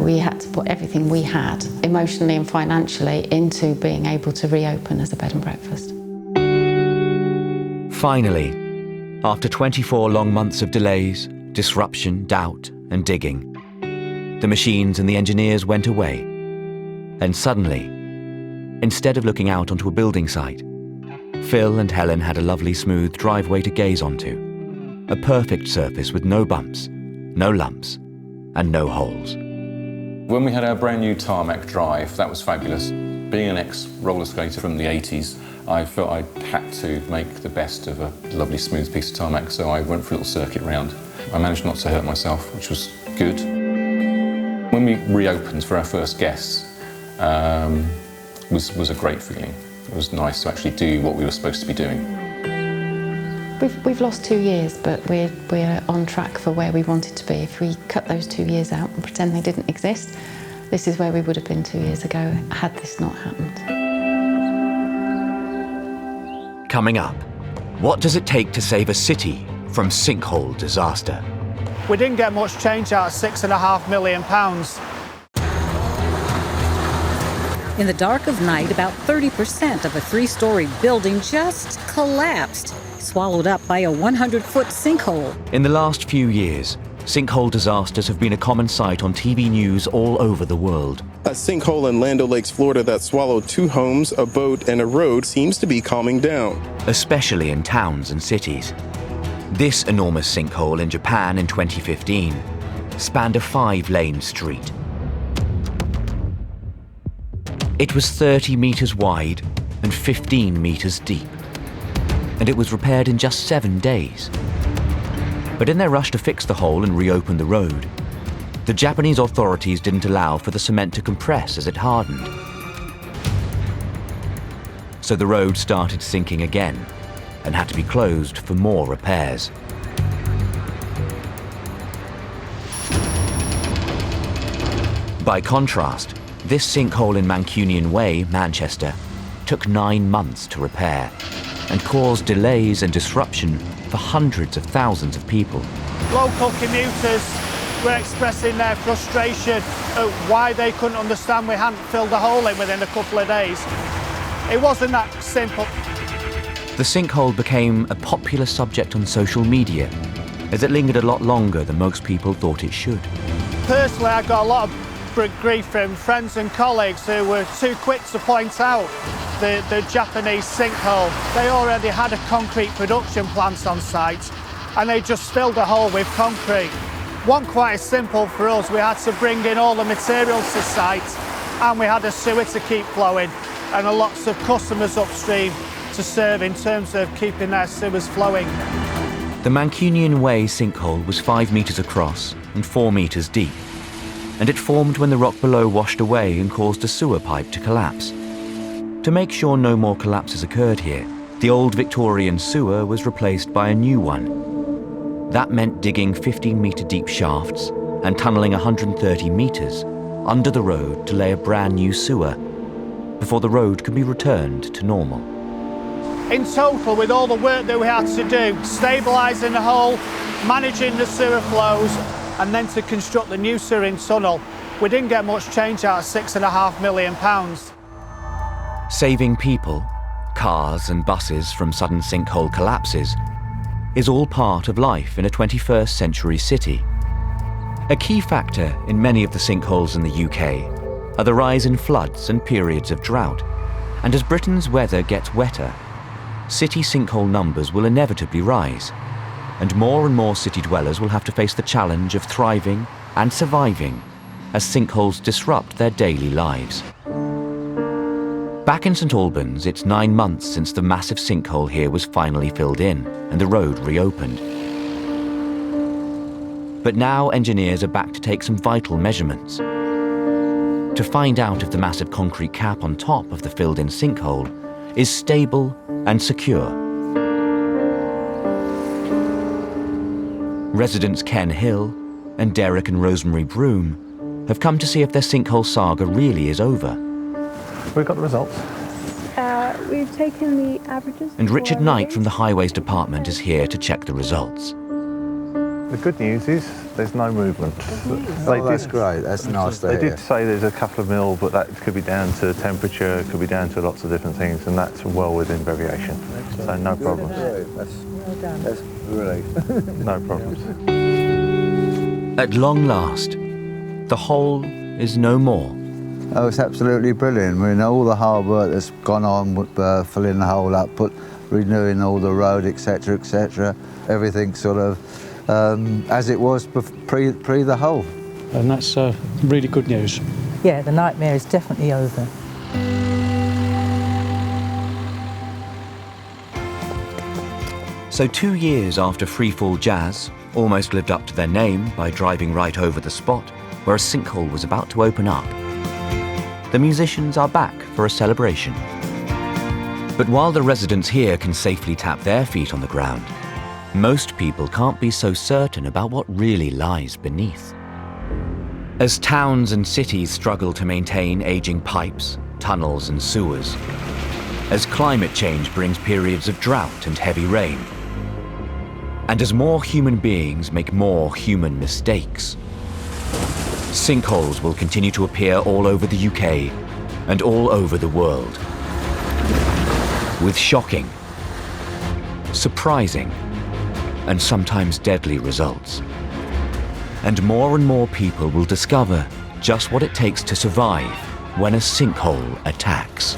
We had to put everything we had, emotionally and financially, into being able to reopen as a bed and breakfast.
Finally, after 24 long months of delays, disruption, doubt, and digging, the machines and the engineers went away. And suddenly, instead of looking out onto a building site, Phil and Helen had a lovely smooth driveway to gaze onto. A perfect surface with no bumps, no lumps, and no holes.
When we had our brand new tarmac drive, that was fabulous. Being an ex-roller skater from the 80s, I felt I had to make the best of a lovely smooth piece of tarmac, so I went for a little circuit round. I managed not to hurt myself, which was good. When we reopened for our first guests, was a great feeling. It was nice to actually do what we were supposed to be doing.
We've lost 2 years, but we're on track for where we wanted to be. If we cut those 2 years out and pretend they didn't exist, this is where we would have been 2 years ago had this not happened.
Coming up, what does it take to save a city from sinkhole disaster?
We didn't get much change out of £6.5 million.
In the dark of night, about 30% of a 3-story building just collapsed, swallowed up by a 100-foot sinkhole.
In the last few years, sinkhole disasters have been a common sight on TV news all over the world.
A sinkhole in Land O'Lakes, Florida that swallowed 2 homes, a boat, and a road seems to be calming down.
Especially in towns and cities. This enormous sinkhole in Japan in 2015 spanned a 5-lane street. It was 30 meters wide and 15 meters deep, and it was repaired in just 7 days. But in their rush to fix the hole and reopen the road, the Japanese authorities didn't allow for the cement to compress as it hardened. So the road started sinking again and had to be closed for more repairs. By contrast, this sinkhole in Mancunian Way, Manchester, took 9 months to repair and caused delays and disruption for hundreds of thousands of people.
Local commuters were expressing their frustration at why they couldn't understand we hadn't filled the hole in within a couple of days. It wasn't that simple.
The sinkhole became a popular subject on social media as it lingered a lot longer than most people thought it should.
Personally, I got a lot of grief from friends and colleagues who were too quick to point out the Japanese sinkhole. They already had a concrete production plant on site and they just filled the hole with concrete. Wasn't quite as simple for us. We had to bring in all the materials to site and we had a sewer to keep flowing and lots of customers upstream to serve in terms of keeping their sewers flowing.
The Mancunian Way sinkhole was 5 meters across and 4 meters deep, and it formed when the rock below washed away and caused a sewer pipe to collapse. To make sure no more collapses occurred here, the old Victorian sewer was replaced by a new one. That meant digging 15-meter deep shafts and tunneling 130 meters under the road to lay a brand new sewer before the road could be returned to normal.
In total, with all the work that we had to do, stabilising the hole, managing the sewer flows, and then to construct the new sewering tunnel, we didn't get much change out of £6.5 million.
Saving people, cars and buses from sudden sinkhole collapses is all part of life in a 21st century city. A key factor in many of the sinkholes in the UK are the rise in floods and periods of drought. And as Britain's weather gets wetter, city sinkhole numbers will inevitably rise, and more city dwellers will have to face the challenge of thriving and surviving as sinkholes disrupt their daily lives. Back in St Albans, it's 9 months since the massive sinkhole here was finally filled in and the road reopened. But now engineers are back to take some vital measurements to find out if the massive concrete cap on top of the filled-in sinkhole is stable and secure. Residents Ken Hill and Derek and Rosemary Broom have come to see if their sinkhole saga really is over.
We've got the results.
We've taken the averages.
And Richard Knight from the Highways Department is here to check the results.
The good news is there's no movement.
That's great. That's nice to hear.
They did say there's a couple of mil, but that could be down to temperature, could be down to lots of different things, and that's well within variation. So no problems.
That's really
no problems.
At long last, the hole is no more.
Oh, it's absolutely brilliant. I mean, all the hard work that's gone on with filling the hole up, renewing all the road, etc., etc. Everything sort of as it was pre the hole.
And that's really good news.
Yeah, the nightmare is definitely over.
So 2 years after Freefall Jazz almost lived up to their name by driving right over the spot where a sinkhole was about to open up, the musicians are back for a celebration. But while the residents here can safely tap their feet on the ground, most people can't be so certain about what really lies beneath. As towns and cities struggle to maintain aging pipes, tunnels and sewers, as climate change brings periods of drought and heavy rain, and as more human beings make more human mistakes, sinkholes will continue to appear all over the UK and all over the world, with shocking, surprising, and sometimes deadly results. And more people will discover just what it takes to survive when a sinkhole attacks.